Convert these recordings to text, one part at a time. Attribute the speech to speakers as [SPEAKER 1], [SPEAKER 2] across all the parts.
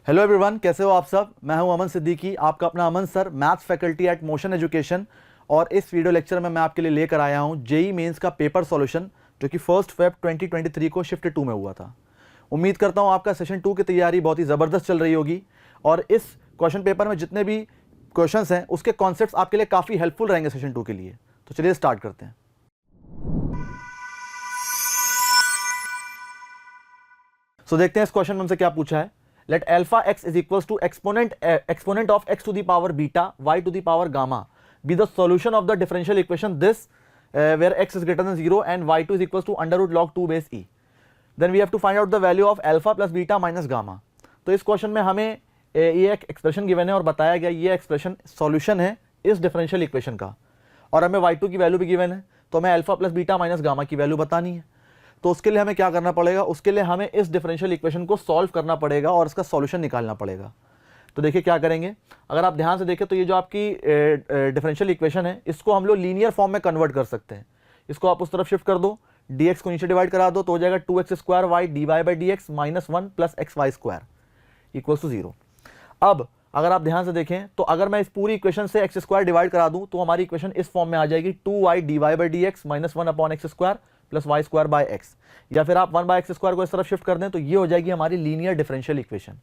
[SPEAKER 1] Hello everyone, कैसे हो आप सब। मैं हूं अमन सिद्दीकी, आपका अपना Aman sir, maths faculty at Motion Education. और इस वीडियो लेक्चर में मैं आपके लिए लेकर आया हूं जेई मेंस का पेपर सॉल्यूशन, जो कि 1 फेब 2023 को शिफ्ट 2 में हुआ था। उम्मीद करता हूं आपका सेशन 2 की तैयारी बहुत ही ज़बरदस्त चल रही होगी और इस क्वेश्चन पेपर में जितने भी क्वेश्चंस हैं उसके कॉन्सेप्ट्स आपके लिए काफ़ी हेल्पफुल रहेंगे सेशन 2 के लिए। तो चलिए स्टार्ट करते हैं। सो देखते हैं इस क्वेश्चन में हमसे क्या पूछा है। Let alpha x is equals to exponent of x to the power beta y to the power gamma be the solution of the differential equation this where x is greater than 0 and y2 is equals to under root log 2 base e. Then we have to find out the value of alpha plus beta minus gamma. तो इस question में हमें ये एक expression given है और बताया गया ये एक्सप्रेशन सॉल्यूशन है इस डिफरेंशियल इक्वेशन का, और हमें y2 की वैल्यू भी गिवन है, तो हमें alpha plus beta minus gamma की वैल्यू बतानी है। तो उसके लिए हमें क्या करना पड़ेगा, उसके लिए हमें इस डिफरेंशियल इक्वेशन को सॉल्व करना पड़ेगा और इसका सॉल्यूशन निकालना पड़ेगा। तो देखिए क्या करेंगे, अगर आप ध्यान से देखें तो ये जो आपकी डिफरेंशियल इक्वेशन है इसको हम लोग लीनियर फॉर्म में कन्वर्ट कर सकते हैं। इसको आप उस तरफ शिफ्ट कर दो, dx को नीचे डिवाइड करा दो तो हो जाएगा 2x² y dy by D X minus 1 plus xy² equals to 0। अब अगर आप ध्यान से देखें तो अगर मैं इस पूरी इक्वेशन से x² डिवाइड करा दूं तो हमारी इक्वेशन इस फॉर्म में आ जाएगी 2y dy by D X minus 1 upon x² plus y² by x, या फिर आप 1 बाई x² को इस तरफ शिफ्ट कर दें तो ये हो जाएगी हमारी लीनियर डिफरेंशियल इक्वेशन।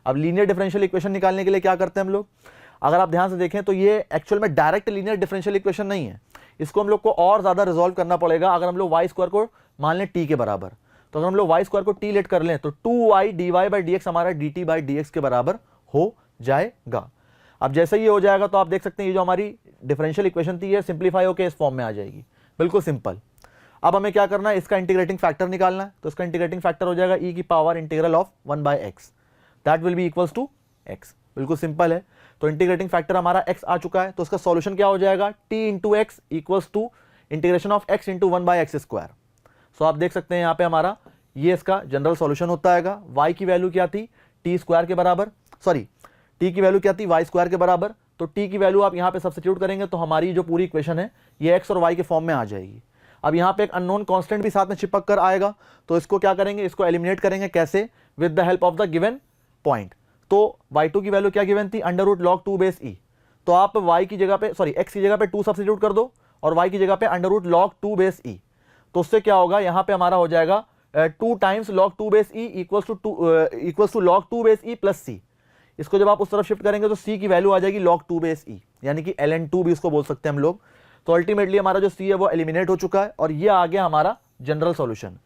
[SPEAKER 1] अब लीनियर डिफरेंशियल इक्वेशन निकालने के लिए क्या करते हैं हम लोग, अगर आप ध्यान से देखें तो ये एक्चुअल में डायरेक्ट लीनियर डिफरेंशियल इक्वेशन नहीं है, इसको हम लोग को और ज्यादा रिजॉल्व करना पड़ेगा। अगर हम लोग y² को मान लें t के बराबर, तो अगर हम लोग y² को t लेट कर लें तो 2y dy by D x हमारा dt बाई डी एक्स के बराबर हो जाएगा। अब जैसे ये हो जाएगा तो आप देख सकते हैं ये जो हमारी डिफरेंशियल इक्वेशन थी ये सिंप्लीफाई होकर इस फॉर्म में आ जाएगी, बिल्कुल सिंपल। अब हमें क्या करना है, इसका इंटीग्रेटिंग फैक्टर निकालना है, तो इसका इंटीग्रेटिंग फैक्टर हो जाएगा e की power integral of 1 by x, that will be equals to x। बिल्कुल सिंपल है। तो इंटीग्रेटिंग फैक्टर हमारा x आ चुका है, तो इसका सॉल्यूशन क्या हो जाएगा, t into x equals to integration of x into 1 by x square. So आप देख सकते हैं यहाँ पे हमारा ये इसका जनरल सॉल्यूशन होता है। y की वैल्यू क्या थी, t स्क्वायर के बराबर, सॉरी t की वैल्यू क्या थी, y स्क्वायर के बराबर। तो t की वैल्यू आप यहाँ पे सब्स्टिट्यूट करेंगे तो हमारी जो पूरी इक्वेशन है ये x और y के फॉर्म में आ जाएगी। अब यहाँ पे एक अननोन कांस्टेंट भी साथ में चिपक कर आएगा, तो इसको क्या करेंगे, इसको एलिमिनेट करेंगे कैसे, with the help of the given point. तो y2 की वैल्यू क्या गिवन थी, under root log 2 base e। तो आप y की जगह पे सॉरी x की जगह पे 2 सब्स्टिट्यूट कर दो और y की जगह पे under root log 2 base e। तो उससे क्या होगा, यहाँ पे हमारा हो जाएगा 2 times log 2 base e equals to log 2 base e plus c। इसको जब आप उस तरफ शिफ्ट करेंगे तो c की वैल्यू आ जाएगी log 2 बेस e, यानी कि ln2 भी इसको बोल सकते हैं हम लोग। तो अल्टीमेटली हमारा जो c है वो एलिमिनेट हो चुका है और ये आ गया हमारा जनरल सॉल्यूशन।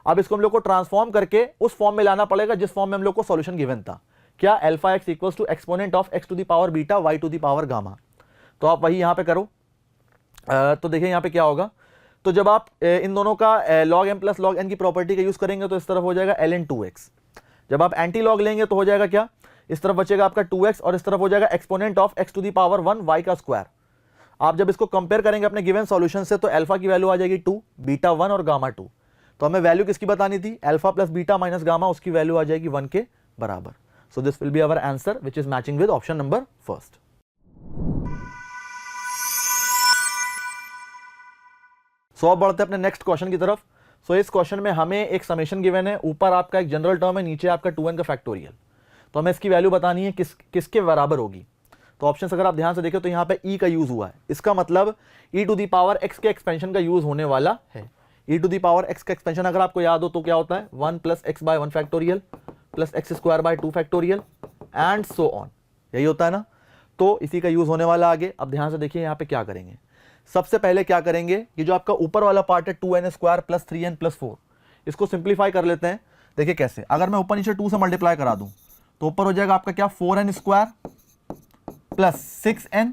[SPEAKER 1] अब इसको हम लोग को ट्रांसफॉर्म करके उस फॉर्म में लाना पड़ेगा जिस फॉर्म में हम लोग को सॉल्यूशन गिवन था, क्या, alpha x equals to exponent of x to the power beta y to the power gamma. तो आप वही यहां पे करो। तो देखिए यहां पे क्या होगा, तो जब आप इन दोनों का log m plus log n की प्रॉपर्टी का यूज करेंगे तो इस तरफ हो जाएगा ln2x। जब आप एंटी लॉग लेंगे तो हो जाएगा क्या, इस तरफ बचेगा आपका 2x और इस तरफ हो जाएगा exponent of x to the power 1 y का स्क्वायर। आप जब इसको कंपेयर करेंगे अपने गिवन सॉल्यूशन से तो अल्फा की वैल्यू आ जाएगी 2, बीटा 1 और गामा 2। तो हमें वैल्यू किसकी बतानी थी, alpha plus beta minus gamma, उसकी वैल्यू आ जाएगी 1 के बराबर। So this will be our answer which is matching with option number first. So अब बढ़ते हैं अपने नेक्स्ट क्वेश्चन की तरफ। सो इस क्वेश्चन में हमें एक समेशन गिवन है, ऊपर आपका एक जनरल टर्म है, नीचे आपका 2n का फैक्टोरियल। तो हमें इसकी वैल्यू बतानी है किसके बराबर होगी। तो ऑप्शन अगर आप ध्यान से देखें तो यहाँ पे e का यूज हुआ है, इसका मतलब e to the power x के एक्सपेंशन का यूज होने वाला है। e to the power x का एक्सपेंशन अगर आपको याद हो तो क्या होता है, 1 plus x by 1 factorial plus x square by 2 factorial and so on, यही होता है ना। तो इसी का यूज होने वाला आगे। अब ध्यान से देखिए यहाँ पे क्या करेंगे, सबसे पहले क्या करेंगे, ये जो आपका ऊपर वाला पार्ट है 2n square plus 3n plus 4, इसको सिंप्लीफाई कर लेते हैं। देखिए कैसे, अगर मैं ऊपर नीचे 2 से मल्टीप्लाई करा दूं तो ऊपर हो जाएगा आपका क्या, 4n square plus 6n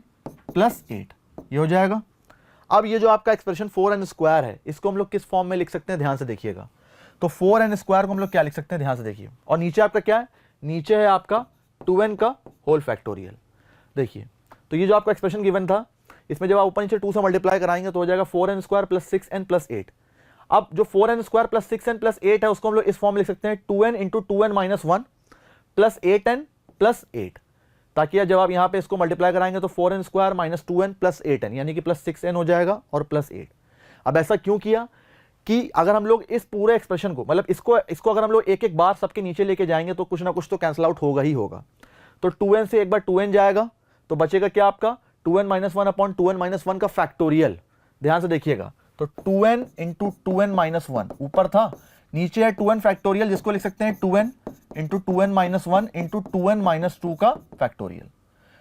[SPEAKER 1] plus 8, ये हो जाएगा। अब ये जो आपका एक्सप्रेशन 4n स्क्वायर है इसको हम लोग किस फॉर्म में लिख सकते हैं, ध्यान से देखिएगा। तो 4n स्क्वायर को हम लोग क्या लिख सकते हैं, ध्यान से देखिए। और नीचे आपका क्या है, नीचे है आपका 2n का होल फैक्टोरियल। देखिए तो ये जो आपका एक्सप्रेशन गिवन था इसमें जब आप ऊपर नीचे 2 से मल्टीप्लाई कराएंगे तो हो जाएगा 4n square plus 6n plus 8। अब जो 4n square plus 6n plus 8 है उसको हम लोग इस फॉर्म में लिख सकते हैं 2n into 2n minus 1 plus 8n plus 8, ताकि जब आप यहाँ पे इसको मल्टीप्लाई कराएंगे तो 4n square minus 2n plus 8n यानी कि प्लस 6n हो जाएगा और प्लस 8। अब ऐसा क्यों किया, कि अगर हम लोग इस पूरे एक्सप्रेशन को, मतलब इसको अगर हम लोग एक एक बार सबके नीचे लेके जाएंगे तो कुछ ना कुछ तो कैंसिल आउट होगा ही होगा। तो 2n से एक बार 2n जाएगा तो बचेगा क्या आपका 2n minus one upon 2n minus one का फैक्टोरियल। ध्यान से देखिएगा, तो 2n into 2n minus one ऊपर था, नीचे है 2n फैक्टोरियल जिसको लिख सकते हैं 2n into 2n minus one into 2n minus two का फैक्टोरियल।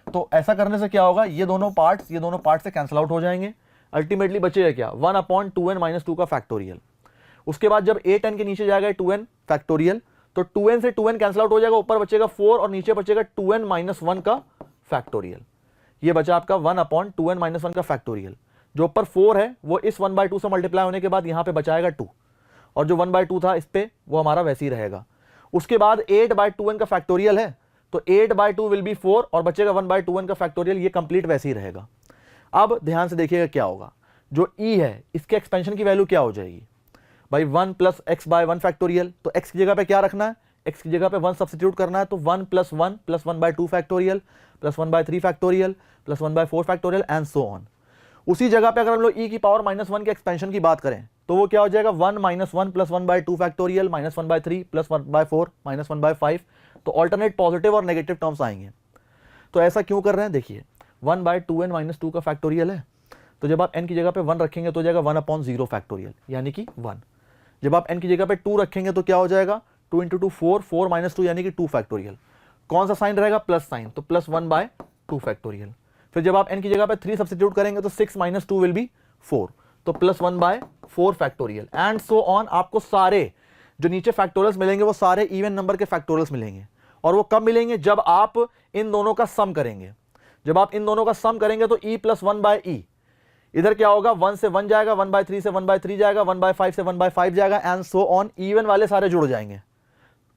[SPEAKER 1] तो ऐसा करने से क्या होगा, ये दोनों पार्ट्स से कैंसिल आउट हो जाएंगे। अल्टीमेटली बचेगा क्या 1 अपॉन 2n माइनस टू का फैक्टोरियल। उसके बाद जब 8n के नीचे जाएगा 2n फैक्टोरियल, तो 2n से 2n कैंसिल आउट हो जाएगा, ऊपर बचेगा 4 और नीचे बचेगा 2n माइनस वन का फैक्टोरियल। ये बचा आपका 1 अपॉन 2n माइनस वन का फैक्टोरियल। जो ऊपर 4 है वो इस 1/2 से मल्टीप्लाई होने के बाद यहाँ पे बचाएगा 2, और जो 1/2 था इस पे वो हमारा वैसे ही रहेगा। उसके बाद 8/2n का फैक्टोरियल है, तो 8/2 विल बी 4 और बचेगा 1/2n का फैक्टोरियल, ये कंप्लीट वैसे ही रहेगा। अब ध्यान से देखिएगा क्या होगा, जो e है इसके एक्सपेंशन की वैल्यू क्या हो जाएगी भाई 1 प्लस एक्स बाय 1 फैक्टोरियल। तो x की जगह पे क्या रखना है, x की जगह पे 1 सब्स्टिट्यूट करना है, तो 1 plus 1 plus 1/2 factorial plus 1/3 factorial plus 1/4 factorial and so on. उसी जगह पे अगर हम लोग e की पावर -1 के एक्सपेंशन की बात करें तो वो क्या हो जाएगा 1 minus 1 plus 1/2 factorial minus 1/3 plus 1/4 minus 1/5। तो ऑल्टरनेट पॉजिटिव और नेगेटिव टर्म्स आएंगे। तो ऐसा क्यों कर रहे हैं, देखिए 1/2n माइनस 2 का फैक्टोरियल है, तो जब आप n की जगह पे 1 रखेंगे तो हो जाएगा 1/0 फैक्टोरियल यानी कि 1। जब आप n की जगह पे 2 रखेंगे तो क्या हो जाएगा 2 इंटू 2 4, 4 माइनस 2 यानी कि 2 फैक्टोरियल। कौन सा साइन रहेगा, प्लस साइन, तो प्लस 1/2 फैक्टोरियल। फिर जब आप n की जगह पे 3 सब्स्टिट्यूट करेंगे तो 6 माइनस 2 विल बी 4, तो plus 1/4 factorial and so on. आपको सारे जो नीचे फैक्टोरियल्स मिलेंगे वो सारे इवन नंबर के फैक्टोरियल्स मिलेंगे, और वो कब मिलेंगे, जब आप इन दोनों का सम करेंगे। जब आप इन दोनों का सम करेंगे तो e प्लस 1/e, इधर क्या होगा 1 से 1 जाएगा, 1/3 से 1/3 जाएगा, 1/5 से 1/5 जाएगा एंड सो ऑन। इवन वाले सारे जुड़ जाएंगे,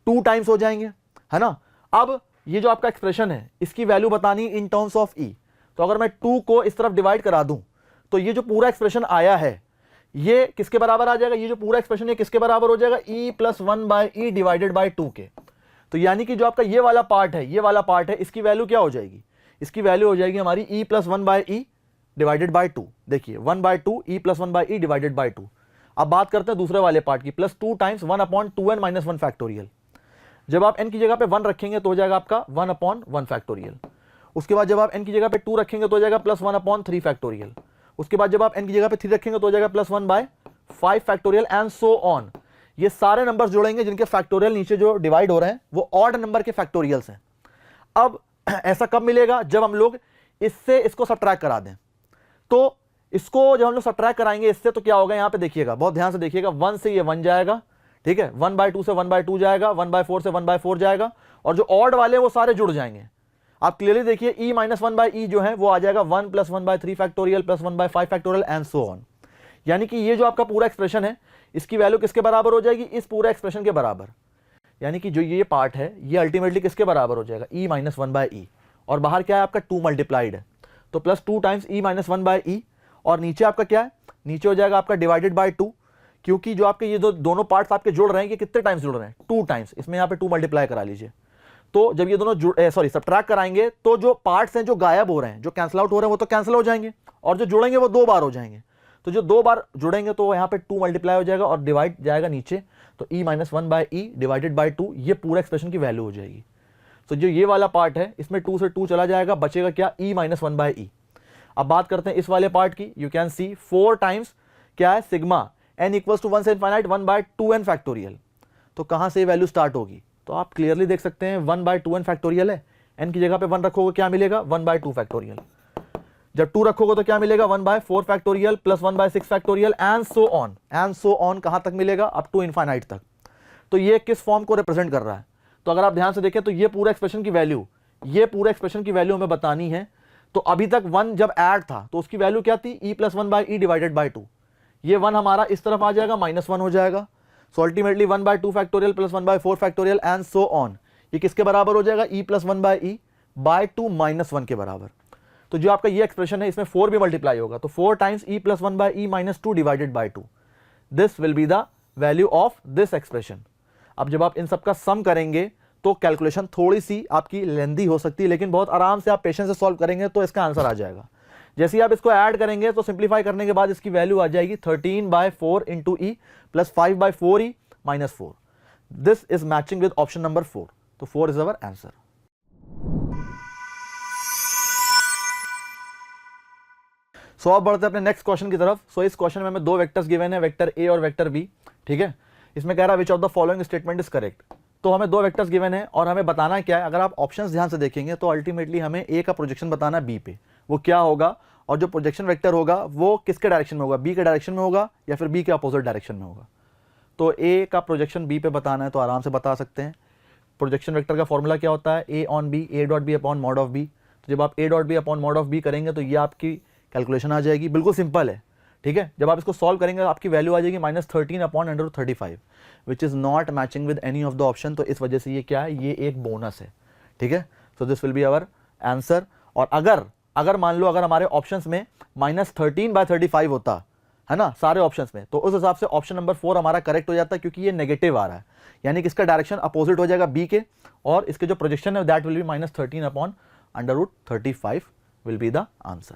[SPEAKER 1] 2 टाइम्स हो जाएंगे, है ना। अब ये जो आपका एक्सप्रेशन है इसकी वैल्यू बतानी इन टर्म्स ऑफ e। तो अगर मैं 2 को इस तरफ डिवाइड करा दूं तो ये जो पूरा एक्सप्रेशन आया है ये किसके बराबर आ जाएगा, ये जो पूरा एक्सप्रेशन है किसके बराबर हो जाएगा, e plus 1/e divided by 2 के। तो यानी कि जो आपका ये वाला पार्ट है, ये वाला पार्ट है, इसकी वैल्यू क्या हो जाएगी, इसकी वैल्यू हो जाएगी हमारी e plus 1/e divided by 2। देखिए 1/2 e plus 1/e divided by 2। अब बात करते हैं दूसरे वाले पार्ट की, plus 2 times 1/2n minus 1 factorial. जब आप n की जगह पे 1 रखेंगे तो हो जाएगा आपका 1/1 फैक्टोरियल। उसके बाद जब आप n की जगह पे 2 रखेंगे तो हो जाएगा प्लस 1/3 फैक्टोरियल। उसके बाद जब आप n की जगह पे 3 रखेंगे तो हो जाएगा plus 1/5 factorial and so on. ये सारे नंबर्स जुड़ेंगे जिनके फैक्टोरियल नीचे जो डिवाइड हो रहे हैं वो ऑड नंबर के फैक्टोरियल्स हैं। अब ऐसा कब मिलेगा, जब हम लोग इससे इसको सब्ट्रैक्ट करा दें। तो इसको जब हम लोग सब्ट्रैक्ट कराएंगे इससे तो क्या होगा, यहां पे देखिएगा, बहुत ध्यान से देखिएगा, 1 से ये 1 जाएगा, ठीक है, 1/2 से 1/2 जाएगा, 1/4 से 1/4 जाएगा, और जो ऑड वाले वो सारे जुड़ जाएंगे। आप क्लियरली देखिए e माइनस 1/e जो है वो आ जाएगा 1 plus 1/3 factorial plus 1/5 factorial and so on. यानी कि ये जो आपका पूरा एक्सप्रेशन है इसकी वैल्यू किसके बराबर हो जाएगी, इस पूरे एक्सप्रेशन के बराबर। यानी कि जो ये पार्ट है ये अल्टीमेटली किसके बराबर हो जाएगा, e माइनस 1/e, और बाहर क्या है आपका 2 मल्टीप्लाइड है, तो plus 2 times e minus 1/e, और नीचे आपका क्या है, नीचे हो जाएगा आपका डिवाइडेड बाय 2, क्योंकि जो आपके ये दोनों पार्ट्स आपके जुड़ रहे हैं ये कितने टाइम्स जुड़ रहे हैं, 2 टाइम्स। इसमें यहाँ पे 2 मल्टीप्लाई करा लीजिए। तो जब ये दोनों सब्ट्रैक्ट कराएंगे तो जो पार्ट्स हैं जो गायब हो रहे हैं, जो कैंसिल आउट हो रहे हैं वो तो कैंसिल हो जाएंगे, और जो जुड़ेंगे वो 2 बार हो जाएंगे। तो जो 2 बार जुड़ेंगे तो यहाँ पे 2 मल्टीप्लाई हो जाएगा और डिवाइड जाएगा नीचे, तो e minus 1/e divided by 2, ये पूरा एक्सप्रेशन की वैल्यू हो जाएगी। तो जो ये वाला पार्ट है इसमें 2 से 2 चला जाएगा, बचेगा क्या, e माइनस 1/e। अब बात करते हैं इस वाले पार्ट की, यू कैन सी 4 टाइम्स क्या है, सिग्मा n इक्वल्स टू 1 से इनफाइनाइट 1/2n फैक्टोरियल। तो कहां से वैल्यू स्टार्ट होगी, तो आप क्लियरली देख सकते हैं 1/2n फैक्टोरियल है, n की जगह पे 1 रखोगे क्या मिलेगा, 1/2 फैक्टोरियल। जब 2 रखोगे तो क्या मिलेगा, 1/4 factorial plus 1/6 factorial and so on. And so on कहां तक मिलेगा, अप टू इनफाइनाइट तक। तो ये किस फॉर्म को रिप्रेजेंट कर रहा है, तो अगर आप ध्यान से देखें तो ये पूरा एक्सप्रेशन की वैल्यू, ये पूरा एक्सप्रेशन की वैल्यू हमें बतानी है। तो अभी तक 1 जब ऐड था तो उसकी वैल्यू क्या थी, e plus 1/e divided by 2। ये 1 हमारा इस तरफ आ जाएगा, -1 हो जाएगा। So ultimately 1/2 factorial plus 1/4 factorial and so on, ये किसके बराबर हो जाएगा, e प्लस 1/e बाय 2 -1 के बराबर। तो जो आपका ये एक्सप्रेशन है इसमें 4 भी मल्टीप्लाई होगा, तो 4 times e plus 1/e minus 2 divided by 2, this will be the value of this expression. अब जब आप इन सबका सम करेंगे तो कैलकुलेशन थोड़ी सी आपकी लेंदी हो सकती है, लेकिन बहुत आराम से आप पेशेंस से सॉल्व करेंगे तो इसका आंसर आ जाएगा। जैसे ही आप इसको ऐड करेंगे तो सिंप्लीफाई करने के बाद इसकी वैल्यू आ जाएगी 13/4 into E plus 5/4 E minus 4. This is matching with option number 4. तो 4 इज अवर आंसर. सो अब बढ़ते हैं अपने नेक्स्ट क्वेश्चन की तरफ. सो इस क्वेश्चन में हमें दो वेक्टर्स गिवन है, वेक्टर ए और वेक्टर बी. ठीक है, इसमें कह रहा है which of the following statement is correct. तो हमें दो वेक्टर्स गिवन है और हमें बताना क्या है. अगर आप ऑप्शंस ध्यान से देखेंगे तो अल्टीमेटली हमें ए का प्रोजेक्शन बताना है बी पे, वो क्या होगा, और जो प्रोजेक्शन वेक्टर होगा वो किसके डायरेक्शन में होगा, बी के डायरेक्शन में होगा या फिर बी के अपोजिट डायरेक्शन में होगा. तो ए का प्रोजेक्शन बी पे बताना है तो आराम से बता सकते हैं. प्रोजेक्शन वेक्टर का फॉर्मूला क्या होता है, A on B, A dot B upon mod of B. तो जब आप A dot B upon mod of B करेंगे तो ये आपकी कैलकुलेशन आ जाएगी. बिल्कुल सिंपल है. ठीक है, जब आप इसको सॉल्व करेंगे तो आपकी वैल्यू आ जाएगी -13/√35 which is not matching with any of the option. तो इस वजह से ये क्या है, ये एक बोनस है. ठीक है, so this will be our answer. और अगर मान लो अगर हमारे ऑप्शंस में -13/35 होता है ना सारे ऑप्शंस में, तो उस हिसाब से ऑप्शन नंबर 4 हमारा करेक्ट हो जाता है, क्योंकि ये नेगेटिव आ रहा है, यानी कि इसका डायरेक्शन अपोजिट हो जाएगा बी के, और इसके जो प्रोजेक्शन है that will be -13/√35 will be the answer.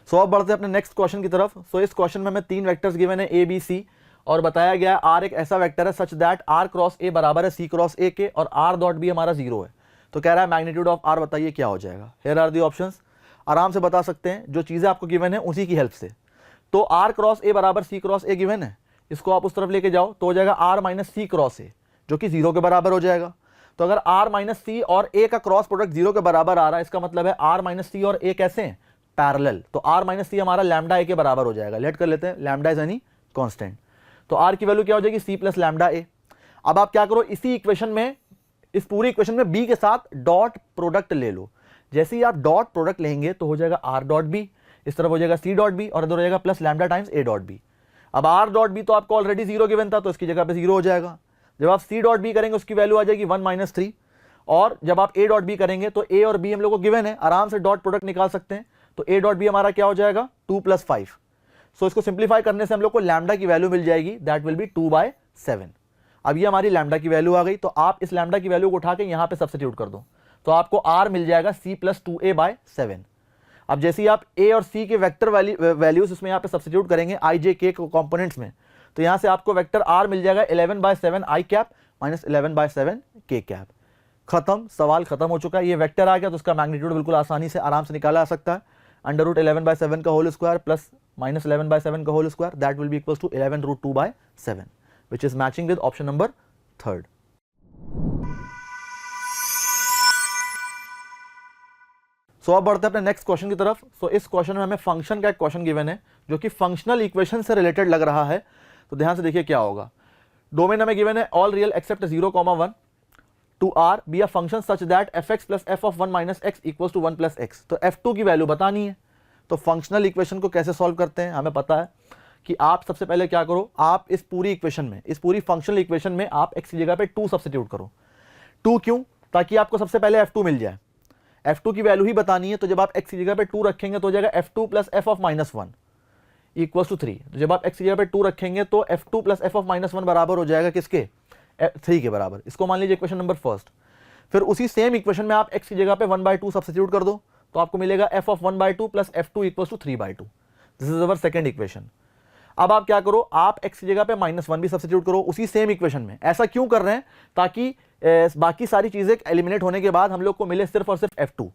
[SPEAKER 1] So अब बढ़ते हैं अपने नेक्स्ट क्वेश्चन की तरफ. सो इस क्वेश्चन में हमें तीन वेक्टर्स गिवन है ए बी सी, और बताया गया है आर एक ऐसा वेक्टर है such that r cross a बराबर है सी क्रॉस ए के, और आर डॉट बी हमारा 0 है. तो कह रहा है मैग्नीट्यूड ऑफ आर बताइए क्या हो जाएगा. Here are the options. आराम से बता सकते हैं, जो चीजें आपको गिवन है उसी की हेल्प से. तो आर क्रॉस ए बराबर सी क्रॉस ए गिवन है, इसको आप उस तरफ लेके जाओ तो हो जाएगा r minus c cross a, जो कि 0 के बराबर हो जाएगा. तो अगर आर माइनस सी और ए का क्रॉस प्रोडक्ट 0 के बराबर आ रहा है, इसका मतलब है आर माइनस सी और ए कैसे हैं, पैरेलल. तो आर माइनस सी हमारा लैम्डा ए के बराबर हो जाएगा. लेट कर लेते हैं, लैम्डा इज एनी कांस्टेंट. तो आर की वैल्यू क्या हो जाएगी, सी प्लस लैम्डा ए. अब आप क्या करो, इसी इक्वेशन में, इस पूरी इक्वेशन में बी के साथ डॉट प्रोडक्ट ले लो. जैसे ही आप डॉट प्रोडक्ट लेंगे तो हो जाएगा आर डॉट बी, इस तरफ हो जाएगा सी डॉट बी, और इधर हो जाएगा plus lambda times a dot b. अब आर डॉट बी तो आपको ऑलरेडी 0 गिवन था, तो इसकी जगह पे 0 हो जाएगा. जब आप सी डॉट बी करेंगे उसकी वैल्यू आ जाएगी 1 - 3, और जब आप ए डॉट बी करेंगे तो ए और बी हम लोग को गिवन है, आराम से डॉट प्रोडक्ट निकाल सकते हैं. तो ए डॉट बी हमारा क्या हो जाएगा, 2 + 5. सो इसको सिंप्लीफाई करने से हम लोग को लैम्डा की वैल्यू मिल जाएगी, दैट विल बी 2/7. अब ये हमारी लैम्डा की वैल्यू आ गई. तो आप इस लैम्डा की वैल्यू को उठा के यहां पे सब्स्टिट्यूट कर दो, तो आपको आर मिल जाएगा c + 2a/7. अब जैसे ही आप a और c के वेक्टर वैल्यूज इसमें यहां पे सब्स्टिट्यूट करेंगे i j k कंपोनेंट्स में, तो यहां से आपको वेक्टर r मिल जाएगा 11/7 i cap minus 11/7 k cap. खत्म, सवाल खत्म हो चुका है. ये वेक्टर आ गया तो उसका मैग्नीट्यूड बिल्कुल आसानी से आराम से निकाला जा सकता है. √11/7 का होल स्क्वायर प्लस -11/7 का whole square, that will be equals to 11√2/7, which is matching with option number 3rd. So अब बढ़ते हैं अपने नेक्स्ट क्वेश्चन की तरफ. सो इस क्वेश्चन में हमें फंक्शन का एक क्वेश्चन गिवन है जो कि फंक्शनल इक्वेशन से रिलेटेड लग रहा है. तो ध्यान से देखिए क्या होगा. डोमेन हमें गिवन है all real except 0, 1 to R be a function such that fx + f of 1 - x equals to 1 + x. तो f2 की वैल्यू बतानी है. तो फंक्शनल इक्वेशन को कैसे सॉल्व करते हैं, हमें पता है कि आप सबसे पहले क्या करो, आप इस पूरी इक्वेशन में, इस पूरी फंक्शनल इक्वेशन में आप x की जगह पे 2 सब्स्टिट्यूट करो. 2 क्यों, ताकि आपको सबसे पहले f2 मिल जाए. f2 की वैल्यू ही बतानी है. तो जब आप x की जगह पे 2 रखेंगे तो हो जाएगा f2 + f of -1 equals to 3. तो जब आप x की जगह पे 2 रखेंगे तो f2 + f of -1 बराबर हो जाएगा किसके, 3 के बराबर. इसको मान लीजिए इक्वेशन नंबर फर्स्ट. फिर उसी सेम इक्वेशन में आप x की जगह पे 1/2 सब्स्टिट्यूट कर दो, तो आपको मिलेगा f of 1/2 + f2 equals to 3/2. This is our second equation. अब आप क्या करो, आप x की जगह पे -1 भी सब्स्टिट्यूट करो उसी सेम इक्वेशन में. ऐसा क्यों कर रहे हैं, ताकि बाकी सारी चीजें एलिमिनेट होने के बाद हम लोग को मिले सिर्फ और सिर्फ f2.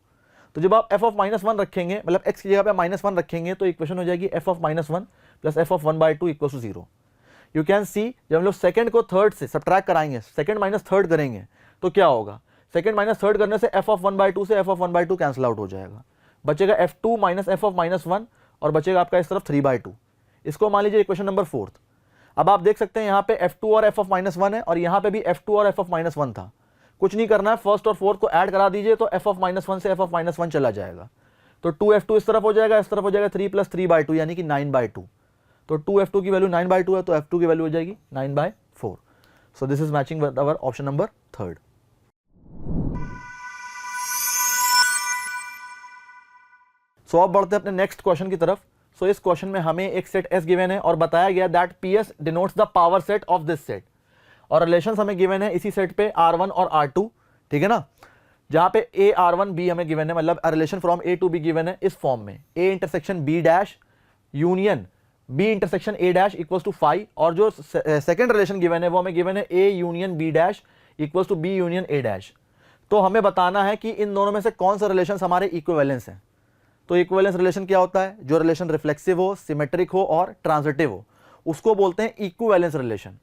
[SPEAKER 1] तो जब आप f of -1 रखेंगे, मतलब x की जगह पे -1 रखेंगे, तो इक्वेशन हो जाएगी f of -1 + f of 1/2 equals to 0. You can see, जब हम लोग सेकंड को थर्ड से सब्ट्रैक्ट कराएंगे, सेकंड माइनस थर्ड करेंगे, तो क्या होगा, सेकंड माइनस थर्ड करने से f of 1/2 से f of 1/2 कैंसिल आउट हो जाएगा. बचेगा f2 - f of -1, और बचेगा आपका इस तरफ 3/2. इसको मान लीजिए इक्वेशन नंबर 4. अब आप देख सकते हैं यहाँ पे f2 और f of -1 है, और यहाँ पे भी f2 और f of -1 था. कुछ नहीं करना है, फर्स्ट और फोर्थ को ऐड करा दीजिए तो f of -1 से f of -1 चला जाएगा. तो 2f2 इस तरफ हो जाएगा, इस तरफ हो जाएगा 3 + 3/2 यानी कि 9/2. तो 2f2 की वैल्यू 9/2 है, तो f2 की वैल्यू हो जाएगी 9/4. So this is matching with our option number 3rd. So अब बढ़ते हैं अपने नेक्स्ट क्वेश्चन की तरफ. सो इस क्वेश्चन में हमें एक सेट S गिवन है और बताया गया that PS denotes the power set of this set, और रिलेशंस हमें गिवन है इसी सेट पे R1 और R2. ठीक है ना. जहां पे ए आर वन बी हमें गिवन है, मतलब relation from A to B given है इस फॉर्म में, A intersection B dash union B intersection A dash equals to 5, और जो सेकंड रिलेशन गिवन है वो हमें गिवन है A union B dash equals to B union A dash. तो हमें बताना है कि इन दोनों में से कौन सा रिलेशन हमारे इक्विवेलेंस है। तो इक्विवेलेंस रिलेशन क्या होता है? जो रिलेशन रिफ्लेक्सिव हो, सिमेट्रिक हो और ट्रांजिटिव हो, उसको बोलते हैं इक्विवेलेंस रिलेशन।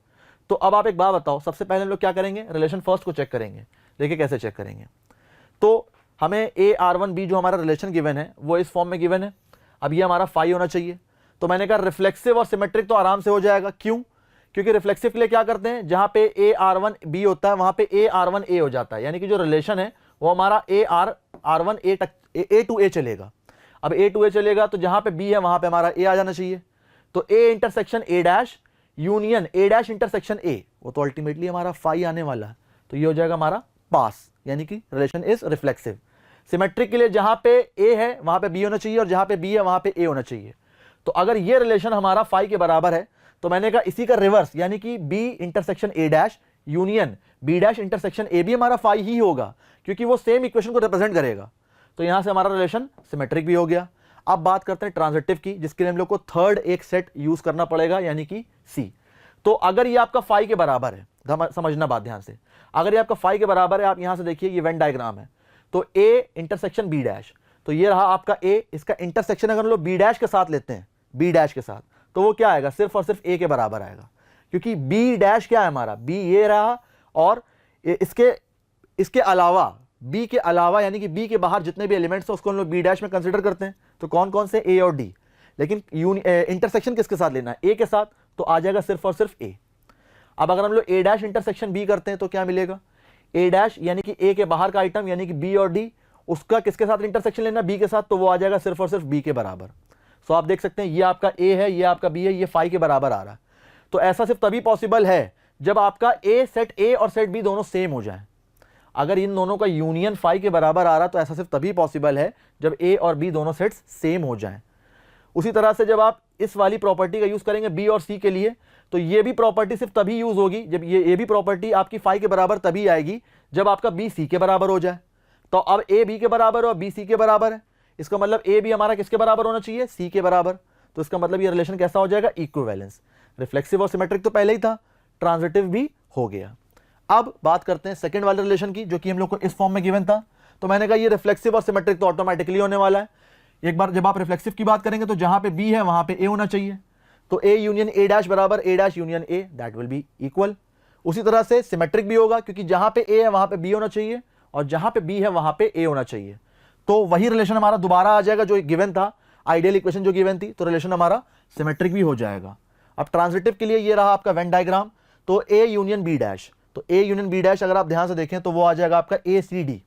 [SPEAKER 1] तो अब आप एक बात बताओ, सबसे पहले हम लोग क्या करेंगे? रिलेशन फर्स्ट को चेक करेंगे। देखिए कैसे चेक करेंगे। तो हमें ए आर वन बी जो हमारा रिलेशन गिवन है वो इस फॉर्म में गिवन है। अब ये हमारा फाई होना चाहिए। तो मैंने कहा रिफ्लेक्सिव और सिमेट्रिक तो आराम से हो जाएगा। क्यों? क्योंकि रिफ्लेक्सिव के लिए क्या करते हैं, जहां पे ए आर वन बी होता है वहां पे ए आर वन ए हो जाता है, यानी कि जो रिलेशन है वो हमारा A R one A to A चलेगा। अब ए टू ए चलेगा तो जहां पे बी है वहां पे हमारा ए आ जाना चाहिए। तो A intersection A dash union A dash intersection ए, वो तो अल्टीमेटली हमारा फाई आने वाला है। तो ये हो जाएगा हमारा पास, यानी कि रिलेशन इज रिफ्लेक्सिव। सिमेट्रिक के लिए जहां पे ए है वहां पे बी होना चाहिए और जहां पे बी है वहां पे ए होना चाहिए। तो अगर ये रिलेशन हमारा फाई के बराबर है तो मैंने कहा इसी का रिवर्स, यानी कि B intersection A dash union B dash intersection A भी हमारा फाई ही होगा, क्योंकि वो सेम इक्वेशन को रिप्रेजेंट करेगा। तो यहां से हमारा रिलेशन सिमेट्रिक भी हो गया। अब बात करते हैं ट्रांजिटिव की, जिसके लिए हम लोग को थर्ड एक सेट यूज करना पड़ेगा, यानी कि सी। तो अगर ये आपका फाई के बराबर है, समझना बात ध्यान से, अगर ये आपका फाई के बराबर है, आप यहां से देखिए ये वेन डायग्राम है, तो ए इंटरसेक्शन बी डैश, तो ये रहा आपका ए, इसका इंटरसेक्शन अगर हम लोग बी डैश के साथ लेते हैं, बी डैश के साथ, तो वो क्या आएगा? सिर्फ और सिर्फ ए के बराबर आएगा, क्योंकि बी डैश क्या है हमारा? बी ये रहा, और इसके अलावा बी के अलावा, यानी कि बी के बाहर जितने भी एलिमेंट्स हैं उसको हम लोग बी डैश में कंसीडर करते हैं। तो कौन कौन से? ए और डी। लेकिन इंटरसेक्शन किसके साथ लेना है? ए के साथ, तो आ जाएगा सिर्फ और सिर्फ ए। अब अगर हम लोग ए डैश इंटरसेक्शन बी करते हैं तो क्या मिलेगा? ए डैश यानी कि ए के बाहर का आइटम, यानी कि बी और डी, उसका किसके साथ इंटरसेक्शन लेना? बी के साथ, तो वो आ जाएगा सिर्फ और सिर्फ बी के बराबर। सो आप देख सकते हैं ये आपका ए है, ये आपका बी है, ये फाई के बराबर आ रहा है। तो ऐसा सिर्फ तभी पॉसिबल है जब आपका सेट ए और सेट बी दोनों सेम हो जाए। अगर इन दोनों का यूनियन फाई के बराबर आ रहा तो ऐसा सिर्फ तभी पॉसिबल है जब ए और बी दोनों सेट्स सेम हो जाएं। उसी तरह से जब आप इस वाली प्रॉपर्टी का यूज करेंगे बी और सी के लिए, तो ये भी प्रॉपर्टी सिर्फ तभी यूज होगी जब ये भी प्रॉपर्टी आपकी फाई के बराबर तभी आएगी जब आपका बी सी के बराबर हो जाए। तो अब ए बी के बराबर है और बी सी के बराबर है, इसका मतलब ए भी हमारा किसके बराबर होना चाहिए? सी के बराबर। तो इसका मतलब ये रिलेशन कैसा हो जाएगा? इक्विवेलेंस। रिफ्लेक्सिव और सिमेट्रिक तो पहले ही था, ट्रांजिटिव भी हो गया। अब बात करते हैं सेकंड वाले रिलेशन की, जो कि हम लोग को इस फॉर्म में गिवन था। तो मैंने कहा ये रिफ्लेक्सिव और सिमेट्रिक तो ऑटोमेटिकली होने वाला है। एक बार जब आप रिफ्लेक्सिव की बात करेंगे तो जहां पे बी है वहां पे ए होना चाहिए। तो ए यूनियन ए डैश बराबर A dash union A, that will be equal. उसी तरह से सिमेट्रिक भी होगा, क्योंकि जहां पे ए है वहां पे बी होना चाहिए और जहां पे बी है वहां पे ए होना चाहिए। तो वही रिलेशन हमारा दोबारा आ जाएगा जो गिवन था, आइडियल इक्वेशन जो गिवन थी, तो रिलेशन हमारा सिमेट्रिक भी हो जाएगा। अब ट्रांजिटिव के लिए ये रहा आपका वेन डायग्राम। तो ए यूनियन बी डैश, तो ए यूनियन बी डैश अगर आप ध्यान से देखें तो वो आ जाएगा आपका A C D.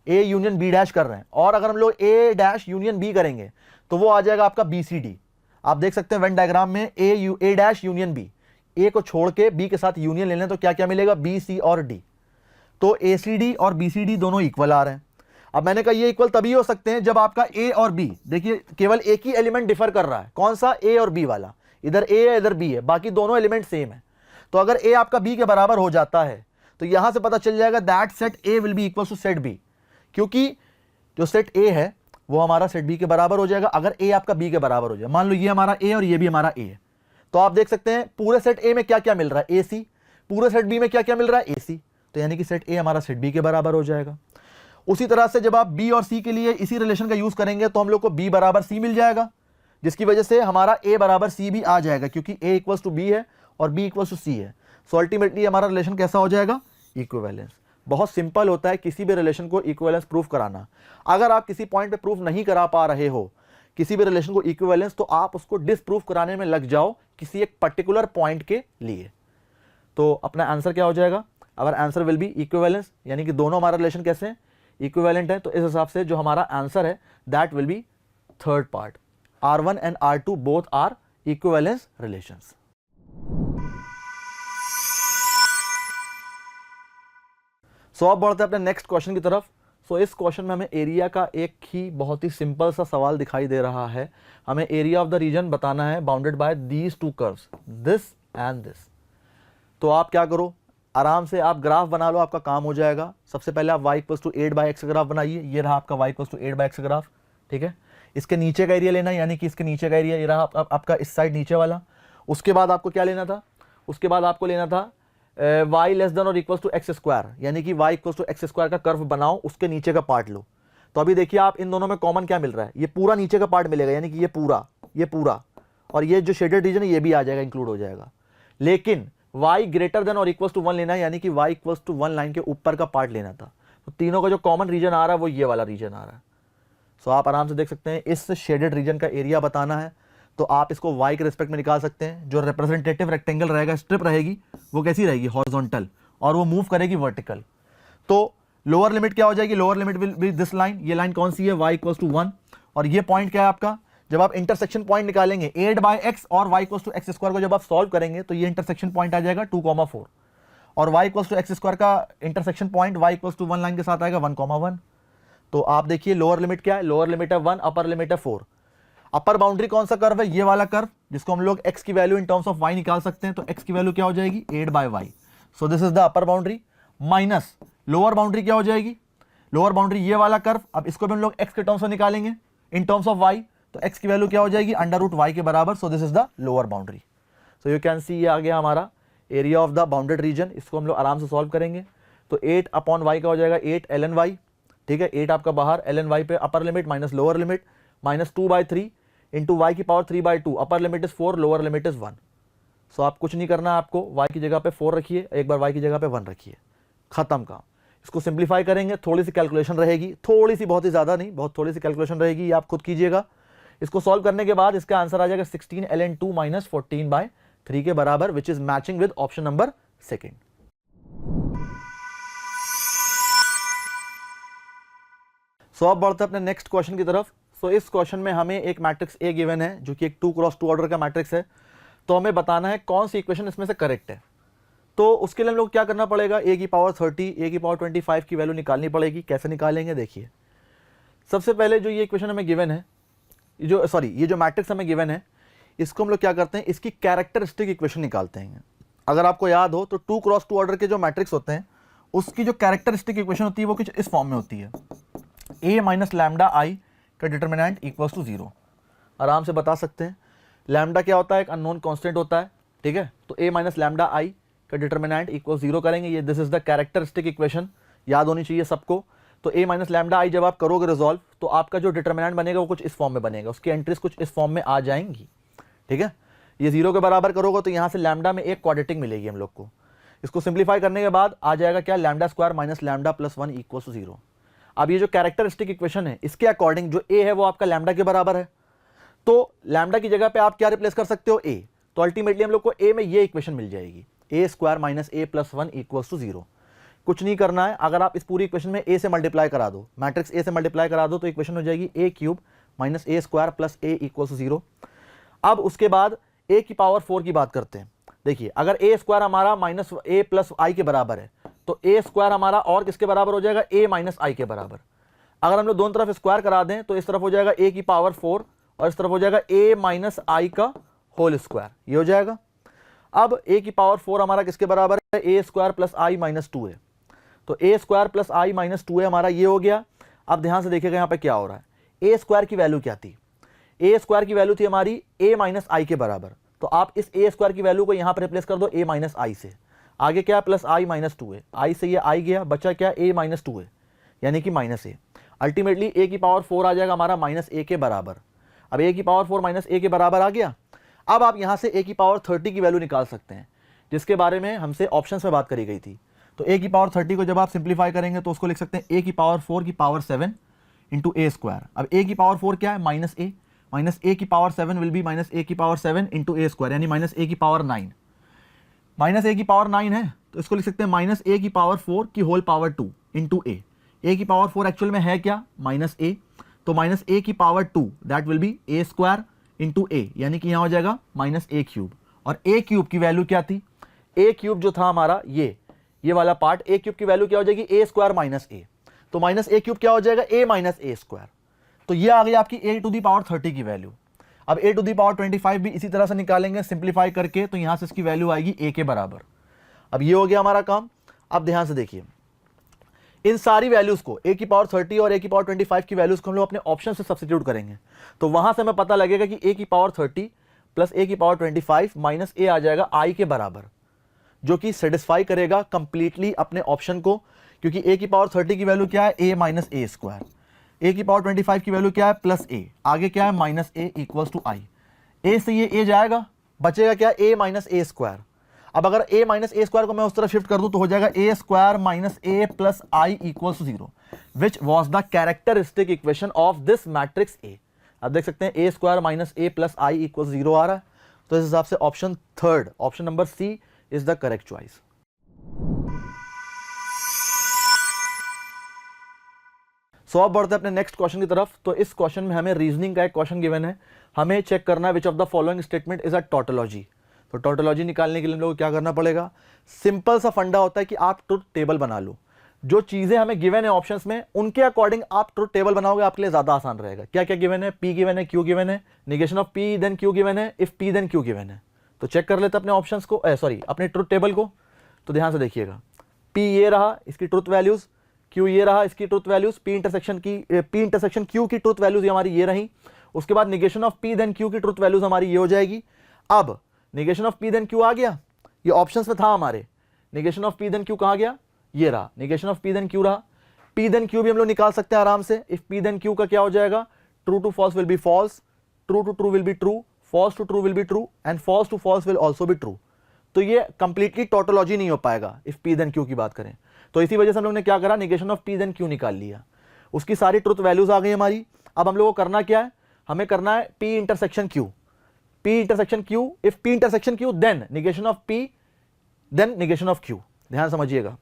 [SPEAKER 1] A union B dash कर रहे हैं, और अगर हम लोग ए डैश यूनियन बी करेंगे तो वो आ जाएगा आपका बी सी डी। आप देख सकते हैं वेन डायग्राम में ए डैश यूनियन बी, ए को छोड़ के बी के साथ यूनियन ले लें तो क्या क्या मिलेगा? बी सी और डी। तो ए सी डी और बी सी डी दोनों इक्वल आ रहे हैं। अब मैंने कहा ये इक्वल तभी हो सकते हैं जब आपका ए और बी, देखिए केवल एक ही एलिमेंट डिफर कर रहा है, कौन सा? ए और बी वाला। इधर ए है इधर बी है, बाकी दोनों एलिमेंट सेम है। तो अगर ए आपका बी के बराबर हो जाता है तो यहां से पता चल जाएगा that set A will be equal to set B, क्योंकि जो सेट ए है वो हमारा सेट बी के बराबर हो जाएगा अगर ए आपका बी के बराबर हो जाए। मान लो ये हमारा ए और ये भी हमारा ए है, तो आप देख सकते हैं पूरे सेट ए में क्या क्या मिल रहा है? ए सी। पूरे सेट बी में क्या क्या मिल रहा है? ए सी। तो यानी कि सेट ए हमारा सेट बी के बराबर हो जाएगा। उसी तरह से जब आप बी और सी के लिए इसी रिलेशन का यूज करेंगे तो हम लोग को बी बराबर सी मिल जाएगा, जिसकी वजह से हमारा ए बराबर सी भी आ जाएगा, क्योंकि ए इक्वल्स टू बी है और बी इक्वल्स टू सी है। सो अल्टीमेटली हमारा रिलेशन कैसा हो जाएगा? इक्विवेलेंस। बहुत सिंपल होता है किसी भी रिलेशन को इक्विवेलेंस प्रूफ कराना। अगर आप किसी पॉइंट पे प्रूफ नहीं करा पा रहे हो किसी भी रिलेशन को इक्विवेलेंस, तो आप उसको डिसप्रूफ कराने में लग जाओ किसी एक पर्टिकुलर पॉइंट के लिए। तो अपना आंसर क्या हो जाएगा? Our answer will B equivalence, यानी कि दोनों हमारा रिलेशन कैसे हैं? इक्विवेलेंट है। तो इस हिसाब से जो हमारा आंसर है that will be third part, R1 and R2 both are equivalence relations. So अब बढ़ते हैं अपने नेक्स्ट क्वेश्चन की तरफ। सो इस क्वेश्चन में हमें एरिया का एक ही बहुत ही सिंपल सा सवाल दिखाई दे रहा है। हमें एरिया ऑफ द रीजन बताना है bounded by these two curves, this and this. तो आप क्या करो, आराम से आप ग्राफ बना लो, आपका काम हो जाएगा। सबसे पहले आप y इक्वल्स टू 8/x का ग्राफ बनाइए, ये रहा आपका y इक्वल्स टू 8/x का ग्राफ, ठीक है। इसके नीचे का एरिया लेना है, यानी कि इसके नीचे का एरिया ये रहा आपका इस साइड नीचे वाला। उसके बाद आपको क्या लेना था, उसके बाद आपको लेना था y लेस देन और इक्वल्स टू एक्स स्क्वायर, यानी कि y equals to x square का कर्व बनाओ, उसके नीचे का पार्ट लो। तो अभी देखिए आप इन दोनों में कॉमन क्या मिल रहा है, ये पूरा नीचे का पार्ट मिलेगा, यानी कि ये पूरा और ये जो शेडेड रीजन है ये भी आ जाएगा, इंक्लूड हो जाएगा। लेकिन y ग्रेटर देन और इक्वल्स टू 1 लेना है, यानी कि y इक्वल्स टू 1 लाइन के ऊपर का पार्ट लेना था। तो तीनों का जो कॉमन रीजन आ रहा है वो ये वाला रीजन आ रहा है। सो आप आराम से देख सकते हैं, इस शेडेड रीजन का एरिया बताना है तो आप इसको y के रिस्पेक्ट में निकाल सकते हैं। जो रिप्रेजेंटेटिव रेक्टेंगल रहेगा, स्ट्रिप रहेगी, वो कैसी रहेगी, हॉरिजॉन्टल, और वो मूव करेगी वर्टिकल। तो लोअर लिमिट क्या हो जाएगी, lower limit will be this line, ये लाइन कौन सी है, y इक्वल्स टू 1, और ये पॉइंट क्या है आपका, जब आप इंटरसेक्शन पॉइंट निकालेंगे 8/x और y equals to x square को जब आप सॉल्व करेंगे तो ये इंटरसेक्शन पॉइंट आ जाएगा 2,4, और y equals to x square का intersection point y equals to 1 line के साथ आएगा 1,1। तो आप देखिए लोअर लिमिट क्या है, लोअर लिमिट है 1, अपर लिमिट है 4। अपर बाउंड्री कौन सा कर्व है, ये वाला कर्व, जिसको हम लोग x की value in terms of y निकाल सकते हैं। तो x की वैल्यू क्या हो जाएगी, 8/y। So this is the upper boundary, minus lower boundary क्या हो जाएगी, लोअर बाउंड्री ये वाला कर्व। अब इसको भी हम लोग x के टर्म्स में निकालेंगे इन टर्म्स ऑफ y, तो x की वैल्यू क्या हो जाएगी, √y के बराबर। So this is the lower boundary. So you can सी, ये आ गया हमारा area of the bounded reason. इसको हम लोग आराम से सॉल्व करेंगे। तो 8/y का हो जाएगा 8 ln y, ठीक है, 8 आपका बाहर, ln y पे upper limit minus lower limit, minus 2/3 into y की power 3/2, upper limit is 4, lower limit is 1। सो आप कुछ नहीं करना है आपको, y की जगह पे 4 रखिए, एक बार y की जगह पे 1 रखिए, खत्म काम। इसको सिंप्लीफाई करेंगे, थोड़ी सी कैलकुलेशन रहेगी, थोड़ी सी, बहुत ही ज़्यादा नहीं, बहुत थोड़ी सी कैलकुलेशन रहेगी, ये आप खुद कीजिएगा। इसको सॉल्व करने के बाद इसका आंसर आ जाएगा 16 ln 2 माइनस 14/3 के बराबर, विच is matching with option number 2। सो अब बढ़ते हैं अपने नेक्स्ट क्वेश्चन की तरफ। सो इस क्वेश्चन में हमें एक मैट्रिक्स ए गिवन है, जो कि एक 2x2 ऑर्डर का मैट्रिक्स है। तो हमें बताना है कौन सी इक्वेशन इसमें से करेक्ट है। तो उसके लिए हम लोग क्या करना पड़ेगा, a की पावर 30, a की पावर 25 की वैल्यू निकालनी पड़ेगी। कैसे निकालेंगे, देखिए। सबसे पहले जो ये इक्वेशन हमें गिवन है, ये जो मैट्रिक्स हमें गिवन है, इसको हम लोग क्या करते हैं, इसकी कैरेक्टरिस्टिक इक्वेशन निकालते हैं। अगर आपको याद हो तो 2x2 ऑर्डर के जो मैट्रिक्स होते हैं, उसकी जो कैरेक्टरिस्टिक इक्वेशन होती है वो कुछ इस फॉर्म में होती है, a माइनस लैम्डा आई का डिटर्मिनेंट इक्वल्स टू 0। आराम से बता सकते हैं, लैम्डा क्या होता है, एक अननोन कांस्टेंट होता है, ठीक है। तो a माइनस लैम्डा आई का डिटर्मिनेंट इक्वल 0 करेंगे, ये this is the characteristic equation, याद होनी चाहिए सबको। तो a माइनस लैम्डा आई जब आप करोगे रिजॉल्व, तो आपका जो डिटर्मिनेंट बनेगा वो कुछ इस फॉर्म में बनेगा, उसकी एंट्रीज कुछ इस फॉर्म में आ जाएंगी, ठीक है। ये 0 के बराबर करोगे तो यहाँ से लैम्डा में एक क्वाड्रेटिक मिलेगी हम लोग को। इसको सिंप्लीफाई करने के बाद आ जाएगा क्या, lambda square minus lambda plus 1 equals to 0। अब ये जो कैरेक्टरिस्टिक इक्वेशन है, इसके अकॉर्डिंग जो a है वो आपका लैम्डा के बराबर है। तो लैम्डा की जगह पे आप क्या रिप्लेस कर सकते हो, a। तो अल्टीमेटली हम लोग को a में ये इक्वेशन मिल जाएगी, a square minus a plus 1 equals to 0। कुछ नहीं करना है, अगर आप इस पूरी इक्वेशन में a से मल्टीप्लाई करा दो, मैट्रिक्स a से मल्टीप्लाई करा दो, तो इक्वेशन हो जाएगी a cube minus a square plus a equals to 0। अब उसके बाद a की पावर 4 की बात करते हैं। देखिए, अगर a स्क्वायर हमारा माइनस a प्लस आई के बराबर है, तो a स्क्वायर हमारा और किसके बराबर हो जाएगा, a माइनस आई के बराबर। अगर हम लोग दोनों तरफ स्क्वायर करा दें तो इस तरफ हो जाएगा a की पावर 4 और इस तरफ हो जाएगा a माइनस आई का होल स्क्वायर, ये हो जाएगा। अब a की पावर 4 हमारा किसके बराबर है, a square plus I minus 2 है। तो a square plus I minus 2 है हमारा, ये हो गया। अब ध्यान से देखिएगा यहाँ पे क्या हो रहा है, a स्क्वायर की वैल्यू क्या थी, a स्क्वायर की वैल्यू थी हमारी a माइनस आई के बराबर। तो आप इस a स्क्वायर की वैल्यू को यहाँ पर रिप्लेस कर दो a माइनस आई से। आगे क्या, प्लस आई माइनस 2 है, आई से ये आई गया, बचा क्या, a माइनस 2 है, यानी कि माइनस a। अल्टीमेटली a की पावर 4 आ जाएगा हमारा माइनस a के बराबर। अब a की पावर 4 माइनस a के बराबर आ गया। अब आप यहाँ से a की पावर 30 की वैल्यू निकाल सकते हैं, जिसके बारे में हमसे ऑप्शंस में बात करी गई थी। तो a की पावर 30 को जब आप सिंप्लीफाई करेंगे तो उसको लिख सकते हैं a की पावर 4 की पावर 7 इंटू a स्क्वायर। अब a की पावर 4 क्या है, माइनस a की power 7 will be minus a की पावर 7 इंटू a स्क्वायर, यानी माइनस a की पावर 9। माइनस a की पावर 9 है तो इसको लिख सकते हैं माइनस a की पावर 4 की whole power 2 into a। a की पावर 4 एक्चुअल में है क्या, माइनस a। तो माइनस a की power 2 that will be a square into a, यानी कि यहाँ हो जाएगा माइनस a क्यूब। और a क्यूब की वैल्यू क्या थी, a क्यूब जो था हमारा ये वाला पार्ट, a क्यूब की वैल्यू क्या हो जाएगी, a स्क्वायर माइनस a। तो माइनस a क्यूब क्या हो जाएगा, a माइनस a स्क्वायर। तो ये आ गई आपकी a टू दी पावर 30 की वैल्यू। अब a टू दी पावर 25 भी इसी तरह से निकालेंगे सिंप्लीफाई करके, तो यहाँ से इसकी वैल्यू आएगी a के बराबर। अब ये हो गया हमारा काम। अब ध्यान से देखिए, इन सारी वैल्यूज को a की पावर 30 और a की पावर 25 की वैल्यूज को हम लोग अपने ऑप्शन से सब्स्टिट्यूट करेंगे, तो वहां से हमें पता लगेगा कि a की पावर 30 प्लस a की पावर 25 माइनस a आ जाएगा i के बराबर, जो कि सेटिस्फाई करेगा कंप्लीटली अपने ऑप्शन को, क्योंकि a की पावर 30 की वैल्यू क्या है, a minus A square, a की पावर 25 की वैल्यू क्या है, प्लस a, आगे क्या है, minus a equals to i। a से ये a जाएगा, बचेगा क्या, a माइनस ए स्क्वायर। अब अगर a माइनस ए स्क्वायर को मैं उस तरफ शिफ्ट कर दूं तो हो जाएगा a square minus a plus I equals to 0, which was the characteristic equation of this matrix a। अब देख सकते हैं a square minus a plus I equals 0 आ रहा है, तो इस हिसाब से option third, option number C is the correct choice. So अब बढ़ते हैं अपने नेक्स्ट क्वेश्चन की तरफ। तो इस क्वेश्चन में हमें रीजनिंग का एक क्वेश्चन गिवन है, हमें चेक करना है which of the following statement is a tautology. तो टोटोलॉजी निकालने के लिए हम लोग को क्या करना पड़ेगा, सिंपल सा फंडा होता है कि आप ट्रुथ टेबल बना लो, जो चीजें हमें गिवन है ऑप्शंस में उनके अकॉर्डिंग आप ट्रुथ टेबल बनाओगे, आपके लिए ज्यादा आसान रहेगा। क्या क्या गिवन है, p गिवन है, q गिवन है, negation of p then q given है, if p then q given है। तो चेक कर लेते अपने ऑप्शंस को, अपने ट्रुथ टेबल को। तो ध्यान से देखिएगा, p ये रहा इसकी ट्रुथ वैल्यूज, q ये रहा इसकी truth values, p intersection q की ट्रुथ वैल्यूज हमारी ये रही। उसके बाद negation of p then q की ट्रुथ वैल्यूज हमारी ये हो जाएगी। अब negation of p then q आ गया, ये ऑप्शंस में था हमारे, negation of p then q कहाँ गया, ये रहा, negation of p then q रहा। p देन q भी हम लोग निकाल सकते हैं आराम से। इफ p देन q का क्या हो जाएगा, true to false will be false, true to true will be true, false to true will be true and false to false will also be true. तो ये कंप्लीटली टोटोलॉजी नहीं हो पाएगा if p then q की बात करें। तो इसी वजह से हम लोग ने क्या करा, negation of p then q निकाल लिया, उसकी सारी ट्रुथ वैल्यूज आ गई हमारी। अब हम लोग को करना क्या है, हमें करना है p intersection q, p intersection q, if p intersection q then negation of p then negation of q। ध्यान समझिएगा,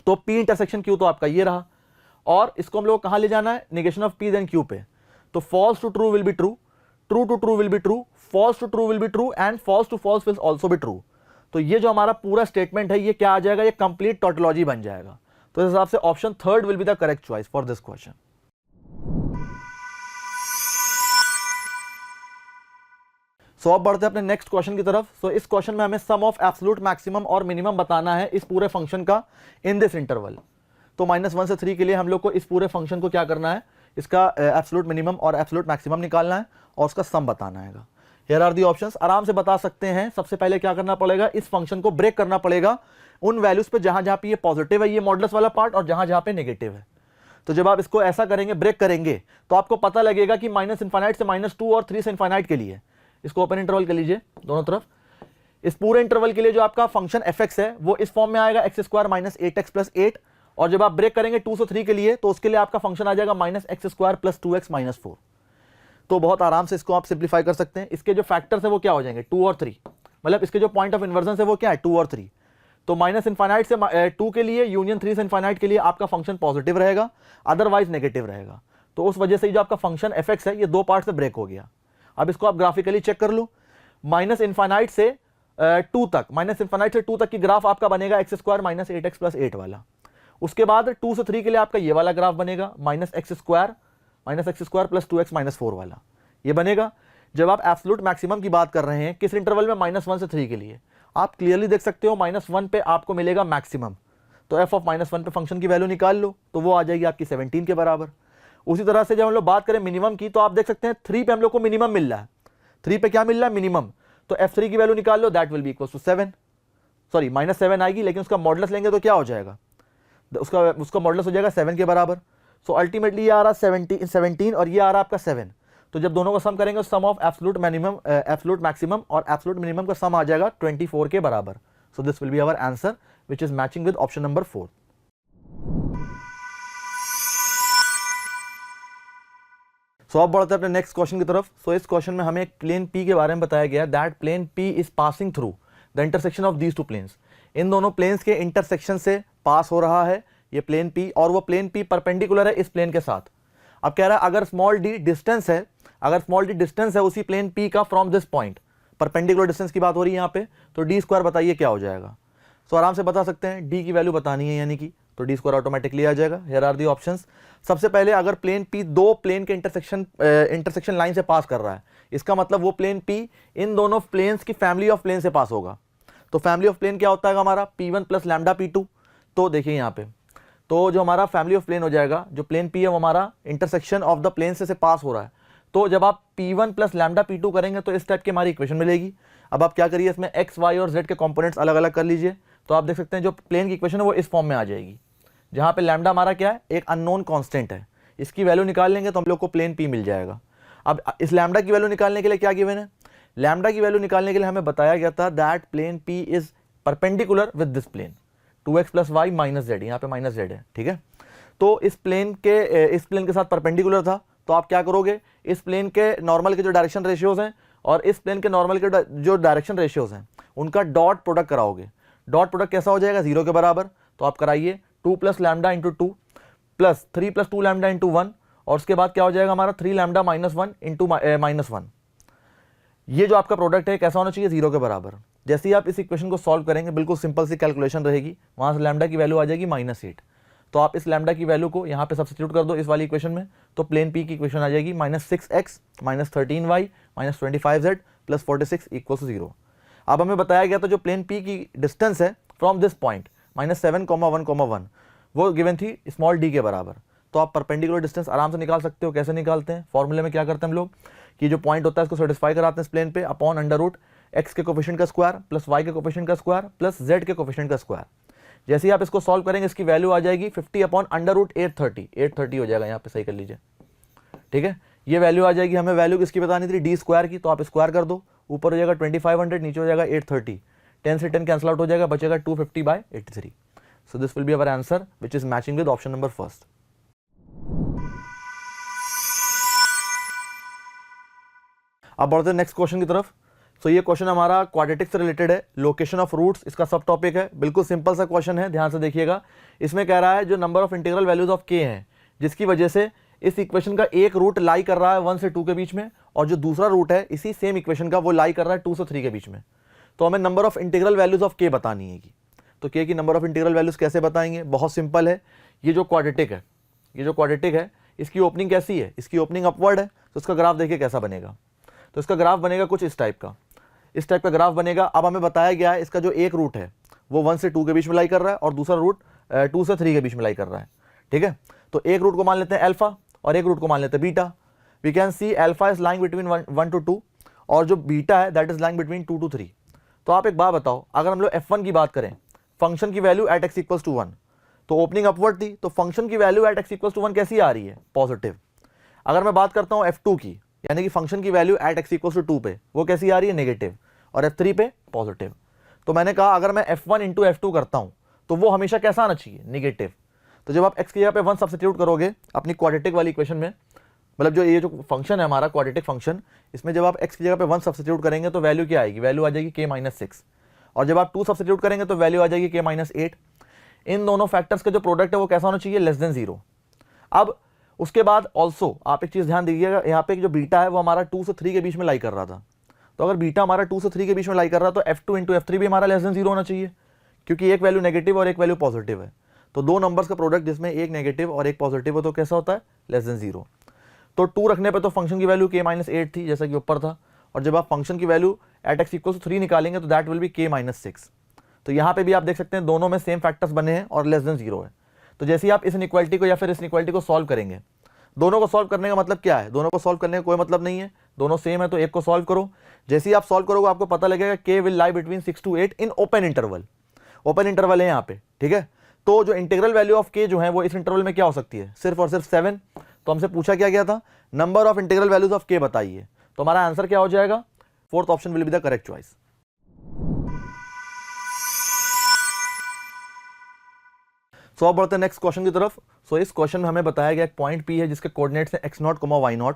[SPEAKER 1] तो p इंटरसेक्शन q तो आपका ये रहा, और इसको हम लोग कहां ले जाना है, negation of p then q पे। तो false to true will be true, true to true will be true, false to true will be true and false to false will also be true. तो ये जो हमारा पूरा statement है ये क्या आ जाएगा, ये कंप्लीट टोटोलॉजी बन जाएगा। तो इस हिसाब से option third will be the correct choice for this question. So अब बढ़ते हैं अपने नेक्स्ट क्वेश्चन की तरफ। सो इस क्वेश्चन में हमें सम ऑफ एब्सोल्यूट मैक्सिमम और मिनिमम बताना है इस पूरे फंक्शन का इन दिस इंटरवल। तो -1 से 3 के लिए हम लोग को इस पूरे फंक्शन को क्या करना है, इसका एब्सोल्यूट मिनिमम और एब्सोल्यूट मैक्सिमम निकालना है और उसका सम बताना है। हियर आर दी ऑप्शंस, आराम से बता सकते हैं। सबसे पहले क्या करना पड़ेगा, इस फंक्शन को ब्रेक करना पड़ेगा उन वैल्यूज पे जहां जहां पे ये पॉजिटिव है, ये मॉडुलस वाला पार्ट, और जहां जहां पे नेगेटिव है। तो जब आप इसको ऐसा करेंगे, ब्रेक करेंगे, तो आपको पता लगेगा कि -∞ से -2 और 3 से इनफाइनाइट के लिए, इसको ओपन इंटरवल कर लीजिए दोनों तरफ, इस पूरे इंटरवल के लिए जो आपका फंक्शन fx है वो इस फॉर्म में आएगा x² - 8x + 8, और जब आप ब्रेक करेंगे 2 से 3 के लिए तो उसके लिए आपका फंक्शन आ जाएगा -x² + 2x - 4। तो बहुत आराम से इसको आप सिंप्लीफाई कर सकते हैं। इसके जो फैक्टर्स है वो क्या हो जाएंगे, 2 और 3, मतलब इसके जो पॉइंट ऑफ इन्वर्जन है वो क्या है, 2 और 3। तो -∞ से 2 के लिए यूनियन 3 से इनफाइनाइट के लिए आपका फंक्शन पॉजिटिव रहेगा, अदरवाइज नेगेटिव रहेगा। तो उस वजह से जो आपका फंक्शन fx है ये दो पार्ट से ब्रेक हो गया। अब इसको आप ग्राफिकली चेक कर लो, -∞ से 2 तक, -∞ से 2 तक की ग्राफ आपका बनेगा x² - 8x + 8 वाला। उसके बाद 2 से 3 के लिए आपका ये वाला ग्राफ बनेगा -x² + 2x - 4 वाला, ये बनेगा। जब आप एब्सोल्यूट मैक्सिमम की बात कर रहे हैं किस इंटरवल में, -1 से 3 के लिए, आप क्लियरली देख सकते हो -1 पे आपको मिलेगा मैक्सिमम। तो f ऑफ -1 पे फंक्शन की वैल्यू निकाल लो, तो वो आ जाएगी आपकी 17 के बराबर। उसी तरह से जब हम लोग बात करें मिनिमम की, तो आप देख सकते हैं 3 पे हम लोग को मिनिमम मिल रहा है, 3 पे क्या मिल रहा है, मिनिमम। तो f3 की वैल्यू निकाल लो, that will be equal to 7, sorry -7 आएगी, लेकिन उसका मॉडुलस लेंगे तो क्या हो जाएगा, उसका मॉडुलस हो जाएगा 7 के बराबर। सो अल्टीमेटली ये आ रहा 17 और ये आ रहा आपका 7। तो जब दोनों का सम करेंगे, sum of absolute minimum, absolute maximum और एब्सोल्यूट मिनिमम का सम आ जाएगा 24 के बराबर। So this will be our answer which is matching with option number 4। So अब बढ़ते हैं अपने नेक्स्ट क्वेश्चन की तरफ। सो इस क्वेश्चन में हमें एक प्लेन P के बारे में बताया गया, that plane P is passing through the intersection of these two planes. इन दोनों प्लेन्स के इंटरसेक्शन से पास हो रहा है ये प्लेन P, और वो प्लेन P परपेंडिकुलर है इस प्लेन के साथ। अब कह रहा है अगर स्मॉल d डिस्टेंस है, अगर स्मॉल d डिस्टेंस है उसी प्लेन P का from this point, perpendicular distance की बात हो रही है यहाँ पे, तो d² बताइए क्या हो जाएगा। सो आराम से बता सकते हैं, d की वैल्यू बतानी है यानी कि, तो d² ऑटोमेटिकली आ जाएगा। Here are the options. सबसे पहले अगर प्लेन P दो प्लेन के इंटरसेक्शन लाइन से पास कर रहा है, इसका मतलब वो प्लेन P इन दोनों प्लेन्स की फैमिली ऑफ प्लेन से पास होगा। तो फैमिली ऑफ प्लेन क्या होता है हमारा P1 प्लस लैम्डा P2। तो देखिए यहाँ पे तो जो हमारा फैमिली ऑफ प्लेन हो जाएगा, जो प्लेन P है वो हमारा इंटरसेक्शन ऑफ द प्लेन से पास हो रहा है। तो जब आप P1 प्लस लैम्डा P2 करेंगे तो इस टाइप की हमारी इक्वेशन मिलेगी। अब आप क्या करिए, इसमें x, y और z के कंपोनेंट्स अलग अलग कर लीजिए। तो आप देख सकते हैं जो प्लेन की इक्वेशन है वो इस फॉर्म में आ जाएगी, जहाँ पे लैम्डा हमारा क्या है, एक अननोन कांस्टेंट है। इसकी वैल्यू निकाल लेंगे तो हम लोग को प्लेन P मिल जाएगा। अब इस लैम्डा की वैल्यू निकालने के लिए क्या गिवन है, लैम्डा की वैल्यू निकालने के लिए हमें बताया गया था that plane P is perpendicular with this plane 2x plus y minus z, यहाँ पे माइनस जेड है, ठीक है। तो इस प्लेन के साथ परपेंडिकुलर था। तो आप क्या करोगे, इस प्लेन के नॉर्मल के जो डायरेक्शन रेशियोज हैं और इस प्लेन के नॉर्मल के जो डायरेक्शन रेशियोज हैं उनका डॉट प्रोडक्ट कराओगे। डॉट प्रोडक्ट कैसा हो जाएगा, 0 के बराबर। तो आप कराइए 2 plus lambda into 2 plus 3 plus 2 lambda into 1, और उसके बाद क्या हो जाएगा हमारा 3 लैम्डा माइनस 1 इंटू माइनस 1। ये जो आपका प्रोडक्ट है कैसा होना चाहिए, 0 के बराबर। जैसे ही आप इस इक्वेशन को सॉल्व करेंगे, बिल्कुल सिंपल सी कैलकुलेशन रहेगी, वहाँ से लैम्डा की वैल्यू आ जाएगी -8। तो आप इस लैम्डा की वैल्यू को यहाँ पे सब्स्टिट्यूट कर दो इस वाली इक्वेशन में, तो प्लेन P की इक्वेशन आ जाएगी -6x minus 13y minus 25z plus 46 equal to 0। अब हमें बताया गया था जो प्लेन P की डिस्टेंस है फ्रॉम दिस पॉइंट -7,1,1 वो गिवन थी स्मॉल d के बराबर। तो आप परपेंडिकुलर डिस्टेंस आराम से निकाल सकते हो। कैसे निकालते हैं, फॉर्मूले में क्या करते हैं हम लोग कि जो पॉइंट होता है इसको सेटिस्फाई कराते हैं इस प्लेन पे अपॉन अंडर रूट x के कोफिशिएंट का स्क्वायर प्लस y के कोफिशिएंट का स्क्वायर प्लस z के कोफिशिएंट का स्क्वायर। जैसे ही आप इसको सॉल्व करेंगे इसकी वैल्यू आ जाएगी 50 अपॉन अंडर रूट 830 हो जाएगा, यहाँ पे सही कर लीजिए, ठीक है। ये वैल्यू आ जाएगी, हमें वैल्यू किसकी बतानी थी, डी स्क्वायर की। तो आप स्क्वायर कर दो, ऊपर हो जाएगा 2500, नीचे हो जाएगा 830, 10 से 10 कैंसिल आउट हो जाएगा, बचेगा 250/83। सो this will be our answer which is matching with option number first. अब बढ़ते हैं नेक्स्ट क्वेश्चन की तरफ। सो ये क्वेश्चन हमारा क्वाड्रेटिक से रिलेटेड है, लोकेशन ऑफ रूट्स इसका सब टॉपिक है। बिल्कुल सिंपल सा क्वेश्चन है, ध्यान से देखिएगा। इसमें कह रहा है जो number of integral values of k हैं, जिसकी वजह से इस इक्वेशन का एक रूट लाई कर रहा है 1 से 2 के बीच में, और जो दूसरा रूट है इसी सेम इक्वेशन का वो लाई कर रहा है 2 से 3 के बीच में। तो हमें number of integral values of k बतानी है। तो k की नंबर ऑफ इंटीग्रल वैल्यूज कैसे बताएंगे, बहुत सिंपल है। ये जो क्वाड्रेटिक है इसकी ओपनिंग कैसी है, इसकी ओपनिंग अपवर्ड है। तो इसका ग्राफ देखिए कैसा बनेगा। तो इसका ग्राफ बनेगा कुछ इस टाइप का ग्राफ बनेगा। अब हमें बताया गया है इसका जो एक रूट है वो 1 से 2 के बीच में लाई कर रहा है और दूसरा रूट 2 से 3 के बीच में लाई कर रहा है, ठीक है। तो एक रूट को मान लेते हैं अल्फा और एक रूट को मान लेते हैं beta. We can see alpha is lying between 1 to 2 और जो बीटा है that is lying between 2 to 3। तो आप एक बात बताओ, अगर हम लोग f1 की बात करें, फंक्शन की value at x equals to 1, तो ओपनिंग अपवर्ड थी, तो फंक्शन की value at x equals to 1 कैसी आ रही है, पॉजिटिव। अगर मैं बात करता हूँ f2 की, यानी कि फंक्शन की value at x equals to 2 पे, वो कैसी आ रही है, नेगेटिव, और f3 पे पॉजिटिव। तो मैंने कहा अगर मैं f1 इंटू f2 करता हूं तो वो हमेशा कैसा आना चाहिए, नेगेटिव। तो जब आप x की जगह पे 1 सब्स्टिट्यूट करोगे अपनी क्वाड्रेटिक वाली इक्वेशन में, मतलब जो ये जो फंक्शन है हमारा क्वाड्रेटिक फंक्शन, इसमें जब आप x की जगह पे 1 सब्स्टिट्यूट करेंगे तो वैल्यू क्या आएगी, वैल्यू आ जाएगी k-6, और जब आप 2 सब्स्टिट्यूट करेंगे तो वैल्यू आ जाएगी k-8। इन दोनों फैक्टर्स का जो प्रोडक्ट है वो कैसा होना चाहिए, लेस देन 0। अब उसके बाद ऑल्सो आप एक चीज़ ध्यान दीजिएगा, यहाँ पे जो बीटा है वो हमारा 2 से 3 के बीच में लाई कर रहा था। तो अगर बीटा हमारा 2 से 3 के बीच में लाई कर रहा है तो f2 इंटू f3 भी हमारा लेस देन 0 होना चाहिए, क्योंकि एक वैल्यू नेगेटिव और एक वैल्यू पॉजिटिव है। तो दो नंबर्स का प्रोडक्ट जिसमें एक नेगेटिव और एक पॉजिटिव हो तो कैसा होता है, लेस देन 0। तो 2 रखने पे तो फंक्शन की वैल्यू k-8 थी जैसा कि ऊपर था, और जब आप फंक्शन की value at x equal to 3 निकालेंगे तो दैट विल बी k-6। तो यहाँ पे भी आप देख सकते हैं दोनों में सेम फैक्टर्स बने हैं और लेस देन 0 है। तो जैसे ही आप इस इनइक्वालिटी को या फिर इस इनइक्वालिटी को सॉल्व करेंगे, दोनों को सॉल्व करने का मतलब क्या है, दोनों को सॉल्व करने का कोई मतलब नहीं है, दोनों सेम है तो एक को सॉल्व करो। जैसे ही आप सॉल्व करोगे आपको पता लगेगा k will lie between 6 to 8 in open interval. Open interval है यहाँ पे, ठीक है। तो जो इंटीग्रल वैल्यू ऑफ k जो है वो इस इंटरवल में क्या हो सकती है, सिर्फ और सिर्फ 7। तो हमसे पूछा क्या गया था, number of integral values of k बताइए। तो हमारा आंसर क्या हो जाएगा, fourth option will be the correct choice. So अब बढ़ते हैं नेक्स्ट क्वेश्चन की तरफ। सो इस क्वेश्चन में हमें बताया गया एक पॉइंट P है जिसके कोऑर्डिनेट्स हैं x0, y0,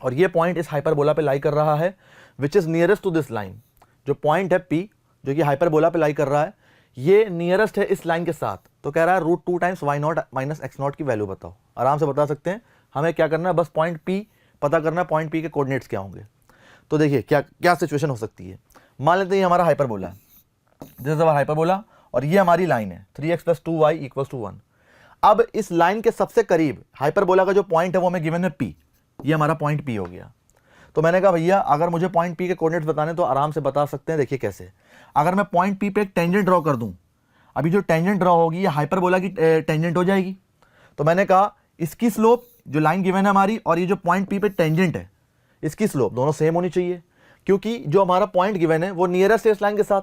[SPEAKER 1] और ये पॉइंट इस हाइपरबोला पे लाई कर रहा है which is nearest to this line. जो पॉइंट है P जो कि हाइपरबोला पे लाई कर रहा है, ये नियरेस्ट है इस लाइन के साथ। तो कह रहा है √2 टाइम्स y0 माइनस x0 की वैल्यू बताओ। आराम से बता सकते हैं, हमें क्या करना है, बस पॉइंट P पता करना है, पॉइंट P के कोऑर्डिनेट्स क्या होंगे। तो देखिए क्या क्या सिचुएशन हो सकती है। मान लेते हैं हमारा hyperbola, this is our hyperbola, और ये हमारी लाइन है 3x + 2y = 1। अब इस लाइन के सबसे करीब हाइपरबोला का जो पॉइंट है वो हमें गिवन है P, ये हमारा पॉइंट P हो गया। तो मैंने कहा भैया अगर मुझे पॉइंट पी के कोऑर्डिनेट्स बताने तो आराम से बता सकते हैं। देखिए कैसे, अगर मैं पॉइंट पी पे एक टेंजेंट ड्रॉ कर दूं, अभी जो टेंजेंट ड्रॉ होगी ये हाइपरबोला की टेंजेंट हो जाएगी। तो मैंने कहा इसकी स्लोप जो लाइन गिवन है हमारी और ये जो पॉइंट पी पे टेंजेंट है इसकी स्लोप दोनों सेम होनी चाहिए, क्योंकि जो हमारा पॉइंट गिवन है वो नियरेस्ट है इस लाइन के साथ।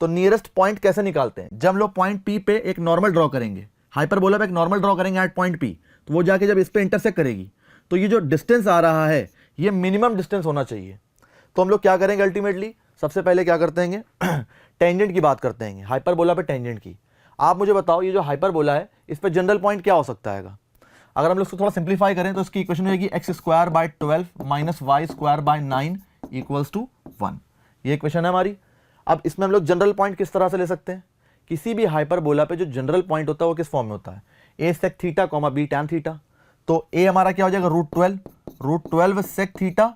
[SPEAKER 1] तो नियरेस्ट पॉइंट कैसे निकालते हैं, जब हम लोग पॉइंट पी पे एक नॉर्मल ड्रॉ करेंगे, हाइपरबोला पे एक नॉर्मल ड्रॉ करेंगे एट पॉइंट पी, तो वो जाके जब इस पे इंटरसेक्ट करेगी तो ये जो डिस्टेंस आ रहा है ये मिनिमम डिस्टेंस होना चाहिए। तो हम लोग क्या करेंगे अल्टीमेटली, सबसे पहले क्या करते हैं टेंजेंट की बात करते हैं, हाइपरबोला पे टेंजेंट की। आप मुझे बताओ ये जो हाइपरबोला है इस पे जनरल पॉइंट क्या हो सकता है। अगर हम लोग इसको थोड़ा सिंप्लीफाई करें तो इसकी इक्वेशन होगी x square by 12 minus y square by 9 equals to 1। ये इक्वेशन है हमारी। अब इसमें हम लोग जनरल पॉइंट किस तरह से ले सकते हैं, किसी भी हाइपरबोला पे जो जनरल पॉइंट होता है वो किस फॉर्म में होता है, A sec theta comma B tan theta. तो ए हमारा क्या हो जाएगा √12 सेक थीटा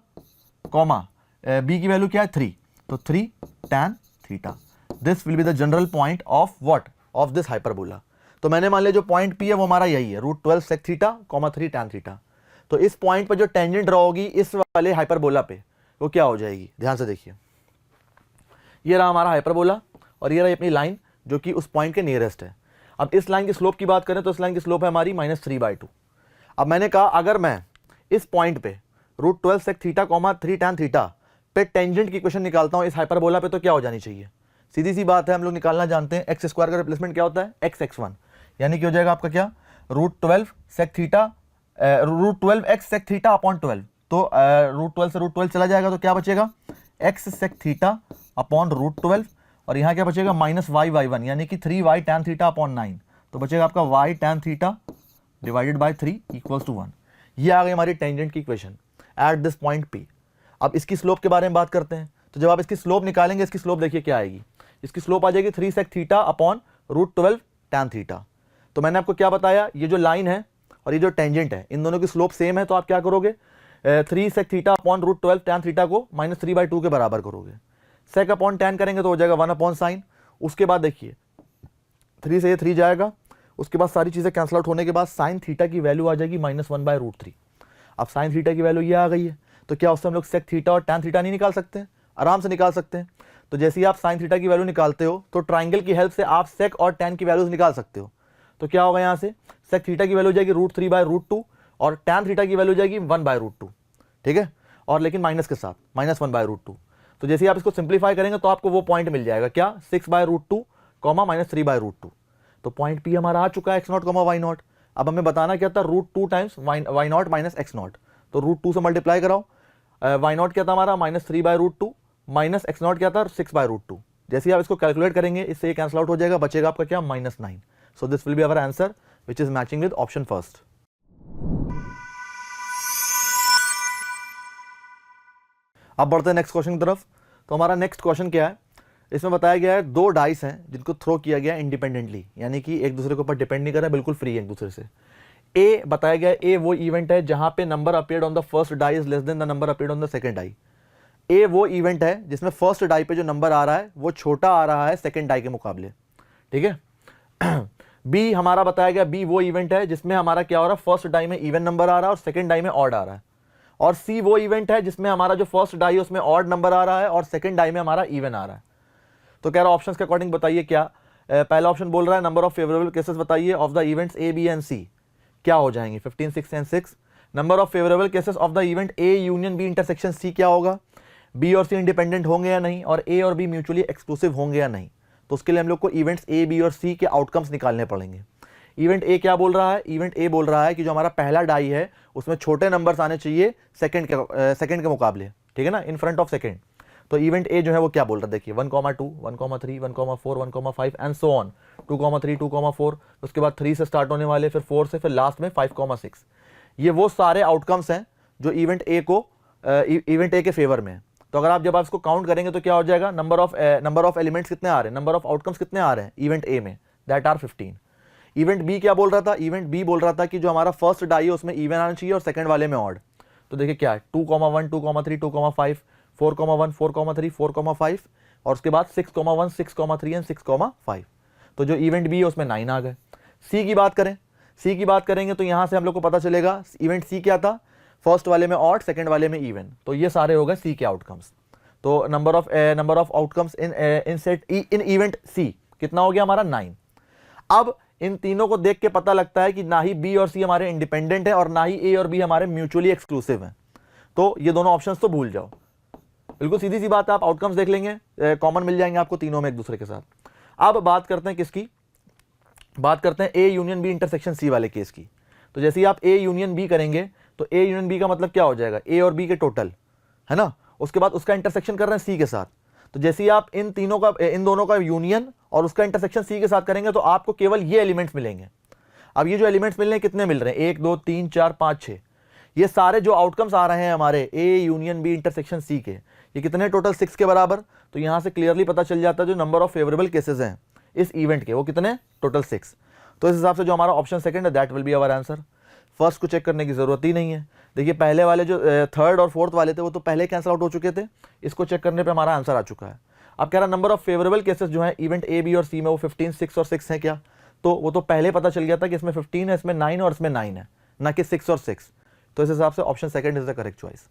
[SPEAKER 1] कॉमा बी की वैल्यू क्या है 3, तो 3 tan theta. This will be the general point of what, of this hyperbola. तो मैंने मान लिया जो पॉइंट पी है वो हमारा यही है √12 sec theta comma 3 tan theta. तो इस पॉइंट पर जो टेंजेंट ड्रॉ होगी इस वाले हाइपरबोला पे वो क्या हो जाएगी, ध्यान से देखिए। ये रहा हमारा हाइपरबोला और ये रही अपनी लाइन जो कि उस पॉइंट के नियरेस्ट है। अब इस लाइन की स्लोप की बात करें तो इस लाइन की स्लोप है हमारी -3/2। अब मैंने कहा अगर मैं इस पॉइंट पे √12 sec theta comma 3 tan theta पे टेंजेंट की इक्वेशन निकालता हूं इस हाइपरबोला पे तो क्या हो जानी चाहिए, सीधी सी बात है, हम लोग निकालना जानते हैं एक्स स्क्वायर का रिप्लेसमेंट क्या होता है x(x1), यानी कि हो जाएगा आपका क्या √12 sec theta √12x sec theta upon 12। तो √12 से √12 चला जाएगा तो क्या बचेगा x सेक थीटा अपॉन √12 और यहाँ क्या बचेगा -y/1 यानी कि 3y टैन थीटा अपॉन 9। तो बचेगा आपका y tan theta divided by 3 equals to 1। ये आ गई हमारी टेंजेंट की equation at this point P। अब इसकी स्लोप के बारे में बात करते हैं। तो जब आप इसकी स्लोप निकालेंगे, इसकी स्लोप देखिए क्या आएगी, इसकी स्लोप आ जाएगी 3 sec theta upon √12 tan theta. तो मैंने आपको क्या बताया, ये जो लाइन है और ये जो टेंजेंट है इन दोनों की स्लोप सेम है, तो आप क्या करोगे 3 sec theta upon √12 tan theta को -3/2 के बराबर करोगे। सेक अपॉन टैन करेंगे तो हो जाएगा 1 अपॉन साइन। उसके बाद देखिए 3 से ये 3 जाएगा, उसके बाद सारी चीज़ें कैंसल आउट होने के बाद साइन थीटा की वैल्यू आ जाएगी -1/√3। अब साइन थीटा की वैल्यू ये आ गई है तो क्या उससे हम लोग सेक थीटा और टैन थीटा नहीं निकाल सकते हैं, आराम से निकाल सकते हैं। तो जैसे ही आप साइन थीटा की वैल्यू निकालते हो तो ट्राइंगल की हेल्प से आप सेक और टैन की वैल्यूज निकाल सकते हो। तो क्या होगा यहाँ से सेक थीटा की वैल्यू हो जाएगी √3/√2 और टैन थीटा की वैल्यू हो जाएगी 1/√2, ठीक है, और लेकिन माइनस के साथ -1/√2। तो जैसे ही आप इसको सिंप्लीफाई करेंगे तो आपको वो पॉइंट मिल जाएगा क्या 6/√2 कॉमा -3/√2। तो पॉइंट पी हमारा आ चुका है x0 कॉमा y0। अब हमें बताना क्या था √2 टाइम्स y0 माइनस x0। तो √2 से मल्टीप्लाई कराओ, y0 क्या था हमारा -3/√2 माइनस x0 क्या था 6/√2। जैसे ही आप इसको कैलकुलेट करेंगे इससे ये कैंसिल आउट हो जाएगा, बचेगा आपका क्या -9। So this will be our answer which is matching with option first. अब बढ़ते हैं नेक्स्ट क्वेश्चन की तरफ। तो हमारा नेक्स्ट क्वेश्चन क्या है, इसमें बताया गया है 2 डाइस हैं जिनको थ्रो किया गया इंडिपेंडेंटली, यानी कि एक दूसरे के ऊपर डिपेंड नहीं कर रहा है, बिल्कुल फ्री है एक दूसरे से। ए बताया गया है ए वो इवेंट है जहां पे number appeared on the first die is less than the number appeared on the second die. A वो इवेंट है जिसमें फर्स्ट डाई पे जो नंबर आ रहा है वो छोटा आ रहा है सेकंड डाई के मुकाबले, ठीक है। बी हमारा बताया गया बी वो इवेंट है जिसमें हमारा क्या हो रहा है फर्स्ट डाई में इवन नंबर आ रहा है और सेकंड डाई में ऑड आ रहा है। और सी वो इवेंट है जिसमें हमारा जो फर्स्ट डाई है उसमें ऑड नंबर आ रहा है और सेकंड डाई में हमारा इवन आ रहा है। तो कह रहा है ऑप्शंस के अकॉर्डिंग बताइए क्या, पहला ऑप्शन बोल रहा है नंबर ऑफ फेवरेबल केसेस बताइए of the events A B and C, क्या हो जाएंगे 15, 6 and 6। Number of favourable cases of the event A union B intersection C, क्या होगा बी और सी इंडिपेंडेंट होंगे या नहीं और ए और बी म्यूचुअली एक्सक्लूसिव होंगे या नहीं। तो उसके लिए हम लोग को इवेंट्स ए बी और सी के आउटकम्स निकालने पड़ेंगे। इवेंट ए क्या बोल रहा है, इवेंट ए बोल रहा है कि जो हमारा पहला डाई है उसमें छोटे नंबर्स आने चाहिए सेकंड के मुकाबले, ठीक है ना, इन फ्रंट ऑफ सेकंड। तो इवेंट ए जो है वो क्या बोल रहा है देखिए 1,2 1,3 1,4 1,5 एंड सो ऑन 2,3 2,4, उसके बाद 3 से स्टार्ट होने वाले, फिर 4 से, फिर लास्ट में 5,6। ये वो सारे आउटकम्स हैं जो इवेंट ए के फेवर में है। तो अगर जब आप इसको काउंट करेंगे तो क्या हो जाएगा नंबर ऑफ एलिमेंट्स कितने आ रहे हैं, नंबर ऑफ आउटकम्स कितने आ रहे हैं इवेंट ए में, दैट आर 15। इवेंट बी क्या बोल रहा था, इवेंट बी बोल रहा था कि जो हमारा फर्स्ट डाई है उसमें इवन आना चाहिए और सेकंड वाले में ऑड। तो देखिए क्या है 2,1 2,3 2,5 4,1 4,3 4,5 और उसके बाद 6,1 6,3 एंड 6,5। तो जो इवेंट बी है उसमें 9 आ गए। सी की बात करेंगे तो यहां से हम लोग को पता चलेगा इवेंट सी क्या था, फर्स्ट वाले में ऑड, सेकंड वाले में इवन, तो ये सारे हो गए सी के आउटकम्स। तो number of outcomes in set in event C कितना हो गया हमारा 9। अब इन तीनों को देख के पता लगता है कि ना ही बी और सी हमारे इंडिपेंडेंट है और ना ही ए और बी हमारे म्यूचुअली एक्सक्लूसिव हैं। तो ये दोनों ऑप्शंस तो भूल जाओ, बिल्कुल सीधी सी बात है। आप आउटकम्स देख लेंगे, कॉमन मिल जाएंगे आपको तीनों में एक दूसरे के साथ। अब बात करते हैं किसकी, बात करते हैं A union B intersection C वाले केस की। तो जैसे ही आप ए यूनियन बी करेंगे तो ए यूनियन बी का मतलब क्या हो जाएगा, ए और बी के टोटल, है ना, उसके बाद उसका इंटरसेक्शन कर रहे हैं सी के साथ। तो जैसे ही आप इन दोनों का यूनियन और उसका इंटरसेक्शन सी के साथ करेंगे तो आपको केवल ये एलिमेंट्स मिलेंगे। अब ये जो एलिमेंट्स मिल रहे हैं कितने मिल रहे हैं, 1 2 3 4 5 6, ये सारे जो आउटकम्स आ रहे हैं हमारे A union B intersection C के, ये कितने टोटल 6 के बराबर। तो यहां से क्लियरली पता चल जाता है जो नंबर ऑफ फेवरेबल केसेस हैं इस इवेंट के, वो कितने, टोटल 6। तो इस हिसाब से जो हमारा ऑप्शन सेकंड है that will be our answer. First को चेक करने की जरूरत ही नहीं है। देखिए पहले वाले जो थर्ड और फोर्थ वाले थे वो तो पहले कैंसिल आउट हो चुके थे, इसको चेक करने पे हमारा आंसर आ चुका है। अब कह रहा नंबर ऑफ फेवरेबल केसेस जो है इवेंट ए बी और सी में वो 15 6 और 6 है क्या, तो वो तो पहले पता चल गया था कि इसमें 15 है, इसमें 9 और इसमें 9 है, ना कि 6 और 6। तो इस हिसाब से option second is the correct choice.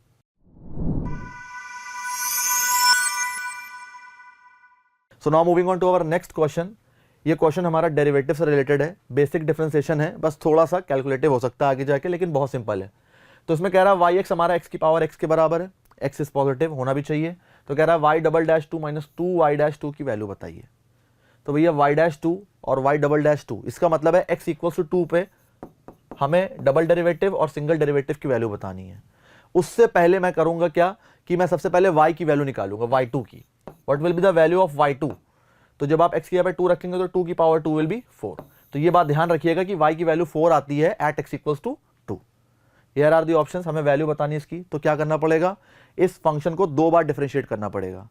[SPEAKER 1] So now moving on to our next question. ये क्वेश्चन हमारा डेरिवेटिव से रिलेटेड है, बेसिक डिफरेंशिएशन है, बस थोड़ा सा कैलकुलेटिव हो सकता है आगे जाके, लेकिन बहुत सिंपल है। तो इसमें कह रहा है वाई एक्स हमारा एक्स की पावर एक्स के बराबर है, एक्स इज पॉजिटिव होना भी चाहिए। तो कह रहा है y double dash 2 minus 2 y dash 2 की वैल्यू बताइए। तो भैया वाई डैश 2 और वाई डबल डैश 2, इसका मतलब है एक्स इक्वल्स टू 2 पे हमें डबल डेरिवेटिव और सिंगल डेरिवेटिव की वैल्यू बतानी है। उससे पहले मैं करूंगा क्या कि मैं सबसे पहले y की वैल्यू निकालूंगा, y2 की। What will be the value of y2। तो जब आप x की जगह पे 2 रखेंगे तो 2 की पावर 2 विल बी 4। तो ये बात ध्यान रखिएगा कि y की वैल्यू 4 आती है at x equals to 2। Here are the options, हमें वैल्यू बतानी है इसकी। तो क्या करना पड़ेगा, इस फंक्शन को 2 बार डिफरेंशिएट करना पड़ेगा।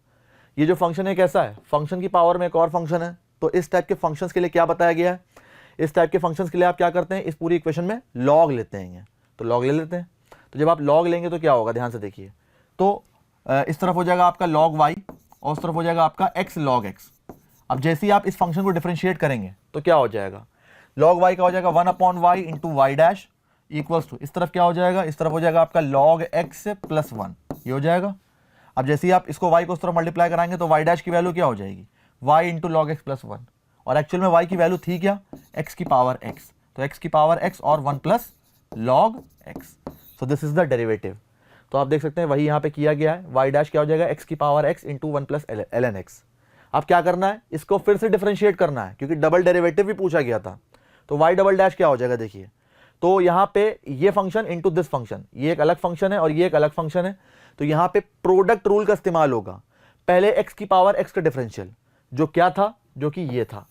[SPEAKER 1] ये जो फंक्शन है कैसा है, फंक्शन की पावर में एक और फंक्शन है। तो इस टाइप के फंक्शंस के लिए क्या बताया गया है, इस टाइप के फंक्शंस के लिए आप क्या करते हैं, इस पूरी इक्वेशन में लॉग लेते हैं। तो लॉग ले लेते हैं। तो जब आप लॉग लेंगे तो क्या होगा, ध्यान से देखिए। तो इस तरफ हो जाएगा आपका लॉग y और उस तरफ हो जाएगा आपका x log x। अब जैसे ही आप इस फंक्शन को डिफरेंशिएट करेंगे तो क्या हो जाएगा, log y का हो जाएगा 1/y into y dash equals to, इस तरफ क्या हो जाएगा, इस तरफ हो जाएगा आपका log x प्लस 1, ये हो जाएगा। अब जैसे ही आप इसको y को उस तरफ मल्टीप्लाई कराएंगे तो y डैश की वैल्यू क्या हो जाएगी, y into log x plus 1। और एक्चुअल में y की वैल्यू थी क्या, x की पावर x। तो x की पावर x और 1 plus log x। So this is the derivative. तो आप देख सकते हैं वही यहाँ पे किया गया है, y डैश क्या हो जाएगा, x की power x into 1 plus ln x। अब क्या करना है, इसको फिर से डिफरेंशिएट करना है क्योंकि डबल डेरिवेटिव भी पूछा गया था। तो y डबल डैश क्या हो जाएगा, देखिए। तो यहाँ पे ये फंक्शन इंटू दिस फंक्शन, ये एक अलग फंक्शन है और ये एक अलग फंक्शन है। तो यहाँ पे प्रोडक्ट रूल का इस्तेमाल होगा। पहले x की पावर x का डिफरेंशियल जो क्या था, जो कि ये था,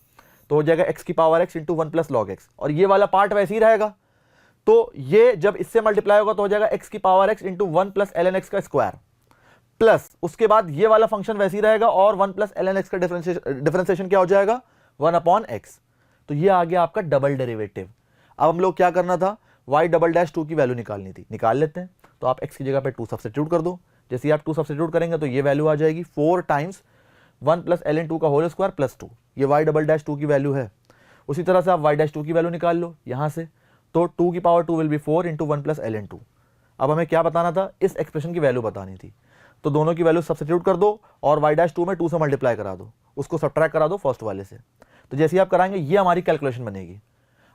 [SPEAKER 1] तो हो जाएगा x की power x into 1 plus log x। और ये वाला पार्ट वैसे ही रहेगा। तो ये जब इससे मल्टीप्लाई होगा तो हो जाएगा x की power x into 1 plus ln x का स्क्वायर, प्लस उसके बाद ये वाला फंक्शन वैसे ही रहेगा और 1 प्लस ln x का डिफरेंशिएशन क्या हो जाएगा, 1/x। तो ये आ गया आपका डबल डेरिवेटिव। अब हम लोग क्या करना था, y डबल डैश 2 की वैल्यू निकालनी थी, निकाल लेते हैं। तो आप x की जगह पे 2 सब्स्टिट्यूट कर दो। जैसे ही आप 2 सब्स्टिट्यूट करेंगे तो ये वैल्यू आ जाएगी 4 टाइम्स 1 प्लस ln 2 का होल स्क्वायर प्लस 2, ये y डबल डैश 2 की वैल्यू है। उसी तरह से आप y डैश 2 की वैल्यू निकाल लो यहाँ से। तो 2 की power 2 will B 4 into 1 plus ln 2। अब हमें क्या बताना था, इस एक्सप्रेशन की वैल्यू बतानी थी। तो दोनों की वैल्यू सब्स्टिट्यूट कर दो और y डैश 2 में 2 से मल्टीप्लाई करा दो, उसको सब्ट्रैक्ट करा दो फर्स्ट वाले से। तो जैसे ही आप कराएंगे ये हमारी कैलकुलेशन बनेगी।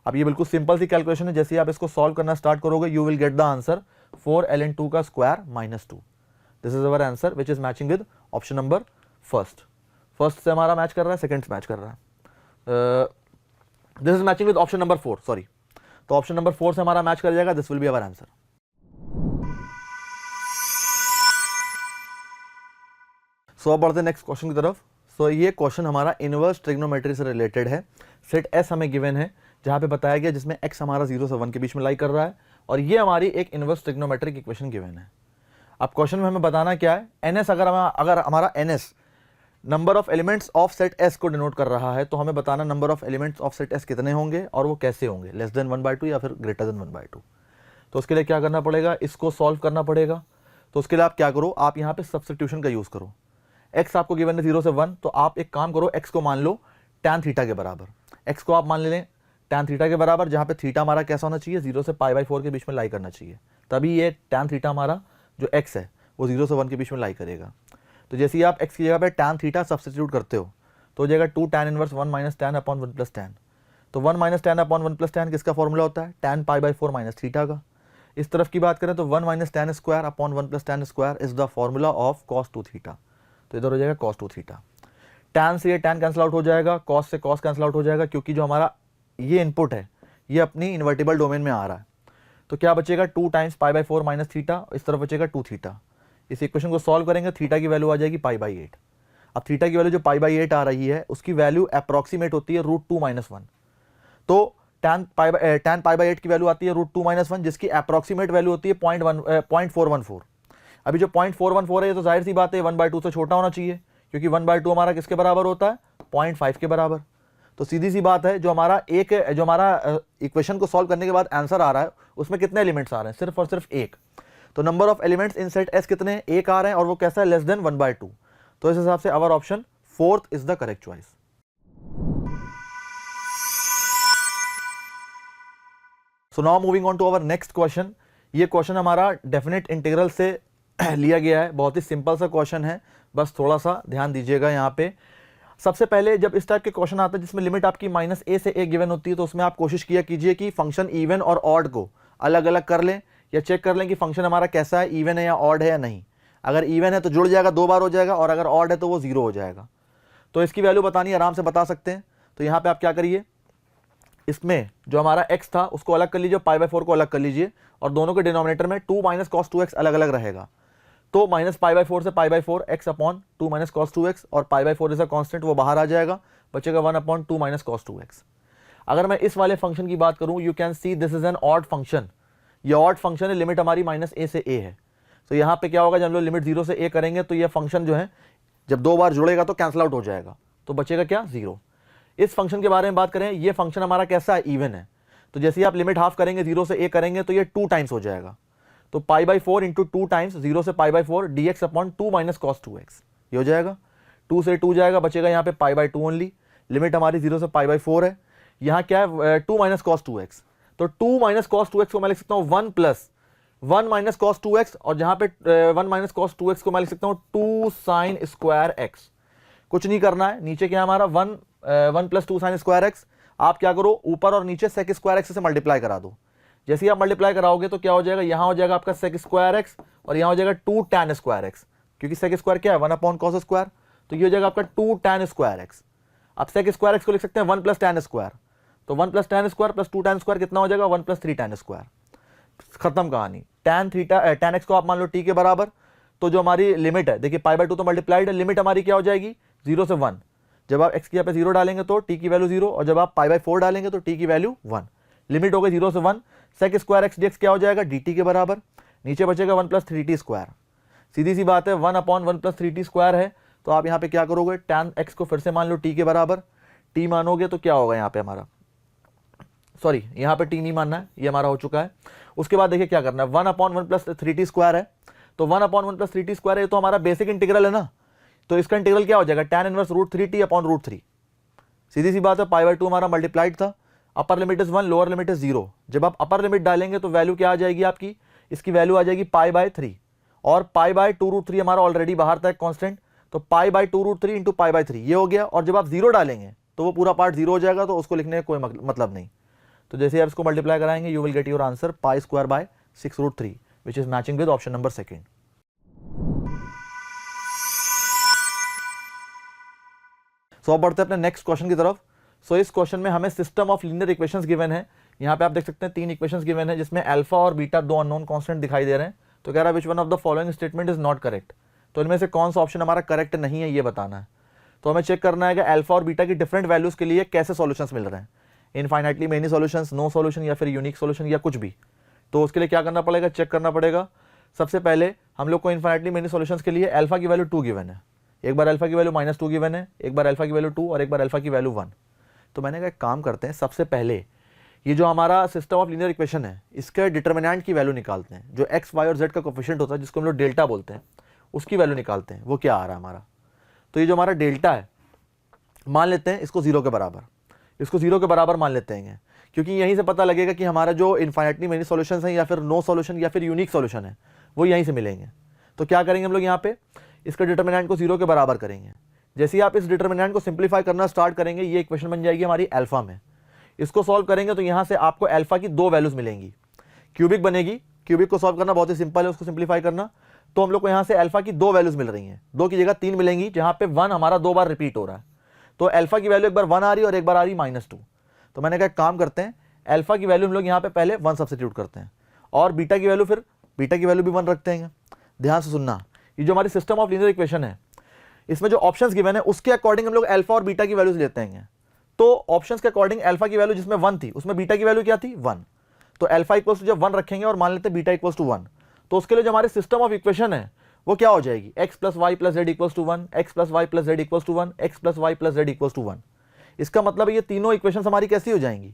[SPEAKER 1] अब ये बिल्कुल सिंपल सी कैलकुलेशन है, जैसे ही आप इसको सॉल्व करना स्टार्ट करोगे you will get the answer 4 ln 2 का square minus 2। This is our answer which is matching with option number first. First से हमारा मैच कर रहा है, सेकंड से मैच कर रहा है। This is matching with option number 4, sorry. तो ऑप्शन नंबर 4 से हमारा मैच कर जाएगा, this will be our answer. So अब बढ़ते नेक्स्ट क्वेश्चन की तरफ। सो ये क्वेश्चन हमारा इनवर्स ट्रिग्नोमेट्री से रिलेटेड है। सेट एस हमें गिवन है जहां पे बताया गया जिसमें x हमारा 0 से 1 के बीच में लाई कर रहा है और ये हमारी एक इनवर्स ट्रिग्नोमेट्रिक इक्वेशन गिवन है। अब क्वेश्चन में हमें बताना क्या है, ns अगर हमारा ns number of elements of set s को डिनोट कर रहा है तो हमें बताना number of elements of set s कितने होंगे और वो कैसे होंगे, लेस देन 1/2 या फिर ग्रेटर देन 1/2। तो उसके लिए क्या करना पड़ेगा, इसको सॉल्व करना पड़ेगा। तो उसके लिए आप क्या करो, आप यहाँ पे सब्स्टिट्यूशन का यूज करो। x आपको गिवन है 0 से 1, तो आप एक काम करो, x को मान लो tan थीटा के बराबर। x को आप मान लें tan थीटा के बराबर, जहां पे थीटा हमारा कैसा होना चाहिए, 0 से π/4 के बीच में लाई करना चाहिए। तभी ये tan थीटा हमारा जो x है वो 0 से 1 के बीच में लाई करेगा। तो जैसे ही आप x की जगह पे tan थीटा सब्स्टिट्यूट करते हो तो हो जाएगा 2 tan inverse 1 minus tan upon 1 plus tan। तो 1 minus tan upon 1 plus tan किसका फॉर्मूला होता है? tan pi by 4 minus theta का। इस तरफ की बात करें तो 1 minus tan square upon 1 plus tan square is the formula of cos 2 theta. तो इधर हो जाएगा cos 2 थीटा। tan से ये tan कैंसिल आउट हो जाएगा, cos से cos कैंसिल आउट हो जाएगा, क्योंकि जो हमारा ये इनपुट है ये अपनी इन्वर्टिबल डोमेन में आ रहा है। तो क्या बचेगा? 2 times pi by 4 minus theta, इस तरफ बचेगा 2 थीटा। इस इक्वेशन को सॉल्व करेंगे, थीटा की वैल्यू आ जाएगी पाई बाई 8। अब थीटा की वैल्यू जो पाई बाई 8 आ रही है उसकी वैल्यू अप्रॉक्सीमेट होती है √2 माइनस 1। तो tan पाई बाई 8 की वैल्यू आती है √2 माइनस 1, जिसकी अप्रॉक्सीमेट वैल्यू होती है 0.414। अभी जो 0.414 है ये तो जाहिर सी बात है 1/2 से छोटा होना चाहिए, क्योंकि 1/2 हमारा किसके बराबर होता है? 0.5 के बराबर। तो सीधी सी बात है, जो हमारा इक्वेशन को सॉल्व करने के बाद आंसर आ रहा है उसमें कितने एलिमेंट्स आ रहे हैं? सिर्फ और सिर्फ एक। तो number of elements in set S कितने हैं? एक आ रहे हैं, और वो कैसा है? Less than 1/2। तो इस हिसाब से our option 4th is the correct choice. So now moving on to our next question. ये क्वेश्चन हमारा डेफिनेट इंटीग्रल से लिया गया है, बहुत ही सिंपल सा क्वेश्चन है, बस थोड़ा सा ध्यान दीजिएगा यहाँ पे। सबसे पहले जब इस टाइप के क्वेश्चन आता है जिसमें लिमिट आपकी -a से a गिवन होती है, तो उसमें आप कोशिश किया कीजिए कि फंक्शन इवन और ऑड को अलग अलग कर लें, या चेक कर लें कि फंक्शन हमारा कैसा है, इवन है या ऑड है या नहीं। अगर इवन है तो जुड़ जाएगा, 2 बार हो जाएगा, और अगर ऑड है तो वो 0 हो जाएगा। तो इसकी वैल्यू बतानी आराम से बता सकते हैं। तो यहाँ पे आप क्या करिए, इसमें जो हमारा x था उसको अलग कर लीजिए, पाई बाई 4 को अलग कर लीजिए, और दोनों के डिनोमिनेटर में 2 माइनस cos 2x अलग अलग रहेगा। तो माइनस पाई बाई 4 से pi by 4 x upon 2 minus cos 2x, और pi by 4 is a constant, वो बाहर आ जाएगा, बचेगा 1 अपॉन 2 माइनस cos 2x। अगर मैं इस वाले फंक्शन की बात करूं, you can see this is an odd function. ये ऑड फंक्शन है, लिमिट हमारी -a से a है। तो यहाँ पे क्या होगा, जब हम लोग लिमिट 0 से a करेंगे तो ये फंक्शन जो है जब 2 बार जुड़ेगा तो कैंसिल आउट हो जाएगा, तो बचेगा क्या? 0। इस फंक्शन के बारे में बात करें, ये फंक्शन हमारा कैसा है? इवन है। तो जैसे ही आप लिमिट हाफ करेंगे, 0 से a करेंगे, तो ये 2 टाइम्स हो जाएगा। तो पाई बाई 4 इंटू 2 टाइम्स 0 से pi by 4 dx upon 2 minus cos 2x, ये हो जाएगा। 2 से 2 जाएगा, बचेगा यहाँ पे पाई बाई 2 ओनली। लिमिट हमारी 0 से पाई बाई 4 है, यहाँ क्या है? 2 माइनस cos 2x। तो 2 माइनस cos 2x को मैं लिख सकता हूँ 1 प्लस 1 माइनस cos 2x, और जहाँ पे 1 माइनस cos 2x को मैं लिख सकता हूँ 2 साइन स्क्वायर x। कुछ नहीं करना है, नीचे क्या हमारा 1 प्लस 2 साइन स्क्वायर एक्स। आप क्या करो, ऊपर और नीचे सेक स्क्वायर एक्स से मल्टीप्लाई करा दो। जैसे ही आप मल्टीप्लाई कराओगे तो क्या हो जाएगा, यहाँ हो जाएगा आपका सेक स्क्वायर एक्स, और यहाँ हो जाएगा 2 tan स्क्वायर एक्स, क्योंकि सेक स्क्वायर क्या है? 1 अपॉन cos स्क्वायर। तो ये हो जाएगा आपका 2 tan स्क्वायर एक्स। आप सेक स्क्वायर एक्स को लिख सकते हैं 1 प्लस tan स्क्वायर। तो 1 plus tan square plus 2 tan square कितना हो जाएगा? 1 प्लस 3 tan स्क्वायर। खत्म कहानी। tan एक्स को आप मान लो t के बराबर। तो जो हमारी लिमिट है, देखिए पाई बाई 2 तो मल्टीप्लाइड है, लिमिट हमारी क्या हो जाएगी? 0 से 1। जब आप x की यहाँ पे 0 डालेंगे तो t की वैल्यू 0, और जब आप पाई बाई 4 डालेंगे तो t की वैल्यू 1। लिमिट हो गई 0 से 1। सेक स्क्वायर एक्स dx क्या हो जाएगा? dt के बराबर। नीचे बचेगा 1 प्लस 3t स्क्वायर। सीधी सी बात है, 1 अपॉन 1 प्लस 3t स्क्वायर है। तो आप यहाँ पे क्या करोगे, tan x को फिर से मान लो t के बराबर। t मानोगे तो क्या होगा यहाँ पे हमारा, सॉरी यहाँ पे t नहीं मानना है, ये हमारा हो चुका है। उसके बाद देखिए क्या करना है, 1 अपॉन 1 प्लस 3t स्क्वायर है। तो 1 अपॉन 1 प्लस 3t स्क्वायर है, तो हमारा बेसिक इंटीग्रल है ना, तो इसका इंटीग्रल क्या हो जाएगा? tan inverse √3t upon √3। सीधी सी बात है, पाई बाई 2 हमारा मल्टीप्लाइड था, upper limit is 1, lower limit is 0। जब आप अपर लिमिट डालेंगे तो वैल्यू क्या आ जाएगी आपकी? इसकी वैल्यू आ जाएगी पाई बाई 3, और पाई बाई 2√3 हमारा ऑलरेडी बाहर था कांस्टेंट, तो pi by 2√3 into pi by 3 ये हो गया। और जब आप 0 डालेंगे तो वो पूरा पार्ट 0 हो जाएगा, तो उसको लिखने का कोई मतलब नहीं। तो जैसे आप इसको मल्टीप्लाई कराएंगे, you will get your answer pi square by 6√3, which is matching with option number 2। सो अब बढ़ते हैं अपने नेक्स्ट क्वेश्चन की तरफ। सो इस क्वेश्चन में हमें system of linear equations given है। यहाँ पे आप देख सकते हैं 3 इक्वेशंस गिवन है, जिसमें अल्फा और बीटा 2 अननोन कांस्टेंट दिखाई दे रहे हैं। तो कह रहा है which one of the following statement is not correct. तो इनमें से कौन सा ऑप्शन हमारा करेक्ट नहीं है, ये बताना है। तो हमें चेक करना है कि अल्फा और बीटा की डिफरेंट वैल्यूज के लिए कैसे सॉल्यूशंस मिल रहे हैं, infinitely many solutions, no solution, या फिर यूनिक सॉल्यूशन, या कुछ भी। तो उसके लिए क्या करना पड़ेगा, चेक करना पड़ेगा। सबसे पहले हम लोग को इनफाइनाइटली मेनी सॉल्यूशंस के लिए अल्फा की वैल्यू 2 गिवन है, एक बार अल्फा की वैल्यू -2 गिवन है, एक बार अल्फा की वैल्यू 2, और एक बार अल्फा की वैल्यू 1। तो मैंने कहा एक काम करते हैं, सबसे पहले ये जो हमारा सिस्टम ऑफ लीनियर इक्वेशन है, इसके डिटर्मिनेंट की वैल्यू निकालते हैं। जो एक्स, वाई और जेड का कोफिशिएंट होता है, जिसको हम लोग डेल्टा बोलते हैं, उसकी वैल्यू निकालते हैं, वो क्या आ रहा है हमारा। तो ये जो हमारा डेल्टा है, मान लेते हैं इसको 0 के बराबर, इसको 0 के बराबर मान लेते हैं, क्योंकि यहीं से पता लगेगा कि हमारा जो इनफाइनाइटली मेनी सॉल्यूशंस हैं या फिर नो सॉल्यूशन या फिर यूनिक सॉल्यूशन है वो यहीं से मिलेंगे। तो क्या करेंगे हम लोग यहाँ पे, इसका डिटर्मिनेंट को 0 के बराबर करेंगे। जैसे ही आप इस डिटर्मिनेंट को सिंप्लीफाई करना स्टार्ट करेंगे, ये इक्वेशन बन जाएगी हमारी अल्फा में। इसको सॉल्व करेंगे तो यहाँ से आपको अल्फा की 2 वैल्यूज मिलेंगी, क्यूबिक बनेगी। क्यूबिक को सॉल्व करना बहुत ही सिंपल है, उसको सिंप्लीफाई करना। तो हम लोग को यहाँ से अल्फा की 2 वैल्यूज मिल रही हैं, 2 की जगह 3 मिलेंगी, जहाँ पे 1 हमारा 2 बार रिपीट हो रहा है। तो अल्फा की वैल्यू एक बार 1 आ रही है और एक बार आ रही -2। तो मैंने कहा काम करते हैं, अल्फा की वैल्यू हम लोग यहाँ पे पहले 1 सब्स्टिट्यूट करते हैं और बीटा की वैल्यू फिर बीटा की वैल्यू भी 1 रखते हैं। ध्यान से सुनना, ये जो हमारी सिस्टम ऑफ लीनियर इक्वेशन है, इसमें जो ऑप्शंस गिवन है उसके अकॉर्डिंग हम लोग अल्फा और बीटा की वैल्यूज लेते हैं। तो ऑप्शंस के अकॉर्डिंग अल्फा की वैल्यू जिसमें 1 थी, उसमें बीटा की वैल्यू क्या थी, 1। तो अल्फा इक्वल्स टू जब 1 रखेंगे और मान लेते हैं बीटा इक्वल्स टू 1, तो उसके लिए जो हमारी सिस्टम ऑफ इक्वेशन है वो क्या हो जाएगी, x plus y plus z equals to 1, x plus y plus z equals to 1, x plus y plus z equals to 1। इसका मतलब ये तीनों इक्वेशन हमारी कैसी हो जाएंगी,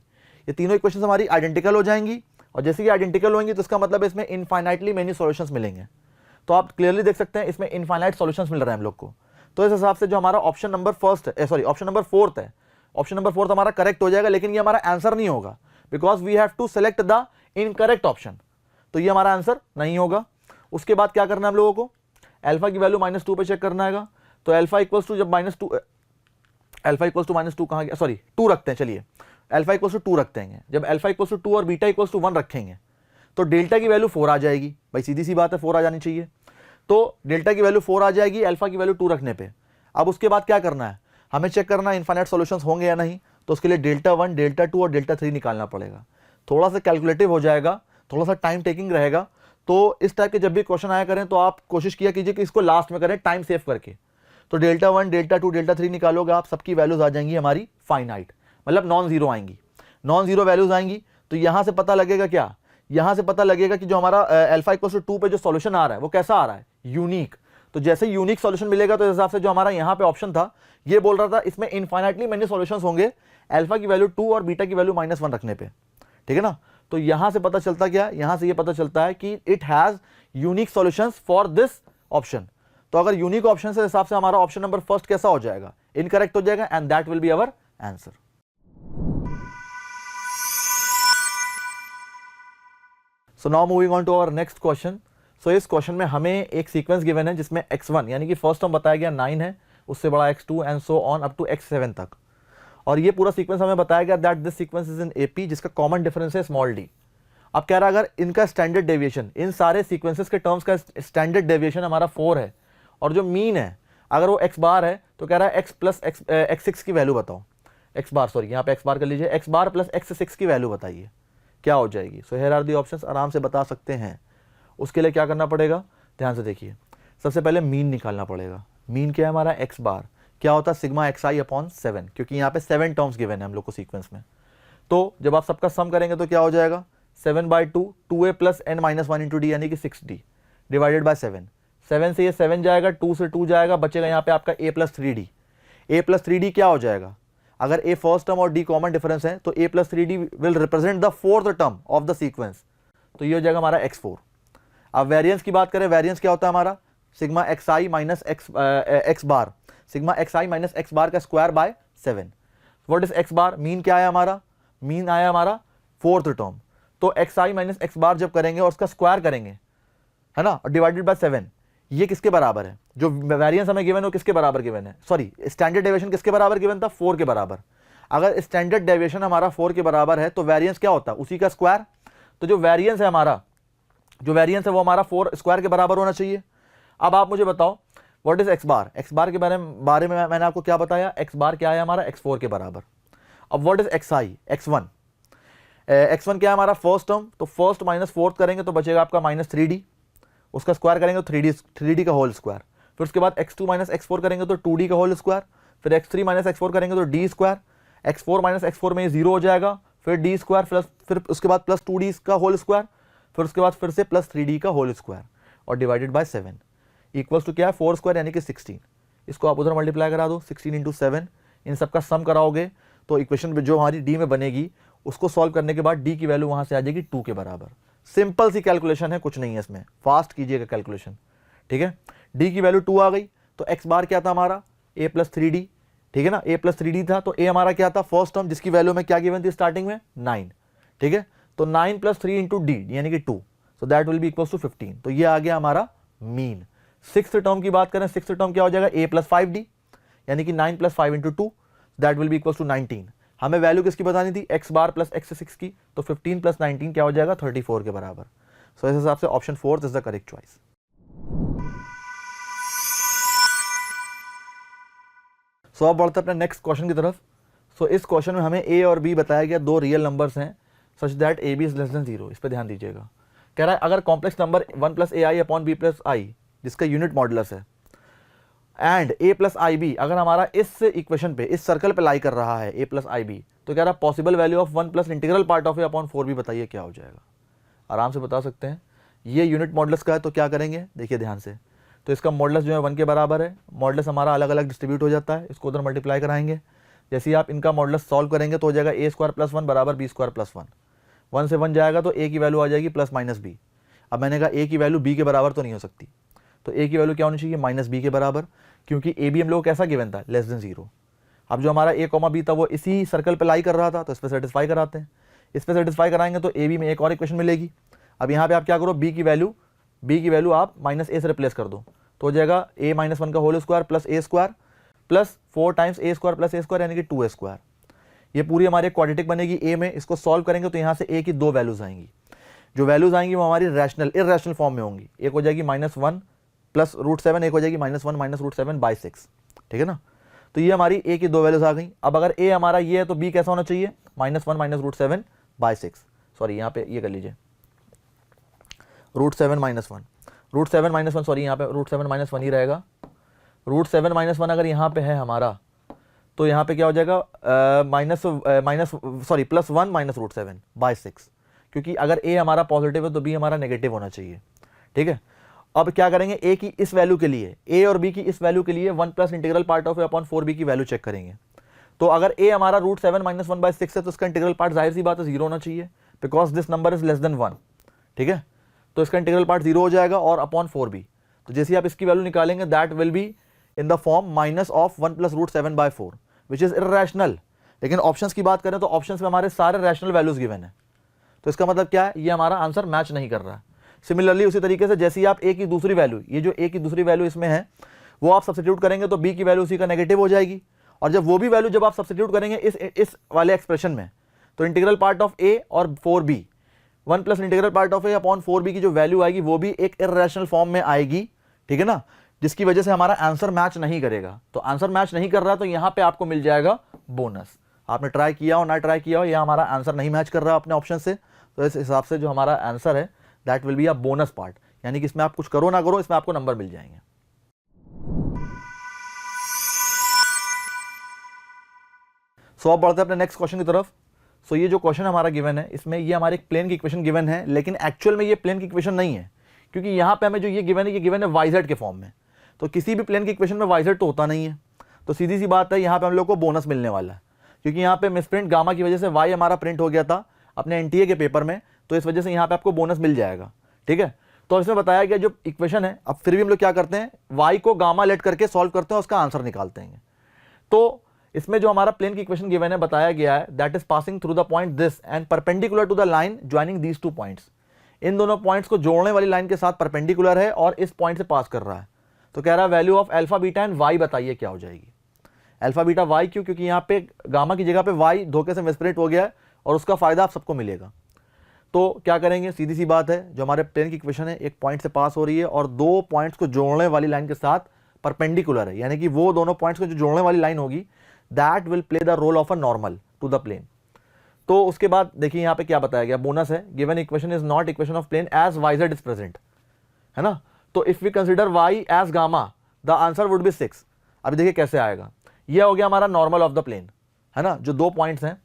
[SPEAKER 1] ये तीनों इक्वेशन हमारी आइडेंटिकल हो जाएंगी। और जैसे कि आइडेंटिकल होंगी तो इसका मतलब इसमें इनफाइनाइटली मेनी सॉल्यूशंस मिलेंगे। तो आप क्लियरली देख सकते हैं इसमें इनफाइनाइट सॉल्यूशंस मिल रहे हैं हम लोग को। तो इस हिसाब से जो हमारा ऑप्शन नंबर फर्स्ट है, सॉरी ऑप्शन नंबर 4th है, ऑप्शन नंबर 4th हमारा करेक्ट हो जाएगा, लेकिन ये हमारा आंसर नहीं होगा, because we have to select the incorrect option. तो ये हमारा आंसर नहीं होगा। उसके बाद क्या करना है हम लोगों को, अल्फा की वैल्यू -2 पे चेक करना है। तो अल्फा इक्वल्स टू जब -2, अल्फा इक्वल्स टू -2 कहाँ गया, सॉरी 2 रखते हैं, चलिए अल्फा इक्वल्स टू 2 रखते हैं। जब अल्फा इक्वल्स टू 2 और बीटा इक्वल्स टू 1 रखेंगे तो डेल्टा की वैल्यू 4 आ जाएगी। भाई सीधी सी बात है, 4 आ जानी चाहिए। तो डेल्टा की वैल्यू 4 आ जाएगी अल्फा की वैल्यू 2 रखने पे। अब उसके बाद क्या करना है, हमें चेक करना है इनफाइनाइट सॉल्यूशंस होंगे या नहीं। तो उसके लिए डेल्टा 1, डेल्टा 2 और डेल्टा 3 निकालना पड़ेगा। थोड़ा सा कैलकुलेटिव हो जाएगा, थोड़ा सा टाइम टेकिंग रहेगा। तो इस टाइप के जब भी क्वेश्चन आया करें तो आप कोशिश किया कीजिए कि इसको लास्ट में करें टाइम सेव करके। तो डेल्टा 1, डेल्टा 2, डेल्टा 3 निकालोगे आप, सबकी वैल्यूज आ जाएंगी हमारी फाइनाइट, मतलब नॉन जीरो आएंगी, नॉन जीरो वैल्यूज आएंगी। तो यहां से पता लगेगा क्या, यहां से पता लगेगा कि जो हमारा अल्फा इक्वल्स टू 2 पे जो सॉल्यूशन आ रहा है वो कैसा आ रहा है, यूनिक। तो जैसे यूनिक सॉल्यूशन मिलेगा तो इस हिसाब से जो हमारा यहाँ पे ऑप्शन था ये बोल रहा था इसमें इनफाइनाइटली मेनी सॉल्यूशंस होंगे अल्फा की वैल्यू 2 और बीटा की वैल्यू -1 रखने पे, ठीक है ना। तो यहां से पता चलता क्या, यहां से ये पता चलता है कि it has unique solutions for this option. तो अगर यूनिक ऑप्शन के हिसाब से हमारा ऑप्शन नंबर फर्स्ट कैसा हो जाएगा, इनकरेक्ट हो जाएगा, and that will be our answer. So now moving on to our next question. So इस क्वेश्चन में हमें एक सीक्वेंस गिवन है जिसमें x1 यानी कि फर्स्ट टर्म बताया गया 9 है, उससे बड़ा x2 and so on up to x7 तक। और ये पूरा सीक्वेंस हमें बताया गया that this sequence is in AP, जिसका कॉमन डिफरेंस है स्मॉल d। अब कह रहा है अगर इनका स्टैंडर्ड डेविएशन, इन सारे सीक्वेंसेस के टर्म्स का स्टैंडर्ड डेविएशन हमारा 4 है और जो मीन है अगर वो x बार है, तो कह रहा है x प्लस x6 की वैल्यू बताओ। x बार, सॉरी यहाँ पे x बार कर लीजिए, x बार प्लस x6 की वैल्यू बताइए क्या हो जाएगी। So here are the options, आराम से बता सकते हैं। उसके लिए क्या करना पड़ेगा, ध्यान से देखिए। सबसे पहले मीन निकालना पड़ेगा। मीन क्या है हमारा, x बार क्या होता है सिग्मा xi अपॉन 7, क्योंकि यहाँ पे 7 टर्म्स गिवन है हम लोग को सीक्वेंस में। तो जब आप सबका सम करेंगे तो क्या हो जाएगा, 7/2 2a plus n-1 into D यानी कि 6d डिवाइडेड बाय 7। 7 से ये 7 जाएगा, 2 से 2 जाएगा, बचेगा यहाँ पे आपका a plus 3d। a plus 3d क्या हो जाएगा, अगर a फर्स्ट टर्म और d कॉमन डिफरेंस है तो a plus 3d will represent the fourth term of the sequence. तो ये हो जाएगा हमारा x4। अब वेरिएंस की बात करें, वेरिएंस क्या होता है हमारा, सिग्मा xi माइनस x बार, सिग्मा xi माइनस x बार का square by 7। What is x bar, mean क्या आया हमारा, मीन आया हमारा फोर्थ टर्म। तो xi माइनस x बार जब करेंगे और उसका स्क्वायर करेंगे, है ना, और डिवाइडेड बाय 7, ये किसके बराबर है, जो वेरिएंस हमें गिवन है वो किसके बराबर गिवन है, सॉरी स्टैंडर्ड डेविएशन किसके बराबर गिवन था, 4 के बराबर। अगर स्टैंडर्ड डेविएशन हमारा 4 के बराबर है तो वेरिएंस क्या होता है, उसी का स्क्वायर। तो जो वेरिएंस है हमारा, जो वेरिएंस है वो हमारा 4 स्क्वायर के बराबर होना चाहिए। अब आप मुझे बताओ what is x bar, x बार के बारे में मैंने आपको क्या बताया, x बार क्या है हमारा x4 के बराबर। अब what is xi, x1, x1 क्या है हमारा फर्स्ट टर्म, तो फर्स्ट माइनस फोर्थ करेंगे तो बचेगा आपका -3d, उसका स्क्वायर करेंगे तो 3d का होल स्क्वायर। फिर उसके बाद x2 माइनस x4 करेंगे तो 2d का होल स्क्वायर। फिर x3 माइनस x4 करेंगे तो d square. x4 minus x4 में 0 हो जाएगा, फिर d स्क्वायर प्लस, फिर उसके बाद प्लस 2d का होल स्क्वायर, फिर उसके बाद फिर से प्लस 3d का होल स्क्वायर और डिवाइडेड बाय 7 इक्वल्स टू क्या है 4 स्क्वायर यानी कि 16। इसको आप उधर मल्टीप्लाई करा दो, 16 इंटू 7, इन सबका सम कराओगे तो इक्वेशन जो हमारी d में बनेगी उसको सॉल्व करने के बाद d की वैल्यू वहां से आ जाएगी 2 के बराबर। सिंपल सी कैलकुलेशन है, कुछ नहीं है इसमें, फास्ट कीजिएगा कैलकुलेशन, ठीक है। d की वैल्यू 2 आ गई तो x बार क्या था हमारा a प्लस 3d, ठीक है ना, a प्लस 3d था, तो a हमारा क्या था, फर्स्ट टर्म जिसकी वैल्यू में क्या गिवन थी स्टार्टिंग में 9, ठीक है, तो 9 प्लस 3 इंटू डी यानी कि 2, so that will be equal to 15, तो ये आ गया हमारा मीन। सिक्स्थ टर्म की बात करें, सिक्स्थ टर्म क्या हो जाएगा, a प्लस 5d यानी कि 9 plus 5 into 2 that will be equal to 19। हमें वैल्यू किसकी बतानी थी, x बार प्लस x6 की, तो 15 प्लस 19 क्या हो जाएगा 34 के बराबर। सो इस हिसाब से option 4 is the correct choice. So अब बढ़ते हैं अपने नेक्स्ट क्वेश्चन की तरफ। सो इस क्वेश्चन में हमें a और b बताया गया, दो रियल नंबर्स हैं such that a b is less than 0। इस पर ध्यान दीजिएगा। कह रहा है अगर complex number 1 plus a i upon b plus i जिसका यूनिट मॉडुलस है and a plus i b अगर हमारा इस इक्वेशन पे, इस सर्कल पे लाई कर रहा है a प्लस आई बी, तो कह रहा है possible value of 1 plus integral part of A upon 4b बताइए क्या हो जाएगा। आराम से बता सकते हैं। ये यूनिट मॉडुलस का है, तो क्या करेंगे देखिए ध्यान से। तो इसका मॉडुलस जो है 1 के बराबर है, मॉडुलस हमारा अलग अलग डिस्ट्रीब्यूट हो जाता है, इसको उधर मल्टीप्लाई कराएंगे। जैसे ही आप इनका मॉडुलस सॉल्व करेंगे तो हो जाएगा a स्क्वायर प्लस 1 बराबर b स्क्वायर प्लस 1, 1 से 1 जाएगा तो a की वैल्यू आ जाएगी प्लस माइनस b। अब मैंने कहा a की वैल्यू b के बराबर तो नहीं हो सकती, तो a की वैल्यू क्या होनी चाहिए, माइनस b के बराबर, क्योंकि a b हम लोग कैसा गिवन था, लेस देन 0। अब जो हमारा a कॉमा b था वो इसी सर्कल पे लाई कर रहा था, तो इस पर सेटिस्फाई कराते हैं। इस पर सेटिस्फाई कराएंगे तो a b में एक और इक्वेशन मिलेगी। अब यहाँ पे आप क्या करो, b की वैल्यू आप माइनस a से रिप्लेस कर दो, तो हो जाएगा a माइनस 1 का whole square plus a square plus 4 times a square plus a square यानी कि 2a स्क्वायर। ये पूरी हमारी क्वाड्रेटिक बनेगी a में। इसको सॉल्व करेंगे तो यहाँ से a की दो वैल्यूज आएंगी। जो वैल्यूज आएंगी वो हमारी रैशनल इरैशनल फॉर्म में होंगी। एक हो जाएगी -1 प्लस √7, एक हो जाएगी -1 माइनस √7 बाई 6, ठीक है ना। तो ये हमारी a की दो वैल्यूज आ गई। अब अगर a हमारा ये है तो b कैसा होना चाहिए, -1 माइनस √7 बाई 6, सॉरी यहाँ पे ये कर लीजिए √7 माइनस 1, √7 माइनस 1, सॉरी यहाँ पे √7 माइनस 1 ही रहेगा। √7 माइनस 1 अगर यहाँ पे है हमारा, तो यहाँ पे क्या हो जाएगा प्लस 1 माइनस √7 बाई 6, क्योंकि अगर a हमारा पॉजिटिव है तो b हमारा नेगेटिव होना चाहिए, ठीक है। अब क्या करेंगे, a की इस वैल्यू के लिए, a और b की इस वैल्यू के लिए 1 plus integral part of a upon 4b की वैल्यू चेक करेंगे। तो अगर a हमारा √7 माइनस 1 बाई 6 है तो इसका इंटीग्रल पार्ट जाहिर सी बात है 0 होना चाहिए, because this number is less then 1, ठीक है। तो इसका इंटीग्रल पार्ट 0 हो जाएगा और अपॉन 4b। तो जैसे आप इसकी वैल्यू निकालेंगे that will be in the form minus of 1 plus √7 by 4 which is irrational. लेकिन ऑप्शंस की बात करें तो ऑप्शंस में हमारे सारे रैशनल वैल्यूज गिवन है, तो इसका मतलब क्या है, ये हमारा आंसर मैच नहीं कर रहा है। सिमिलरली उसी तरीके से जैसे ही आप a की दूसरी वैल्यू, ये जो a की दूसरी वैल्यू इसमें है वो आप सब्स्टिट्यूट करेंगे तो b की वैल्यू उसी का नेगेटिव हो जाएगी। और जब वो भी वैल्यू जब आप सब्स्टिट्यूट करेंगे इस वाले एक्सप्रेशन में, तो इंटीग्रल पार्ट ऑफ a और 4b, 1 plus integral part of a upon 4b की जो वैल्यू आएगी वो भी एक इरैशनल फॉर्म में आएगी, ठीक है ना, जिसकी वजह से हमारा आंसर मैच नहीं करेगा। तो आंसर मैच नहीं कर रहा तो यहाँ पे आपको मिल जाएगा बोनस। आपने ट्राई किया हो ना ट्राई किया हो, यह हमारा आंसर नहीं मैच कर रहा अपने ऑप्शन से, तो इस हिसाब से जो हमारा आंसर है that will be a bonus part, यानी कि इसमें आप कुछ करो ना करो इसमें आपको नंबर मिल जाएंगे। सो अब बढ़ते हैं अपने नेक्स्ट क्वेश्चन की तरफ। सो ये जो क्वेश्चन हमारा गिवन है इसमें ये हमारे एक प्लेन की इक्वेशन गिवन है, लेकिन एक्चुअल में ये प्लेन की इक्वेशन नहीं है, क्योंकि यहाँ पे हमें जो ये गिवन है वाईजेड के फॉर्म में। तो किसी भी प्लेन की इक्वेशन में वाईजेड तो होता नहीं है, तो सीधी सी बात है यहाँ पे हम लोग को बोनस मिलने वाला है, क्योंकि यहाँ पे मिसप्रिंट गामा की वजह से वाई हमारा प्रिंट हो गया था अपने एनटीए के पेपर में, तो इस वजह से यहाँ पे आपको बोनस मिल जाएगा, ठीक है। तो इसमें बताया गया जो इक्वेशन है, अब फिर भी हम लोग क्या करते हैं, वाई को गामा लेट करके सॉल्व करते हैं, उसका आंसर निकालते हैं। तो इसमें जो हमारा प्लेन की इक्वेशन गिवन है बताया गया है that is passing through the point this and perpendicular to the line joining these two points. इन दोनों पॉइंट्स को जोड़ने वाली लाइन के साथ परपेंडिकुलर है और इस पॉइंट से पास कर रहा है। तो कह रहा है value of alpha beta and y बताइए क्या हो जाएगी। अल्फा बीटा वाई क्यों, क्योंकि यहाँ पे गामा की जगह पे वाई धोखे से मिसप्रिंट हो गया है और उसका फायदा आप सबको मिलेगा। तो क्या करेंगे, सीधी सी बात है, जो हमारे प्लेन की इक्वेशन है एक पॉइंट से पास हो रही है और दो पॉइंट्स को जोड़ने वाली लाइन के साथ परपेंडिकुलर है, यानी कि वो दोनों पॉइंट्स को जो जोड़ने वाली लाइन होगी that will play the role of a normal to the plane. तो उसके बाद देखिए यहाँ पे क्या बताया गया, बोनस है, given equation is not equation of plane as y z is present, है ना। तो if we consider y as gamma the answer would be 6। अभी देखिए कैसे आएगा, ये हो गया हमारा नॉर्मल ऑफ द प्लेन, है ना। जो दो पॉइंट्स हैं,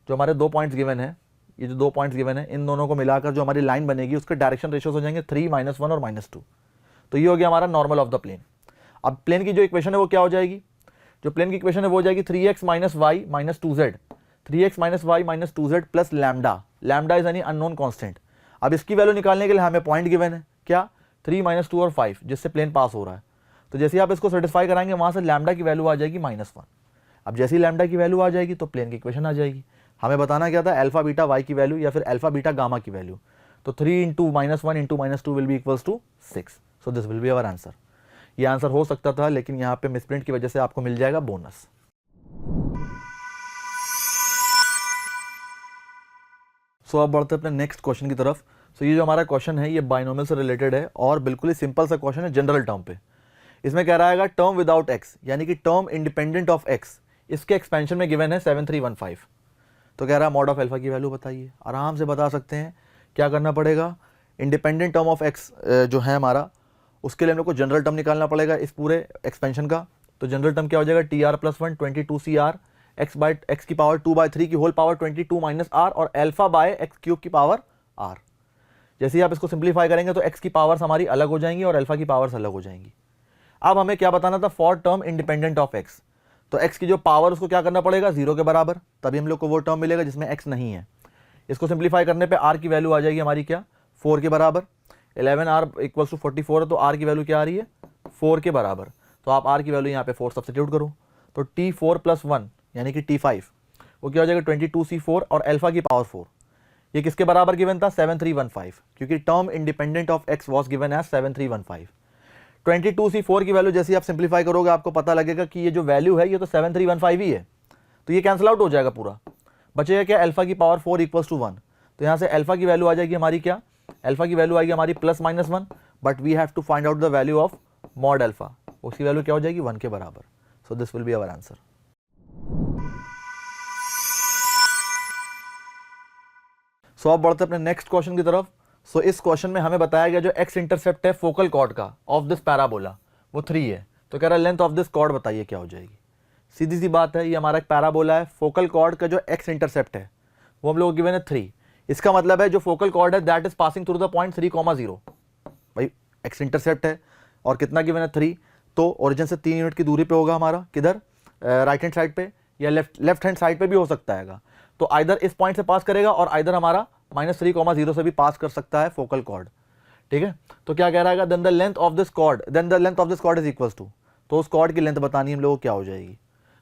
[SPEAKER 1] जो हमारे दो पॉइंट्स गिवन है, ये जो दो पॉइंट्स गिवन है इन दोनों को मिलाकर जो हमारी लाइन बनेगी उसके डायरेक्शन रेशियोज हो जाएंगे 3, -1 और -2। तो ये हो गया हमारा नॉर्मल ऑफ द प्लेन। अब प्लेन की जो इक्वेशन है वो क्या हो जाएगी, जो प्लेन की इक्वेशन है वो हो जाएगी 3x minus y minus 2z, 3x minus y minus 2z plus lambda, lambda is any unknown constant. अब इसकी वैल्यू निकालने के लिए हमें पॉइंट गिवन है क्या, 3, -2 और 5 जिससे प्लेन पास हो रहा है। तो जैसे आप इसको सेटिस्फाई कराएंगे वहां से लैम्डा की वैल्यू आ जाएगी -1। अब जैसे ही लैम्डा की वैल्यू आ जाएगी तो प्लेन की इक्वेशन आ जाएगी। हमें बताना क्या था, अल्फा बीटा वाई की वैल्यू या फिर अल्फा बीटा गामा की वैल्यू। तो 3 into -1 into -2 will be equals to 6। So this will be our answer. ये आंसर हो सकता था, लेकिन यहाँ पे मिसप्रिंट की वजह से आपको मिल जाएगा बोनस। सो अब बढ़ते हैं अपने नेक्स्ट क्वेश्चन की तरफ। सो ये जो हमारा क्वेश्चन है ये बाइनोमियल से रिलेटेड है और बिल्कुल ही सिंपल सा क्वेश्चन है जनरल टर्म पे। इसमें कह रहा है टर्म विदाउट एक्स, यानी कि टर्म इंडिपेंडेंट ऑफ एक्स, इसके एक्सपेंशन में गिवन है 7315। तो कह रहा है मॉड ऑफ अल्फा की वैल्यू बताइए। आराम से बता सकते हैं, क्या करना पड़ेगा, इंडिपेंडेंट टर्म ऑफ एक्स जो है हमारा, उसके लिए हम लोग को जनरल टर्म निकालना पड़ेगा इस पूरे एक्सपेंशन का। तो जनरल टर्म क्या हो जाएगा, T R plus 1 22 CR x की पावर 2/3 की होल पावर 22 - R और अल्फा बाय एक्स क्यूब की पावर R। जैसे ही आप इसको सिंप्लीफाई करेंगे तो एक्स की पावर्स हमारी अलग हो जाएंगी और अल्फा की पावर्स अलग हो जाएंगी। अब हमें क्या बताना था, for term independent of x. तो एक्स की जो पावर उसको क्या करना पड़ेगा, 0 के बराबर, तभी हम लोग को वो टर्म मिलेगा जिसमें एक्स नहीं है। इसको सिंप्लीफाई करने पे आर की वैल्यू आ जाएगी हमारी क्या, 4 के बराबर। 11R = 44 है तो आर की वैल्यू क्या आ रही है, 4 के बराबर। तो आप आर की वैल्यू यहाँ पे 4 सब्स्टिट्यूट करो, तो T4 + 1 यानी कि T5 वो क्या हो जाएगा 22C4 और अल्फा की पावर 4। ये किसके बराबर गिवन था, 7315, क्योंकि term independent of x was given as 7315। 22C4 की वैल्यू जैसे आप सिंप्लीफाई करोगे आपको पता लगेगा कि ये जो वैल्यू है ये तो 7315 ही है, तो ये कैंसिल आउट हो जाएगा पूरा। बचेगा क्या, अल्फा की पावर 4 = 1। तो यहाँ से अल्फा की वैल्यू आ जाएगी हमारी क्या, अल्फा की वैल्यू आएगी हमारी +-1, but we have to find out the value of mod alpha. उसकी वैल्यू क्या हो जाएगी, 1 के बराबर। So this will be our answer. So अब बढ़ते अपने नेक्स्ट क्वेश्चन की तरफ। सो इस क्वेश्चन में हमें बताया गया जो एक्स इंटरसेप्ट है फोकल कॉर्ड का ऑफ दिस पैराबोला वो 3 है। तो कह रहा है लेंथ ऑफ दिस कॉर्ड बताइए क्या हो जाएगी। सीधी सी बात है, ये हमारा एक पैराबोला है, फोकल कॉर्ड का जो एक्स इंटरसेप्ट है वो हम लोग गिवन है 3। इसका मतलब है जो फोकल कॉर्ड है that is passing through the point 3,0। भाई एक्स इंटरसेप्ट है और कितना गिवन है 3, तो ओरिजिन से 3 यूनिट की दूरी पे होगा हमारा, किधर, राइट हैंड साइड पे या लेफ्ट हैंड साइड पे भी हो सकता है। तो आइदर इस पॉइंट से पास करेगा और आइदर हमारा -3,0 से भी पास कर सकता है फोकल कॉर्ड। ठीक है, तो क्या कह रहा है, then the length of this chord is equals to, तो उस कॉर्ड की लेंथ बतानी हम लोगों को क्या हो जाएगी।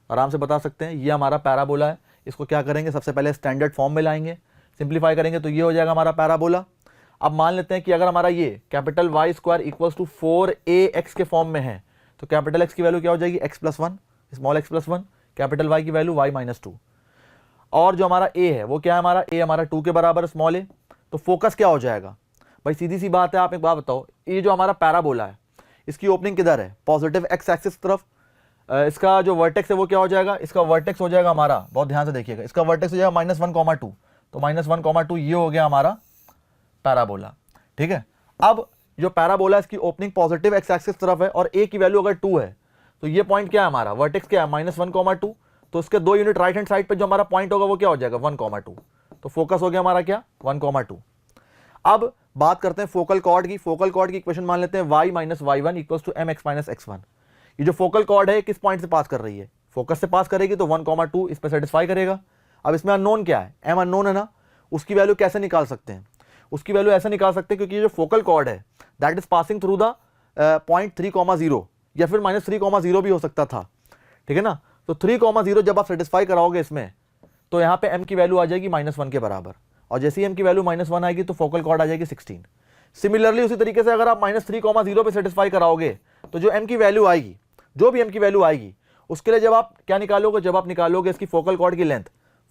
[SPEAKER 1] आराम से बता सकते हैं, ये हमारा पैराबोला है। इसको क्या करेंगे, सबसे पहले स्टैंडर्ड फॉर्म में लाएंगे, सिंप्लीफाई करेंगे तो ये हो जाएगा हमारा पैराबोला। अब मान लेते हैं कि अगर हमारा ये कैपिटल Y² = 4AX के फॉर्म में है, तो कैपिटल X की वैल्यू क्या हो जाएगी, x+1, small x+1, capital Y की वैल्यू y-2। और जो हमारा a है वो क्या है, हमारा a हमारा 2 के बराबर स्मॉल a। तो फोकस क्या हो जाएगा, भाई सीधी सी बात है, आप एक बात बताओ, ये जो हमारा पैराबोला है इसकी ओपनिंग किधर है, पॉजिटिव x एक्सिस तरफ। इसका जो वर्टेक्स है वो क्या हो जाएगा, इसका वर्टेक्स हो जाएगा हमारा, बहुत ध्यान से देखिएगा, इसका वर्टेक्स हो जाएगा -1,2। तो -1,2 ये हो गया हमारा पैराबोला। ठीक है, अब जो पैराबोला इसकी ओपनिंग पॉजिटिव x एक्सिस तरफ है और a की वैल्यू अगर 2 है, तो ये पॉइंट क्या है हमारा, वर्टेक्स क्या है, -1,2। तो उसके 2 यूनिट राइट हैंड साइड पे जो हमारा पॉइंट होगा वो क्या हो जाएगा, 1,2। तो फोकस हो गया हमारा क्या, 1,2। अब बात करते हैं फोकल कॉर्ड की। फोकल कॉर्ड की इक्वेशन मान लेते हैं y - y1 = mx - x1। ये जो फोकल कॉर्ड है किस पॉइंट से पास कर रही है, फोकस से पास करेगी, तो 1,2 इस पे सेटिस्फाई करेगा। अब इसमें अननोन क्या है, m अननोन है ना, उसकी वैल्यू कैसे निकाल सकते हैं, उसकी वैल्यू ऐसे निकाल सकते हैं, क्योंकि ये जो फोकल कॉर्ड है that is passing through the point 3,0 या फिर -3,0 भी हो सकता था। ठीक है ना, तो 3,0 जब आप सेटिस्फाई कराओगे इसमें, तो यहाँ पे m की वैल्यू आ जाएगी -1 के बराबर, और जैसे ही m की वैल्यू -1 आएगी तो फोकल कॉर्ड आ जाएगी 16। सिमिलरली उसी तरीके से अगर आप -3,0 पे सेटिस्फाई कराओगे तो जो m की वैल्यू आएगी, जो भी m की वैल्यू आएगी, उसके लिए जब आप क्या निकालोगे, जब आप निकालोगे इसकी फोकल कॉर्ड की लेंथ,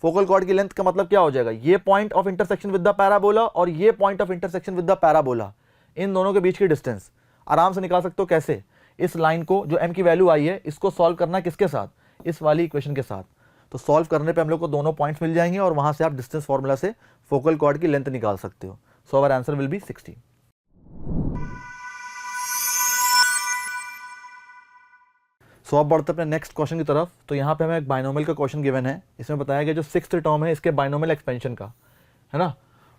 [SPEAKER 1] फोकल कॉर्ड की लेंथ का मतलब क्या हो जाएगा, ये point of intersection with the parabola और ये point of intersection with the parabola, इन दोनों के बीच की डिस्टेंस। आराम से निकाल सकते हो कैसे, इस लाइन को जो m की वैल्यू आई है इसको सॉल्व करना किसके साथ, इस वाली इक्वेशन के साथ। तो सॉल्व करने पे हम लोग को दोनों पॉइंट्स मिल जाएंगे और वहां से आप डिस्टेंस फार्मूला से फोकल कॉर्ड की लेंथ निकाल सकते हो। So our answer will be 16। सो अब बढ़ते अपने नेक्स्ट क्वेश्चन की तरफ। तो यहाँ पे हमें एक बाइनोमियल का क्वेश्चन गिवन है, इसमें बताया गया जो 6th टर्म है इसके बाइनोमियल एक्सपेंशन का है ना,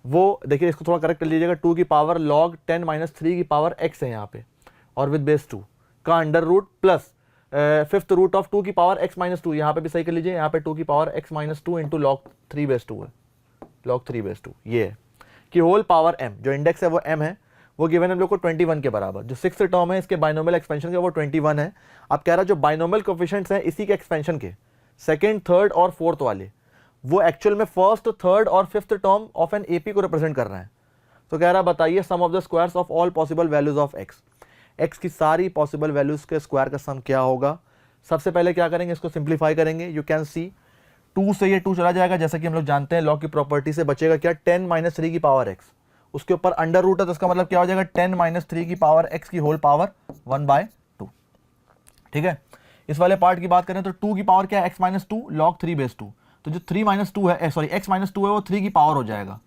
[SPEAKER 1] वो देखिए, इसको थोड़ा करेक्ट कर लीजिएगा, 2 की पावर log 10 - 3 की पावर x है यहाँ पे, और विद बेस 2 का under root plus 5th root of 2 की पावर x - 2, यहाँ पे भी सही कर लीजिए, यहाँ पे 2 की पावर x - 2 इंटू log 3/2 है, log 3/2 ये है कि होल पावर m, जो इंडेक्स है वो m है, वो गिवन हम लोग को 21 के बराबर। जो 6th टर्म है इसके बाइनोमियल एक्सपेंशन का वो 21 है। अब कह रहा है जो बाइनोमियल कोफिशिएंट्स हैं इसी के एक्सपेंशन के, सेकेंड, थर्ड और फोर्थ वाले वो एक्चुअल में फर्स्ट, थर्ड और fifth term of an AP को रिप्रेजेंट कर रहे हैं। तो कह रहा बताइए sum of the squares of all possible values of x, x की सारी पॉसिबल वैल्यूज के स्क्वायर का सम क्या होगा। सबसे पहले क्या करेंगे, इसको सिंप्लीफाई करेंगे। यू कैन सी 2 से ये 2 चला जाएगा, जैसा कि हम लोग जानते हैं लॉ की प्रॉपर्टी से, बचेगा क्या 10 - 3 की पावर एक्स, उसके ऊपर अंडर रूट है तो इसका मतलब क्या हो जाएगा 10 - 3 की पावर एक्स की होल पावर 1/2। ठीक है, इस वाले पार्ट की बात करें तो 2 की पावर क्या है x - 2 log 3/2, तो जो 3 - 2 है सॉरी x - 2 है वो 3 की पावर हो जाएगा।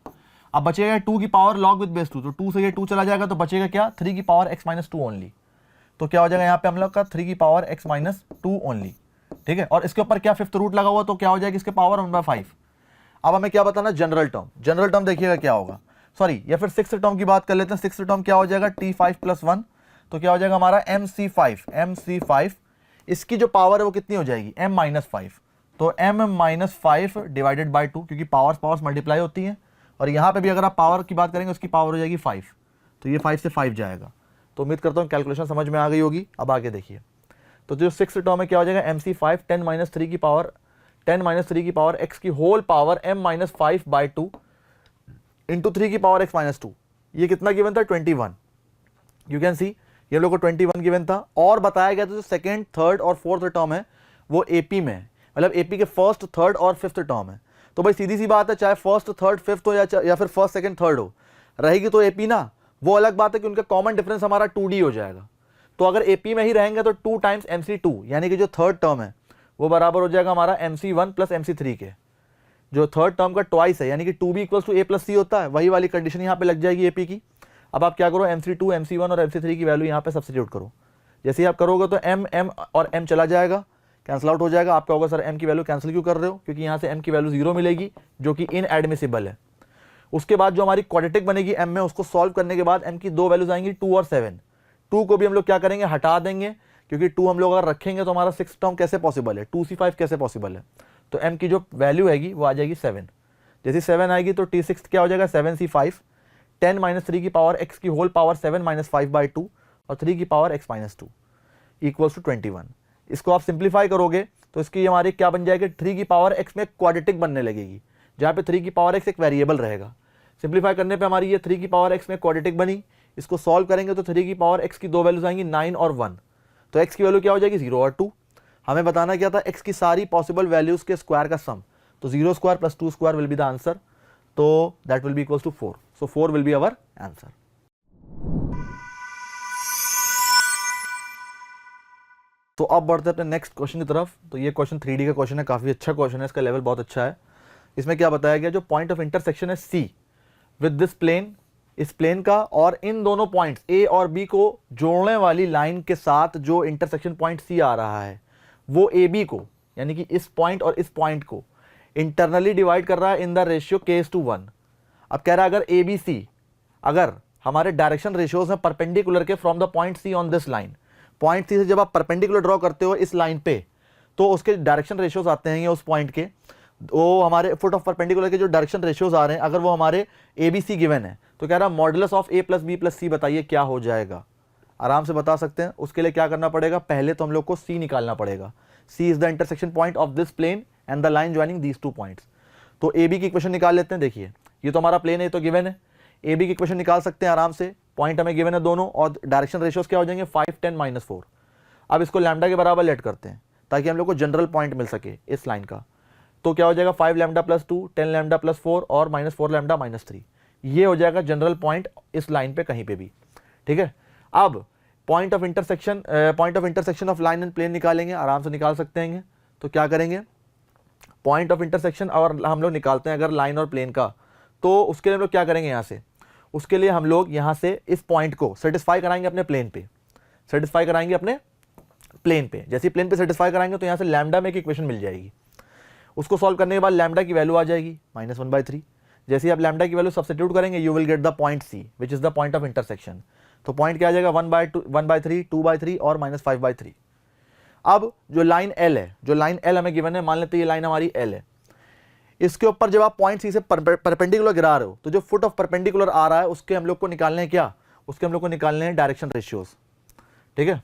[SPEAKER 1] अब बचेगा 2 की पावर log विद बेस 2, तो 2 से ये 2 चला जाएगा तो बचेगा क्या 3 की पावर x - 2 ओनली। तो क्या हो जाएगा यहाँ पे हम लोग का 3 की पावर x - 2 ओनली। ठीक है, और इसके ऊपर क्या फिफ्थ रूट लगा हुआ तो क्या हो जाएगा इसके पावर 1/5। अब हमें क्या बताना जनरल टर्म, जनरल टर्म देखिएगा क्या होगा, सॉरी या फिर सिक्स टर्म की बात कर लेते हैं। सिक्स टर्म क्या हो जाएगा t5 + 1, तो क्या हो जाएगा हमारा mc5, इसकी जो पावर है वो कितनी हो जाएगी m - 5, तो m - 5 डिवाइडेड बाई 2, क्योंकि पावर्स मल्टीप्लाई होती हैं, और यहाँ पे भी अगर आप पावर की बात करेंगे उसकी पावर हो जाएगी 5, तो ये 5 से 5 जाएगा। तो उम्मीद करता हूँ कैलकुलेशन समझ में आ गई होगी। अब आगे देखिए, तो जो सिक्स टर्म है क्या हो जाएगा mc5 10 - 3 की पावर x की होल पावर m - 5/2 इंटू 3 की पावर x - 2, ये कितना गिवन था 21। यू कैन सी ये लोग को 21 गिवन था, और बताया गया था जो सेकेंड, थर्ड और फोर्थ टर्म है वो एपी में है, मतलब एपी के फर्स्ट, थर्ड और फिफ्थ टर्म है। तो भाई सीधी सी बात है, चाहे फर्स्ट, थर्ड, फिफ्थ हो या फिर फर्स्ट, सेकंड, थर्ड हो, रहेगी तो एपी ना। वो अलग बात है कि उनका कॉमन डिफरेंस हमारा 2D हो जाएगा। तो अगर एपी में ही रहेंगे तो 2 टाइम्स MC2, यानी कि जो थर्ड टर्म है वो बराबर हो जाएगा हमारा MC1 + MC3 के, जो थर्ड टर्म का ट्वाइस है, यानी कि 2B = A + C होता है, वही वाली कंडीशन यहाँ पे लग जाएगी एपी की। अब आप क्या करो, MC2, MC1 और MC3 की वैल्यू यहाँ पे सब्स्टिट्यूट करो। जैसे ही आप करोगे तो m और m चला जाएगा, कैंसल आउट हो जाएगा। आपका होगा सर m की वैल्यू कैंसिल क्यों कर रहे हो, क्योंकि यहाँ से m की वैल्यू 0 मिलेगी जो कि इनएडमिसिबल है। उसके बाद जो हमारी क्वाड्रेटिक बनेगी m में, उसको सॉल्व करने के बाद m की 2 वैल्यूज आएंगी 2 और 7। 2 को भी हम लोग क्या करेंगे, हटा देंगे, क्योंकि 2 हम लोग अगर रखेंगे तो हमारा 6 टर्म कैसे पॉसिबल है, 2c5 कैसे पॉसिबल है। तो m की जो वैल्यू आएगी वो आ जाएगी 7। जैसे 7 आएगी तो t6 क्या हो जाएगा 7c5 10 - 3 की पावर x की होल पावर 7 - 5/2 और 3 की पावर x - 2 इक्वल्स टू 21। इसको आप सिंप्लीफाई करोगे तो इसकी हमारी क्या बन जाएगी, 3 की पावर x में क्वाड्रेटिक बनने लगेगी, जहाँ पे 3 की पावर x एक वेरिएबल रहेगा। सिंप्लीफाई करने पे हमारी ये 3 की पावर x में क्वाड्रेटिक बनी। इसको सॉल्व करेंगे तो 3 की पावर x की 2 वैल्यूज आएंगी 9 और 1, तो x की वैल्यू क्या हो जाएगी 0 और 2। हमें बताना क्या था, x की सारी पॉसिबल वैल्यूज के स्क्वायर का सम, तो 0 square + 2 square will be the answer, तो that will be equals to 4, so 4 will be our answer. तो अब बढ़ते हैं अपने नेक्स्ट क्वेश्चन की तरफ। तो ये क्वेश्चन 3D का क्वेश्चन है, काफी अच्छा क्वेश्चन है, इसका लेवल बहुत अच्छा है। इसमें क्या बताया गया, जो पॉइंट ऑफ इंटरसेक्शन है C विद दिस प्लेन, इस प्लेन का, और इन दोनों पॉइंट्स A और B को जोड़ने वाली लाइन के साथ जो इंटरसेक्शन पॉइंट C आ रहा है वो AB को, यानी कि इस पॉइंट और इस पॉइंट को इंटरनली डिवाइड कर रहा है इन द रेशियो k:1। अब कह रहा है अगर ABC, अगर हमारे डायरेक्शन रेशियोज हैं परपेंडिकुलर के from the point C on this line, point C से जब आप परपेंडिकुलर ड्रॉ करते हो इस लाइन पे तो उसके डायरेक्शन रेशियोज आते हैं उस पॉइंट के, वो हमारे फुट ऑफ परपेंडिकुलर के जो डायरेक्शन रेशियोज आ रहे हैं, अगर वो हमारे ABC गिवन है तो कह रहा है modulus of A + B + C बताइए क्या हो जाएगा। आराम से बता सकते हैं। उसके लिए क्या करना पड़ेगा, पहले तो हम लोग को C निकालना पड़ेगा। C is the intersection point of this plane and the line joining these 2 points. तो AB की इक्वेशन निकाल लेते हैं। देखिए ये तो हमारा प्लेन है, तो गिवन है, AB की इक्वेशन निकाल सकते हैं आराम से। पॉइंट हमें गिवन है दोनों, और डायरेक्शन रेशियोज क्या हो जाएंगे 5, 10, -4। अब इसको लैम्डा के बराबर लेट करते हैं ताकि हम लोग को जनरल पॉइंट मिल सके इस लाइन का। तो क्या हो जाएगा 5 लैम्डा + 2, 10 लैम्डा + 4 और -4 लैम्डा -3, ये हो जाएगा जनरल पॉइंट इस लाइन पे कहीं पे भी। ठीक है, अब point of intersection of line and plane निकालेंगे, आराम से निकाल सकते हैं। तो क्या करेंगे, पॉइंट ऑफ इंटरसेक्शन और हम लोग निकालते हैं अगर लाइन और प्लेन का, तो उसके लिए हम लोग क्या करेंगे, यहाँ से उसके लिए हम लोग यहाँ से इस पॉइंट को सेटिस्फाई कराएंगे अपने प्लेन पे, सेटिस्फाई कराएंगे अपने प्लेन पे। जैसे प्लेन पे सेटिस्फाई कराएंगे तो यहाँ से लैम्डा में एक इक्वेशन मिल जाएगी। उसको सॉल्व करने के बाद लैम्डा की वैल्यू आ जाएगी -1/3। जैसे ही आप लैम्डा की वैल्यू सब्स्टिट्यूट करेंगे you will get the point C which is the point of intersection. तो पॉइंट क्या आ जाएगा 1/3, 2/3 और -5/3। अब जो लाइन L है, जो लाइन L हमें गिवन है, मान लेते हैं ये लाइन हमारी L है, इसके ऊपर जब आप पॉइंट C से परपेंडिकुलर गिरा रहे हो तो जो फुट ऑफ परपेंडिकुलर आ रहा है उसके हम लोग को निकालने हैं क्या, उसके हम लोग को निकालने हैं डायरेक्शन रेशियोज। ठीक है,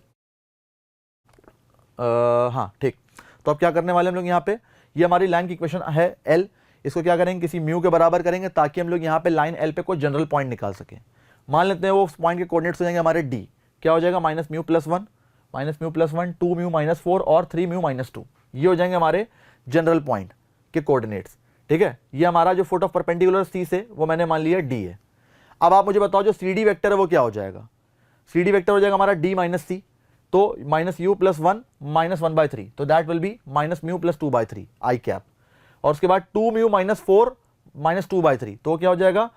[SPEAKER 1] हाँ ठीक। तो अब क्या करने वाले हम लोग यहाँ पे, ये हमारी लाइन की इक्वेशन है एल, इसको क्या करेंगे किसी म्यू के बराबर करेंगे ताकि हम लोग यहाँ पे लाइन एल पे कोई जनरल पॉइंट निकाल सकें। मान लेते हैं वो पॉइंट के कोऑर्डिनेट्स हो जाएंगे हमारे डी, क्या हो जाएगा minus mu plus 1, 2 mu minus 4 और 3 म्यू माइनस 2, ये हो जाएंगे हमारे जनरल पॉइंट के कोऑर्डिनेट्स। ठीक है, ये हमारा जो फुट ऑफ परपेंडिकुलर सी से वो मैंने मान लिया डी है। अब आप मुझे बताओ जो सी डी वेक्टर है वो क्या हो जाएगा, सी डी वेक्टर हो जाएगा हमारा डी माइनस सी, तो माइनस यू प्लस 1 माइनस 1/3, तो that will B minus mu plus 2/3 I cap, और उसके बाद 2 म्यू माइनस 4 माइनस 2/3, तो क्या हो जाएगा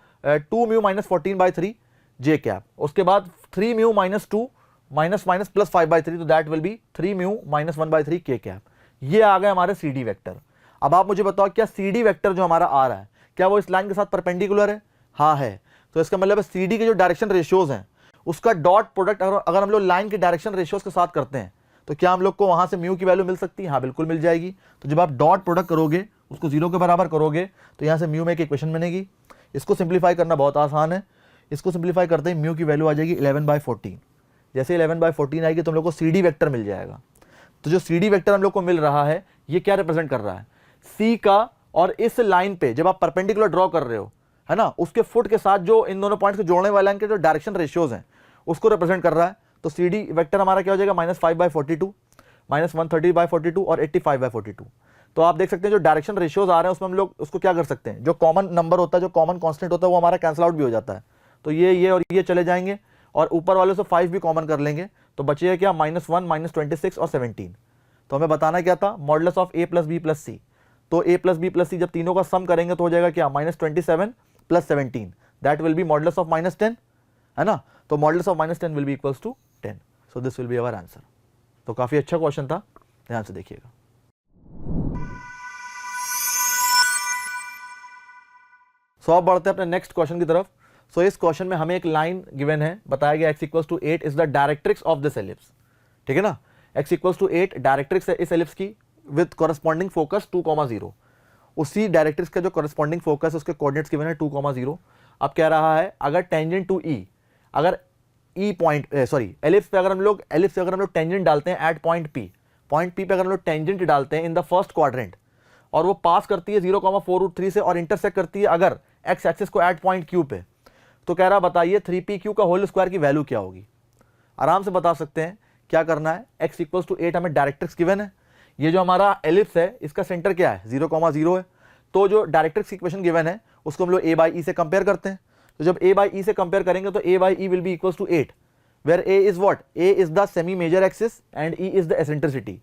[SPEAKER 1] 2 म्यू माइनस 14/3 जे कैप, उसके बाद 3 mu minus 2 minus minus plus 5/3, तो that will B 3 mu minus 1/3 के कैप। ये आ गए हमारे सी डी वेक्टर। अब आप मुझे बताओ क्या सी डी वेक्टर जो हमारा आ रहा है क्या वो इस लाइन के साथ परपेंडिकुलर है? हाँ है, तो इसका मतलब है सी डी के जो डायरेक्शन रेशियोज हैं उसका डॉट प्रोडक्ट अगर हम लोग लाइन के डायरेक्शन रेशियोज के साथ करते हैं तो क्या हम लोग को वहां से म्यू की वैल्यू मिल सकती है? हाँ बिल्कुल मिल जाएगी। तो जब आप डॉट प्रोडक्ट करोगे उसको 0 के बराबर करोगे तो यहाँ से म्यू में एक इक्वेशन बनेगी। इसको सिंप्लीफाई करना बहुत आसान है, इसको सिंप्लीफाई करते ही म्यू की वैल्यू आ जाएगी 11/14। जैसे 11/14 आएगी तो हम लोग को सी डी वेक्टर मिल जाएगा। तो जो सी डी वेक्टर हम लोग को मिल रहा है ये क्या रिप्रेजेंट कर रहा है? सी का, और इस लाइन पे जब आप परपेंडिकुलर ड्रॉ कर रहे हो है ना, उसके फुट के साथ जो इन दोनों पॉइंट्स को जोड़ने वाले लाइन के जो डायरेक्शन रेशियोज हैं उसको रिप्रेजेंट कर रहा है। तो सी डी वेक्टर हमारा क्या हो जाएगा -5/42, -130/42 और 85/42। तो आप देख सकते हैं जो डायरेक्शन रेशियोज आ रहे हैं उसमें हम लोग उसको क्या कर सकते हैं, जो कॉमन नंबर होता है, जो कॉमन कांस्टेंट होता है वो हमारा कैंसिल आउट भी हो जाता है। तो ये और ये चले जाएंगे और ऊपर वाले से 5 भी कॉमन कर लेंगे तो बचेगा क्या -1, -26 और 17। तो हमें बताना क्या था, modulus of a plus b plus c. तो a plus b plus c जब तीनों का सम करेंगे तो हो जाएगा क्या -27 plus 17, that will be modulus of -10, है ना। तो modulus of -10 will be equals to 10। So this will be our answer. तो काफी अच्छा क्वेश्चन था, ध्यान से देखिएगा। सो अब बढ़ते हैं अपने नेक्स्ट क्वेश्चन की तरफ। सो इस क्वेश्चन में हमें एक लाइन गिवन है, बताया गया x equals to 8 is the directrix of this ellipse. ठीक है ना, x इक्वल्स टू 8 डायरेक्ट्रिक्स है इस एलिप्स की विद कॉरेस्पॉन्डिंग फोकस 2,0। उसी डायरेक्ट्रिक्स का जो कॉरेस्पॉन्डिंग फोकस उसके कोऑर्डिनेट्स गिवन है 2,0। अब कह रहा है अगर टेंजेंट टू ई, अगर ई पॉइंट एलिप्स पे अगर हम लोग टेंजेंट डालते हैं एट पॉइंट पी पे अगर हम लोग टेंजेंट डालते हैं इन द फर्स्ट क्वाड्रेंट और वो पास करती है 0,4√3 से और इंटरसेक्ट करती है अगर एक्स एक्सिस को एट पॉइंट क्यू पे, तो कह रहा बताइए 3pq का होल स्क्वायर की वैल्यू क्या होगी। आराम से बता सकते हैं, क्या करना है, x इक्वल्स टू 8 हमें डायरेक्ट्रिक्स गिवन है, ये जो हमारा एलिप्स है इसका सेंटर क्या है 0,0 है। तो जो डायरेक्ट्रिक्स इक्वेशन गिवन है उसको हम लोग a/e से कंपेयर करते हैं। तो जब a/e से कंपेयर करेंगे तो a/e will be equals to 8 where a is what, a is the semi major axis and e is the eccentricity.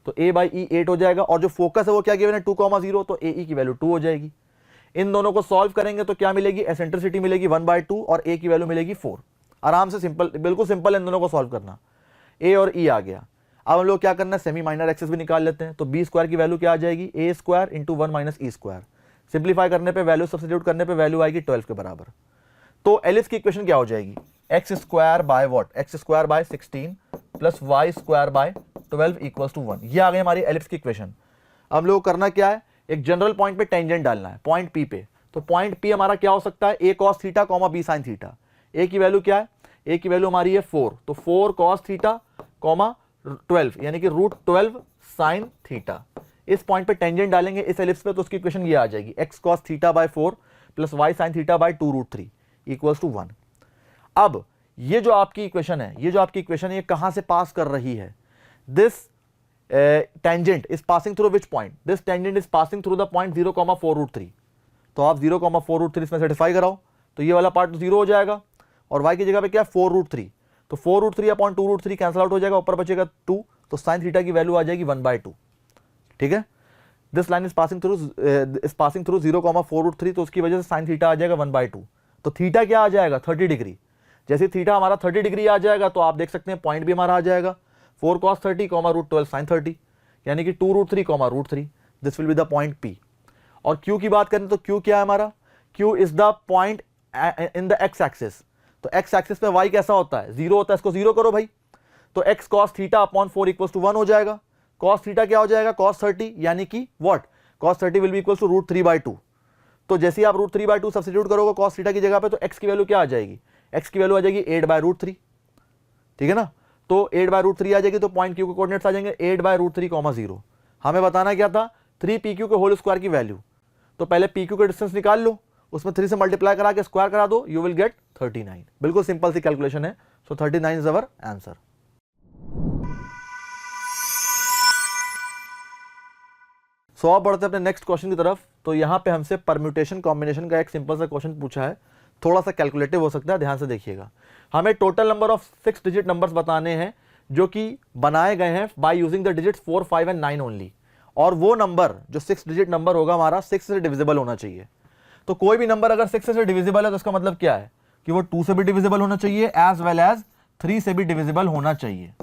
[SPEAKER 1] तो a/e 8 हो जाएगा और जो फोकस है वो क्या गिवन है 2,0, तो ae की वैल्यू 2 हो जाएगी। इन दोनों को सॉल्व करेंगे तो क्या मिलेगी, एसेंट्रिसिटी मिलेगी 1/2 और a की वैल्यू मिलेगी 4। आराम से सिंपल, बिल्कुल सिंपल इन दोनों को सॉल्व करना। a और e आ गया। अब हम लोग क्या करना है, सेमी माइनर एक्सिस भी निकाल लेते हैं। तो b स्क्वायर की वैल्यू क्या आ जाएगी, a square into 1 - e square. Simplify करने पे वैल्यू सब्स्टिट्यूट करने पे वैल्यू आएगी 12 के बराबर। तो एलिप्स की इक्वेशन क्या हो जाएगी, x square by what, x square by 16 plus y square by 12 equals to 1। ये आ गई हमारी एलिप्स की इक्वेशन। अब लोग करना क्या है, एक जनरल पॉइंट पे टेंजेंट डालना है पॉइंट पी पे। तो पॉइंट पी हमारा क्या हो सकता है, a cos theta comma b sin theta. a की वैल्यू क्या है, a की वैल्यू हमारी है 4, तो 4 cos थीटा कॉमा 12 यानी कि √12 sin थीटा। इस पॉइंट पे टेंजेंट डालेंगे इस एलिप्स पे तो उसकी इक्वेशन ये आ जाएगी x cos theta by 4 plus y sin theta by 2√3 equals to 1। अब ये जो आपकी इक्वेशन है, ये कहां से पास कर रही है, this tangent is passing through which point, this tangent is passing through the point 0,4√3। तो आप 0,4√3 इसमें सेटिस्फाई कराओ तो ये वाला पार्ट 0 हो जाएगा और y की जगह पे क्या है 4√3, तो 4√3 अपॉन 2√3 कैंसिल आउट हो जाएगा, ऊपर बचेगा 2, तो sin थीटा की वैल्यू आ जाएगी 1/2। ठीक है, this line is passing through 0,4√3, तो उसकी वजह से sin थीटा आ जाएगा 1/2। तो थीटा क्या आ जाएगा 30 डिग्री। जैसे थीटा हमारा 30 डिग्री आ जाएगा तो आप देख सकते हैं पॉइंट भी हमारा आ जाएगा 4 cos 30 √12 sin 30 यानी कि 2√3 √3। This will be the point P। और Q की बात करें तो Q क्या है हमारा, Q is the point in the x axis. तो x एक्सिस पे y कैसा होता है 0 होता है, इसको 0 करो भाई। तो x cos theta upon 4 equals to 1 हो जाएगा। cos थीटा क्या हो जाएगा cos 30 यानी कि what, cos 30 will be equals to √3/2। तो जैसे ही आप √3/2 सब्स्टिट्यूट करोगे cos थीटा की जगह पे तो x की वैल्यू क्या आ जाएगी, x की वैल्यू आ जाएगी 8/√3। ठीक है ना, तो 8/√3 आ जाएगी तो पॉइंट Q के कोऑर्डिनेट्स आ जाएंगे 8/√3, 0। हमें बताना क्या था, 3pq के होल स्क्वायर की वैल्यू। तो पहले pq का डिस्टेंस निकाल लो, उसमें 3 से मल्टीप्लाई करा के स्क्वायर करा दो, यू विल गेट 39। बिल्कुल सिंपल सी कैलकुलेशन है। सो 39 इज अवर आंसर। सो अब बढ़ते हैं अपने नेक्स्ट क्वेश्चन की तरफ। तो यहां पे हमसे परम्यूटेशन कॉम्बिनेशन का एक सिंपल सा क्वेश्चन पूछा है, थोड़ा सा कैलकुलेटिव हो सकता है, ध्यान से देखिएगा। हमें total number of 6 digit numbers बताने हैं जो कि बनाए गए हैं by using the digits 4, 5 and 9 only. और वो नंबर जो 6 डिजिट नंबर होगा हमारा 6 से डिविजिबल होना चाहिए। तो कोई भी नंबर अगर 6 से डिविजिबल है तो इसका मतलब क्या है कि वो 2 से भी डिविजिबल होना चाहिए एज वेल एज 3 से भी डिविजिबल होना चाहिए।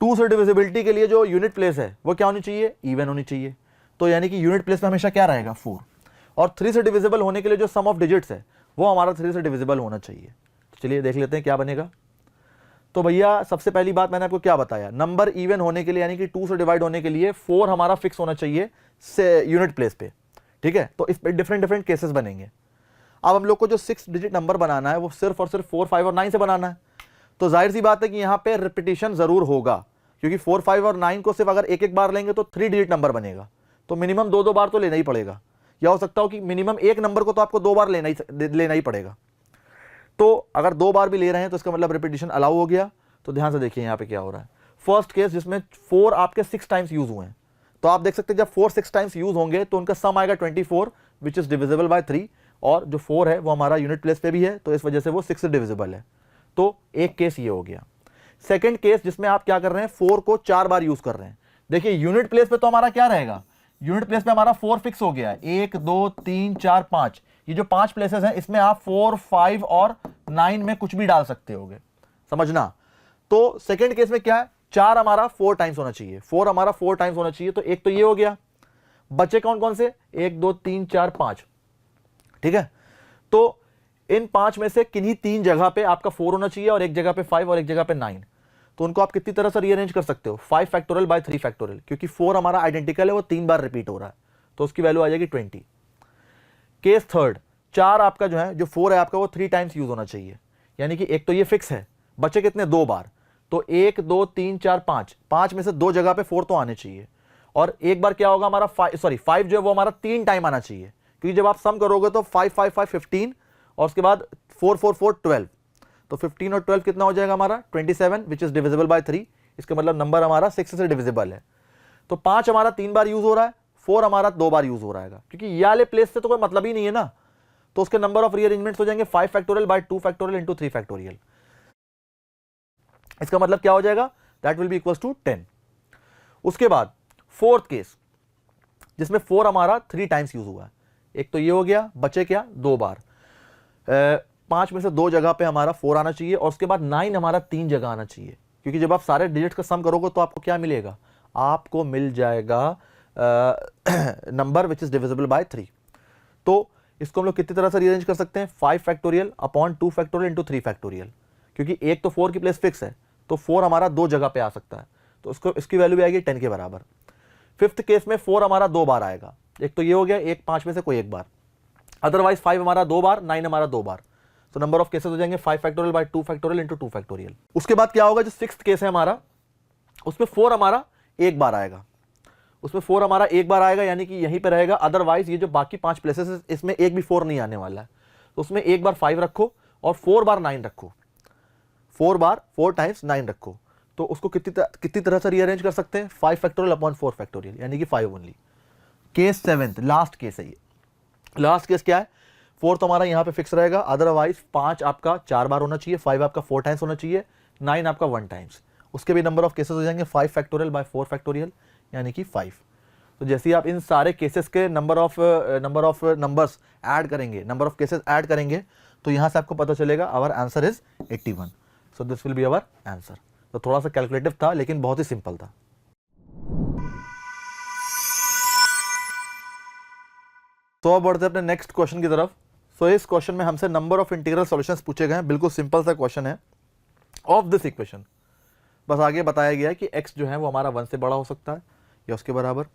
[SPEAKER 1] 2 से डिविजिबिलिटी के लिए जो यूनिट प्लेस है वो क्या होनी चाहिए, इवन होनी चाहिए। तो यानी कि यूनिट प्लेस में हमेशा क्या रहेगा, 4। और 3 से डिविजिबल होने के लिए जो सम ऑफ डिजिट्स है वो हमारा 3 से डिविजिबल होना चाहिए। तो चलिए देख लेते हैं क्या बनेगा। तो भैया सबसे पहली बात मैंने आपको क्या बताया, नंबर इवन होने के लिए यानी कि 2 से डिवाइड होने के लिए 4 हमारा फिक्स होना चाहिए से यूनिट प्लेस पे, ठीक है। तो इस पे डिफरेंट केसेस बनेंगे। अब हम लोग को जो 6 डिजिट नंबर बनाना है वो सिर्फ और सिर्फ 4, 5 और 9 से बनाना है। तो जाहिर सी बात है कि यहाँ पे रिपीटिशन जरूर होगा, क्योंकि 4, 5 और 9 को सिर्फ अगर एक एक बार लेंगे तो 3 डिजिट नंबर बनेगा। तो मिनिमम 2 बार तो लेना ही पड़ेगा, या हो सकता हो कि मिनिमम एक नंबर को तो आपको 2 बार लेना ही पड़ेगा। तो अगर 2 बार भी ले रहे हैं तो इसका मतलब रिपीटिशन अलाउ हो गया। तो ध्यान से देखिए यहाँ पे क्या हो रहा है। फर्स्ट केस जिसमें 4 आपके 6 टाइम्स यूज हुए हैं, तो आप देख सकते हैं जब 4 6 टाइम्स यूज होंगे तो उनका सम आएगा 24 विच इज डिविजिबल बाय 3। और जो 4 है वो हमारा यूनिट प्लेस पे भी है, तो इस वजह से वो 6 से डिविजिबल है। तो एक केस ये हो गया। सेकंड केस जिसमें आप क्या कर रहे हैं, 4 को 4 बार यूज कर रहे हैं। देखिए यूनिट प्लेस पे तो हमारा क्या रहेगा, यूनिट प्लेस पे हमारा 4 फिक्स हो गया है, 1 2 3 4 5। ये जो 5 प्लेसेस हैं इसमें आप 4, 5 और 9 में कुछ भी डाल सकते होगे, समझना। तो सेकंड केस में क्या है, 4 हमारा 4 टाइम्स होना चाहिए, 4 हमारा 4 टाइम्स होना चाहिए। तो एक तो ये हो गया, बचे कौन कौन से, 1 2 3 4 5, ठीक है। तो इन 5 में से किन्हीं 3 जगह पे आपका 4 होना चाहिए और एक जगह पे 5 और एक जगह पे 9। तो उनको आप कितनी तरह से रीअरेंज कर सकते हो, 5 फैक्टोरियल बाय 3 फैक्टोरियल, क्योंकि 4 हमारा आइडेंटिकल है, वो 3 बार रिपीट हो रहा है, तो उसकी वैल्यू आ जाएगी 20। केस थर्ड, 4 आपका जो है, जो 4 है आपका वो 3 टाइम्स यूज होना चाहिए, यानी कि एक तो ये फिक्स है, बचे कितने, 2 बार। तो 1 2 3 4 5, 5 में से 2 जगह पे 4 तो आने चाहिए। और एक बार क्या होगा हमारा 5 जो है वो हमारा 3 टाइम आना चाहिए, क्योंकि जब आप सम करोगे तो 5 5 5 15 और उसके बाद 4 4 4 12। तो 15 और 12 कितना हो जाएगा हमारा 27 विच इज डिविजिबल बाय 3। इसका मतलब नंबर हमारा 6 से डिविजिबल है। तो 5 हमारा 3 बार यूज हो रहा है, 4 हमारा 2 बार यूज हो रहा है, क्योंकि ये वाले प्लेस से तो कोई मतलब ही नहीं है ना। तो उसके नंबर ऑफ रीअरेंजमेंट्स हो जाएंगे 5 factorial by 2 factorial into 3 factorial. इसका मतलब क्या हो जाएगा, that will be equals to 10। उसके बाद फोर्थ केस जिसमें 4 हमारा 3 टाइम्स यूज हुआ है, एक तो ये हो गया, बचे क्या 2 बार। 5 में से 2 जगह पे हमारा 4 आना चाहिए और उसके बाद 9 हमारा 3 जगह आना चाहिए, क्योंकि जब आप सारे डिजिट्स का सम करोगे तो आपको क्या मिलेगा, आपको मिल जाएगा number which is divisible by 3। तो इसको हम लोग कितनी तरह से रीअरेंज कर सकते हैं, 5 factorial upon 2 factorial into 3 factorial, क्योंकि एक तो 4 की प्लेस फिक्स है, तो 4 हमारा 2 जगह पे आ सकता है, तो इसको इसकी वैल्यू भी आएगी 10 के बराबर। फिफ्थ केस में 4 हमारा 2 बार आएगा, एक तो ये हो गया, एक 5 में से कोई एक बार, अदरवाइज 5 हमारा 2 बार, 9 हमारा 2 बार। तो नंबर ऑफ केसेस हो जाएंगे 5 factorial by 2 factorial into 2 factorial. उसके बाद क्या होगा, जो 6th केस है हमारा, उसमें 4 हमारा एक बार आएगा, उसमें 4 हमारा एक बार आएगा, यानी कि यहीं पे रहेगा। अदरवाइज ये जो बाकी 5 प्लेसेस है इसमें एक भी 4 नहीं आने वाला है, तो उसमें एक बार 5 रखो और 4 बार 9 रखो, 4 बार 4 टाइम्स 9 रखो। तो उसको कितनी तरह से रीअरेंज कर सकते हैं, 5 फैक्टोरियल अपॉन 4 फैक्टोरियल, यानी कि 5 only. Case 7th last case है ये। लास्ट केस क्या है, 4 तो हमारा यहाँ पे फिक्स रहेगा, अदरवाइज 5 आपका 4 बार होना चाहिए, 5 आपका 4 टाइम्स होना चाहिए, 9 आपका 1 टाइम्स। उसके भी नंबर ऑफ केसेस हो जाएंगे 5 फैक्टोरियल बाय 4 फैक्टोरियल, यानी कि 5। तो जैसे ही आप इन सारे केसेस के नंबर ऑफ नंबर्स ऐड करेंगे, नंबर ऑफ केसेस ऐड करेंगे, तो यहाँ से आपको पता चलेगा our answer is 81। So this will be our answer. तो थोड़ा सा कैलकुलेटिव था लेकिन बहुत ही सिंपल था। तो अब बढ़ते हैं अपने नेक्स्ट क्वेश्चन की तरफ। सो इस क्वेश्चन में हमसे नंबर ऑफ इंटीग्रल सॉल्यूशंस पूछे गए हैं, बिल्कुल सिंपल सा क्वेश्चन है ऑफ दिस इक्वेशन। बस आगे बताया गया है कि x जो है वो हमारा 1 से बड़ा हो सकता है या उसके बराबर,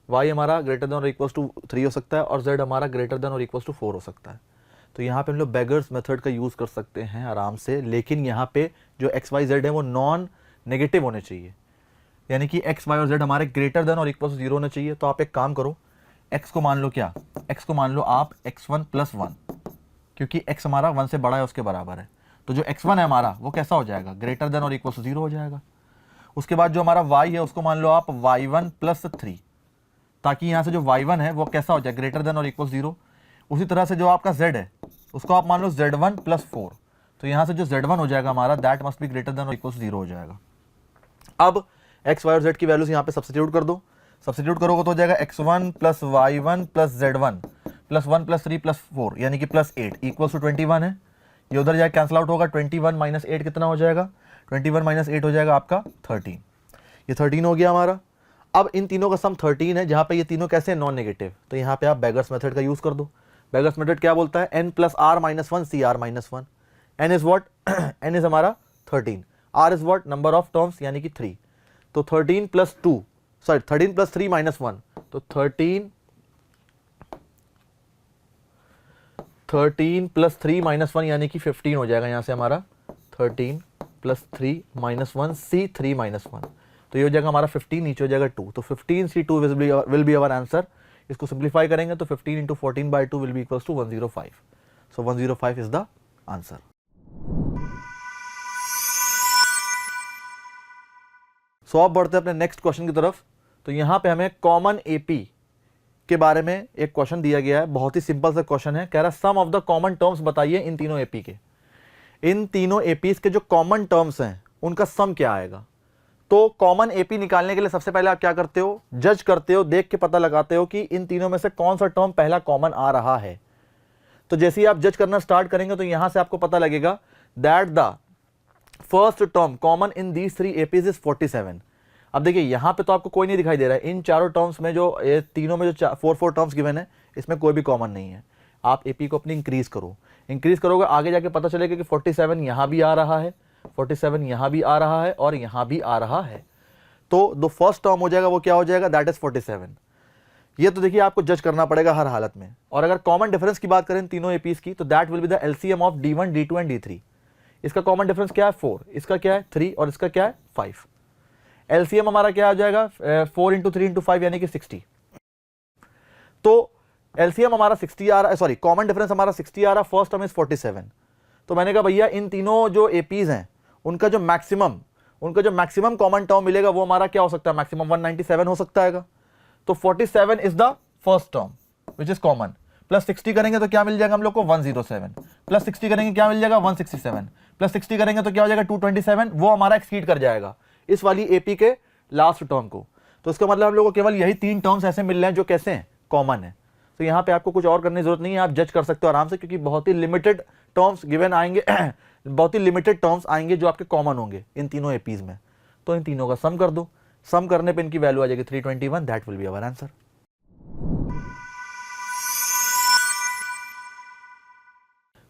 [SPEAKER 1] y हमारा ग्रेटर देन और इक्वल्स टू 3 हो सकता है और z हमारा ग्रेटर देन और इक्वल्स टू 4 हो सकता है। तो यहाँ पे हम लोग बेगर्स मेथड का यूज़ कर सकते हैं आराम से, लेकिन यहाँ पे जो x y z है वो नॉन नेगेटिव होने चाहिए। यानी कि x, y और z हमारे ग्रेटर देन और इक्वल टू 0 होना चाहिए। तो आप एक काम करो, x को मान लो क्या, x को मान लो आप x1 + 1, क्योंकि x हमारा 1 से बड़ा है उसके बराबर है। तो जो x1 है हमारा वो कैसा हो जाएगा, ग्रेटर देन और इक्वल टू 0 हो जाएगा। उसके बाद जो हमारा y है उसको मान लो आप y1 + 3, ताकि यहाँ से जो y1 है वो कैसा हो जाए, ग्रेटर देन और इक्वल 0। उसी तरह से जो आपका z है उसको आप मान लो z1 + 4, तो यहाँ से जो z1 हो जाएगा हमारा that must be greater than और इक्वल 0 हो जाएगा। अब x, y और z की वैल्यूज यहाँ पे सब्स्टिट्यूट कर दो। सब्स्टिट्यूट करोगे तो हो जाएगा x1 + y1 + z1 + 1 + 3 + 4 यानी कि +8 इक्वल्स टू 21 है। ये उधर जाए कैंसिल आउट होगा, 21 - 8 कितना हो जाएगा, 21 - 8 हो जाएगा आपका 13। ये 13 हो गया हमारा। अब इन तीनों का सम 13 है, जहाँ पे ये तीनों कैसे नॉन नेगेटिव, तो यहाँ पे आप बेगर्स मेथड का यूज कर दो। बेगर्स मेथड क्या बोलता है, n + r - 1 cr - 1। n is what, n is हमारा 13, r is what, number of terms यानी कि 3। तो 13 + 2 सॉरी 13 + 3 - 1, तो 13 + 3 - 1 यानी कि 15 हो जाएगा। यहाँ से हमारा 13 + 3 - 1 c3 - 1, तो ये हो जाएगा हमारा 15, नीचे हो जाएगा 2, तो 15 c2 will be our answer. इसको सिंप्लीफाई करेंगे तो 15 × 14/2 will be equals to 105। So 105 is the answer. So अब बढ़ते हैं अपने नेक्स्ट क्वेश्चन की तरफ। तो यहाँ पे हमें कॉमन एपी के बारे में एक क्वेश्चन दिया गया है, बहुत ही सिंपल सा क्वेश्चन है। कह रहा है सम ऑफ द कॉमन टर्म्स बताइए इन तीनों एपी के। इन तीनों एपीज के जो कॉमन टर्म्स हैं उनका सम क्या आएगा। तो कॉमन एपी निकालने के लिए सबसे पहले आप क्या करते हो, जज करते हो, देख के पता लगाते हो कि इन तीनों में से कौन सा टर्म पहला कॉमन आ रहा है। तो जैसे ही आप जज करना स्टार्ट करेंगे तो यहां से आपको पता लगेगा that the first term common in these 3 APs is 47। अब देखिए यहां पे तो आपको कोई नहीं दिखाई दे रहा है, इन चारों टर्म्स में जो ये तीनों में जो 4 टर्म्स गिवन है इसमें कोई भी कॉमन नहीं है। आप एपी को अपनी इंक्रीज करो, इंक्रीज करोगे आगे जाके पता चलेगा कि 47 यहां भी आ रहा है, 47 यहां भी आ रहा है और यहां भी आ रहा है। तो जो फर्स्ट टर्म हो जाएगा वो क्या हो जाएगा, दैट इज 47। ये तो देखिए आपको जज करना पड़ेगा हर हालत में। और अगर कॉमन डिफरेंस की बात करें तीनों एपीज की, तो that will be the LCM of d1 d2 and d3। इसका कॉमन डिफरेंस क्या है 4, इसका क्या है 3 और इसका क्या है 5। एलसीएम हमारा क्या आ जाएगा 4 × 3 × 5 यानी कि 60। तो एलसीएम हमारा 60 आ रहा है, सॉरी कॉमन डिफरेंस हमारा 60 आ रहा है, फर्स्ट टर्म इज 47। तो मैंने कहा भैया इन तीनों जो एपीज हैं उनका जो मैक्सिमम कॉमन टर्म मिलेगा वो हमारा क्या हो सकता है, मैक्सिमम 197 हो सकता है। तो 47 is the first term which is common, plus 60 करेंगे तो क्या मिल जाएगा हम लोग को 107, प्लस 60 करेंगे क्या मिल जाएगा 167, प्लस 60 करेंगे तो क्या हो जाएगा 227, वो हमारा एक्सीड कर जाएगा इस वाली एपी के लास्ट टर्म को। तो इसका मतलब हम लोग को केवल यही 3 टर्म्स ऐसे मिल रहे हैं जो कैसे हैं, कॉमन है। तो यहाँ पे आपको कुछ और करने की जरूरत नहीं है, आप जज कर सकते हो आराम से, क्योंकि बहुत ही लिमिटेड टर्म्स गिवन आएंगे बहुत ही लिमिटेड टर्म्स आएंगे जो आपके कॉमन होंगे इन तीनों एपीज में। तो इन तीनों का सम कर दो, सम करने पे इनकी वैल्यू आ जाएगी 321, that will be our answer.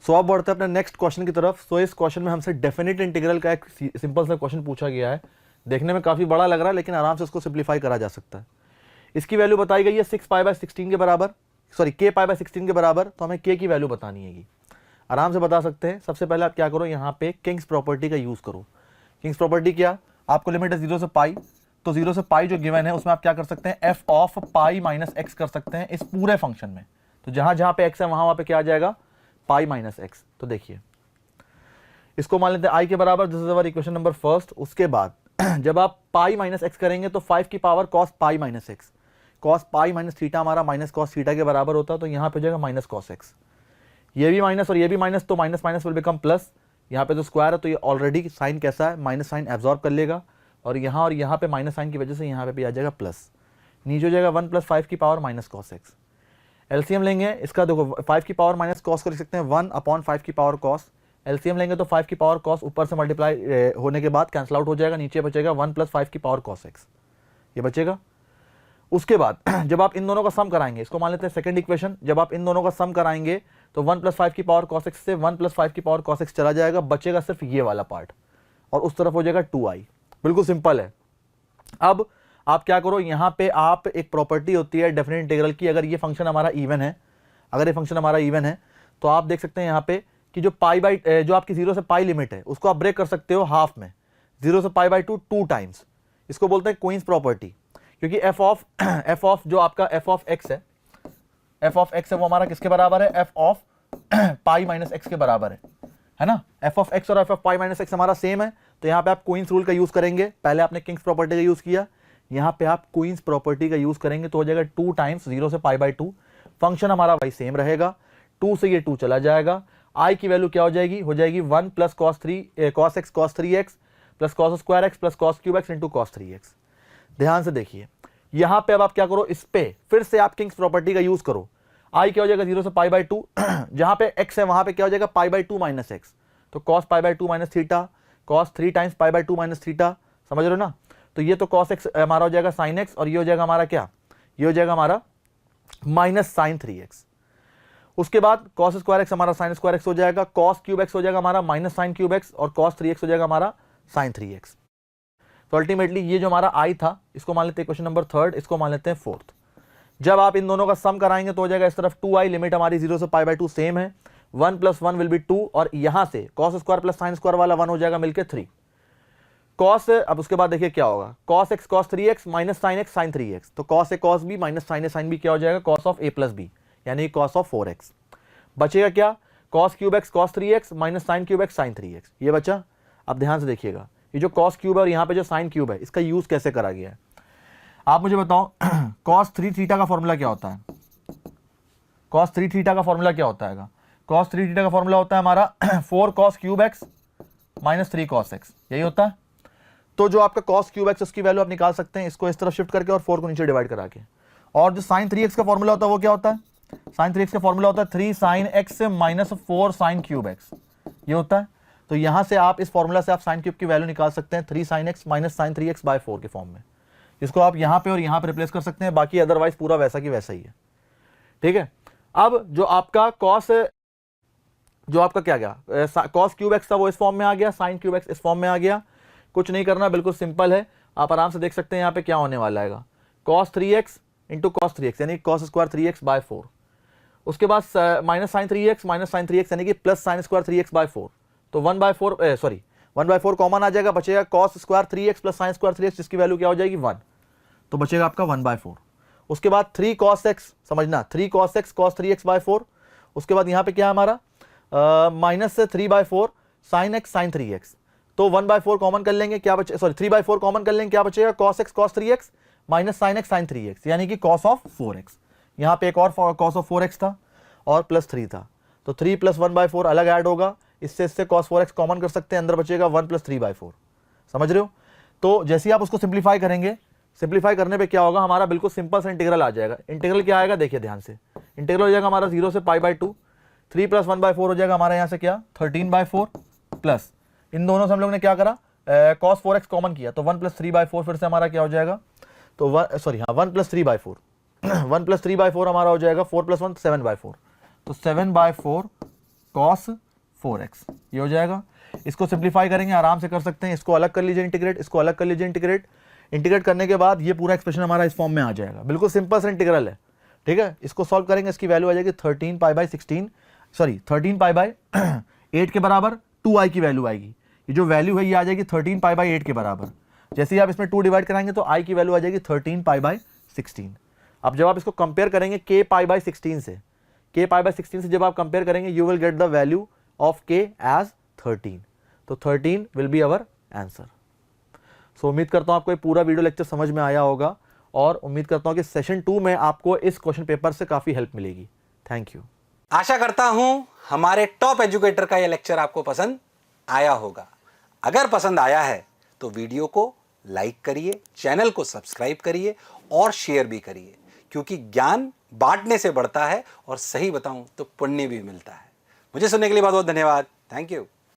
[SPEAKER 1] So अब बढ़ते हैं अपने नेक्स्ट क्वेश्चन की तरफ। सो इस क्वेश्चन में हमसे डेफिनेट इंटीग्रल का एक सिंपल सा क्वेश्चन पूछा गया है। देखने में काफी बड़ा लग रहा है लेकिन आराम से इसको सिंप्लीफाई करा जा सकता है। इसकी वैल्यू बताई गई है 6π/16 के बराबर, सॉरी kπ/16 के बराबर। तो हमें k की वैल्यू बतानी है, आराम से बता सकते हैं। सबसे पहले आप क्या करो, यहाँ पे किंग्स प्रॉपर्टी का यूज करो। किंग्स प्रॉपर्टी क्या, आपको लिमिट है 0 से पाई, तो 0 से पाई जो गिवन है उसमें आप क्या कर सकते हैं, f of pi minus x कर सकते हैं इस पूरे फंक्शन में। तो जहां जहां पे x है वहां पे क्या आ जाएगा, पाई माइनस x। तो देखिए इसको मान लेते हैं i के बराबर, this is our equation number first. उसके बाद जब आप पाई माइनस x करेंगे तो 5 की power cos pi minus x, cos pi minus theta हमारा माइनस cos थीटा के बराबर होता है। तो यहाँ पे हो जाएगा माइनस cos x, ये भी माइनस और ये भी माइनस, तो minus minus will become plus. यहाँ पे तो स्क्वायर है तो ये ऑलरेडी साइन कैसा है, माइनस साइन एब्जॉर्ब कर लेगा, और यहाँ पे माइनस साइन की वजह से यहाँ पे भी आ जाएगा प्लस। नीचे हो जाएगा 1 + 5 की power minus cos x। LCM लेंगे इसका, देखो 5 की पावर माइनस cos को लिख सकते हैं 1/5 की पावर cos। एलसीएम लेंगे तो 5 की पावर cos ऊपर से मल्टीप्लाई होने के बाद कैंसिल आउट हो जाएगा, नीचे बचेगा 1 + 5 की पावर cos x, ये बचेगा। उसके बाद जब आप इन दोनों का सम कराएंगे, इसको मान लेते हैं सेकंड इक्वेशन, जब आप इन दोनों का सम कराएंगे तो 1 + 5 की पावर cos x से 1 + 5 की पावर cos x चला जाएगा, बचेगा सिर्फ ये वाला पार्ट, और उस तरफ हो जाएगा 2i। बिल्कुल सिंपल है। अब आप क्या करो, यहाँ पे आप एक प्रॉपर्टी होती है डेफिनेट इंटीग्रल की, अगर ये फंक्शन हमारा इवन है, अगर ये फंक्शन हमारा इवन है तो आप देख सकते हैं यहाँ पे कि जो पाई बाई जो आपकी 0 से पाई लिमिट है उसको आप ब्रेक कर सकते हो हाफ में, 0 से पाई बाई 2 टाइम्स, इसको बोलते हैं क्वींस प्रॉपर्टी, क्योंकि एफ ऑफ जो आपका एफ ऑफ एक्स है, एफ ऑफ एक्स है वो हमारा किसके बराबर है, F of pi minus x के बराबर है ना। एफ ऑफ एक्स और F of pi minus x हमारा सेम है, तो यहाँ पे आप क्वींस रूल का यूज करेंगे। पहले आपने किंग्स प्रॉपर्टी का यूज किया, यहाँ पे आप क्वींस प्रॉपर्टी का यूज करेंगे तो हो जाएगा 2 टाइम्स 0 से पाई बाई 2। फंक्शन हमारा भाई सेम रहेगा, 2 से ये 2 चला जाएगा। आई की वैल्यू क्या हो जाएगी 1 plus cos x cos 3x plus cos square x plus cos cube x into cos 3x। ध्यान से देखिए, यहां पे अब आप क्या करो, इस पे फिर से आप किंग्स प्रॉपर्टी का यूज करो। आई क्या हो जाएगा 0 से पाई बाई 2, जहां पे x है वहां पे क्या हो जाएगा पाई बाई 2 माइनस एक्स, तो cos pi by 2 minus theta, cos 3 times pi by 2 minus theta, समझ रहे हो ना। तो ये तो कॉस एक्स हमारा हो जाएगा साइन एक्स, और ये हो जाएगा हमारा क्या, ये हो जाएगा हमारा माइनस साइन 3x। उसके बाद कॉस स्क्वायर एक्स हमारा साइन स्क्वायर एक्स हो जाएगा, कॉस क्यूब एक्स हो जाएगा हमारा माइनस साइन क्यूब एक्स, और कॉस 3x हो जाएगा हमारा साइन 3x। तो अल्टीमेटली ये जो हमारा आई था इसको मान लेते हैं क्वेश्चन नंबर 3, इसको मान लेते हैं 4th। जब आप इन दोनों का सम कराएंगे तो हो जाएगा इस तरफ 2i, लिमिट हमारी 0 से पाई बाई 2 सेम है, 1 प्लस 1 विल बी 2, और यहां से cos square plus sine square वाला 1 हो जाएगा मिलकर 3 कॉस। अब उसके बाद देखिए क्या होगा, cos x cos 3x minus sin x sin 3x, तो cos a cos b minus sin a sin b क्या हो जाएगा cos of a plus b, यानी कॉस ऑफ 4x। बचेगा क्या, cos cube x cos 3x minus sin cube x sin 3x, ये बचा। अब ध्यान से देखिएगा, ये जो कॉस क्यूब है और यहाँ पे जो साइन क्यूब है, इसका यूज कैसे करा गया है आप मुझे बताओ। कॉस 3 थीटा का फॉर्मूला क्या होता है, कॉस 3 थीटा का फॉर्मूला क्या होता है, कॉस 3 थीटा का फॉर्मूला होता है हमारा 4 cos cube x minus 3 cos x, यही होता है। तो जो आपका कॉस क्यूब एक्स उसकी वैल्यू आप निकाल सकते हैं, इसको इस तरफ शिफ्ट करके और 4 को नीचे डिवाइड करा के। और जो साइन 3x का फॉर्मूला होता है वो क्या होता है, साइन 3x का फॉर्मूला होता है 3 sin x minus 4 sign cube x, ये होता है। तो यहां से आप इस फॉर्मूला से आप साइन क्यूब की वैल्यू निकाल सकते हैं 3 sin x minus sin 3x by 4 के फॉर्म में, इसको आप यहां पे और यहां पे रिप्लेस कर सकते हैं, बाकी अदरवाइज पूरा वैसा की वैसा ही है, ठीक है। अब जो आपका कॉस, जो आपका क्या गया कॉस क्यूब एक्स था वो इस फॉर्म में आ गया, साइन क्यूब एक्स इस फॉर्म में आ गया। कुछ नहीं करना, बिल्कुल सिंपल है, आप आराम से देख सकते हैं यहाँ पे क्या होने वाला है, cos 3x into cos 3x यानी कॉस स्क्वायर 3x बाय 4। उसके बाद माइनस साइन 3x यानी कि plus sine square 3x by 4, तो 1/4 कॉमन आ जाएगा, बचेगा cos square 3x plus sine square 3x, जिसकी वैल्यू क्या हो जाएगी 1, तो बचेगा आपका 1/4। उसके बाद 3 cos x, समझना 3 cos x cos 3x by 4। उसके बाद यहाँ पे क्या है हमारा माइनस से 3/4 साइन x साइन 3x, तो 1/4 कॉमन कर लेंगे, क्या बचे 3/4 कॉमन कर लेंगे, क्या बचेगा cos x cos 3x minus sin x sin 3x, यानी कि cos ऑफ 4x। यहाँ पे एक और cos ऑफ 4x था और प्लस 3 था, तो 3 प्लस 1/4 अलग ऐड होगा, इससे cos 4x कॉमन कर सकते हैं, अंदर बचेगा 1 प्लस 3/4, समझ रहे हो। तो जैसे ही आप उसको सिंप्लीफाई करेंगे, सिंप्लीफाई करने पे क्या होगा, हमारा बिल्कुल सिंपल सा इंटीग्रल आ जाएगा। इंटीग्रल क्या आएगा देखिए ध्यान से, इंटीग्रल हो जाएगा हमारा 0 से पाई बाई 2, 3 प्लस 1/4 हो जाएगा हमारा यहाँ से क्या 13/4, प्लस इन दोनों से हम लोग ने क्या करा cos 4x कॉमन किया, तो 1 प्लस 3/4 फिर से हमारा क्या हो जाएगा, तो 1 प्लस 3/4 1 प्लस 3/4 हमारा हो जाएगा 4 प्लस 1 7/4, तो 7/4 cos 4x ये हो जाएगा। इसको सिंप्लीफाई करेंगे, आराम से कर सकते हैं, इसको अलग कर लीजिए इंटीग्रेट, इसको अलग कर लीजिए इंटीग्रेट। इंटीग्रेट करने के बाद ये पूरा एक्सप्रेशन हमारा इस फॉर्म में आ जाएगा, बिल्कुल सिंपल सा इंटीग्रल है, ठीक है। इसको सॉल्व करेंगे, इसकी वैल्यू आ जाएगी 13 पाई बाई 8 के बराबर 2i की वैल्यू आएगी। ये जो वैल्यू है ये आ जाएगी 13 पाई बाई 8 के बराबर। जैसे ही आप इसमें 2 डिवाइड कराएंगे तो i की वैल्यू आ जाएगी 13 पाई बाई 16। अब जब आप इसको कंपेयर करेंगे k पाई बाई 16 से, k पाई बाई 16 से जब आप कंपेयर करेंगे, you will get the value of k as 13, तो 13 will be our answer. So उम्मीद करता हूं आपको ये पूरा वीडियो लेक्चर समझ में आया होगा, और उम्मीद करता हूं कि सेशन 2 में आपको इस क्वेश्चन पेपर से काफी हेल्प मिलेगी। Thank you.
[SPEAKER 2] आशा करता हूं हमारे टॉप एजुकेटर का यह लेक्चर आपको पसंद आया होगा। अगर पसंद आया है तो वीडियो को लाइक करिए, चैनल को सब्सक्राइब करिए और शेयर भी करिए, क्योंकि ज्ञान बांटने से बढ़ता है और सही बताऊं तो पुण्य भी मिलता है। मुझे सुनने के लिए बहुत बहुत धन्यवाद। Thank you.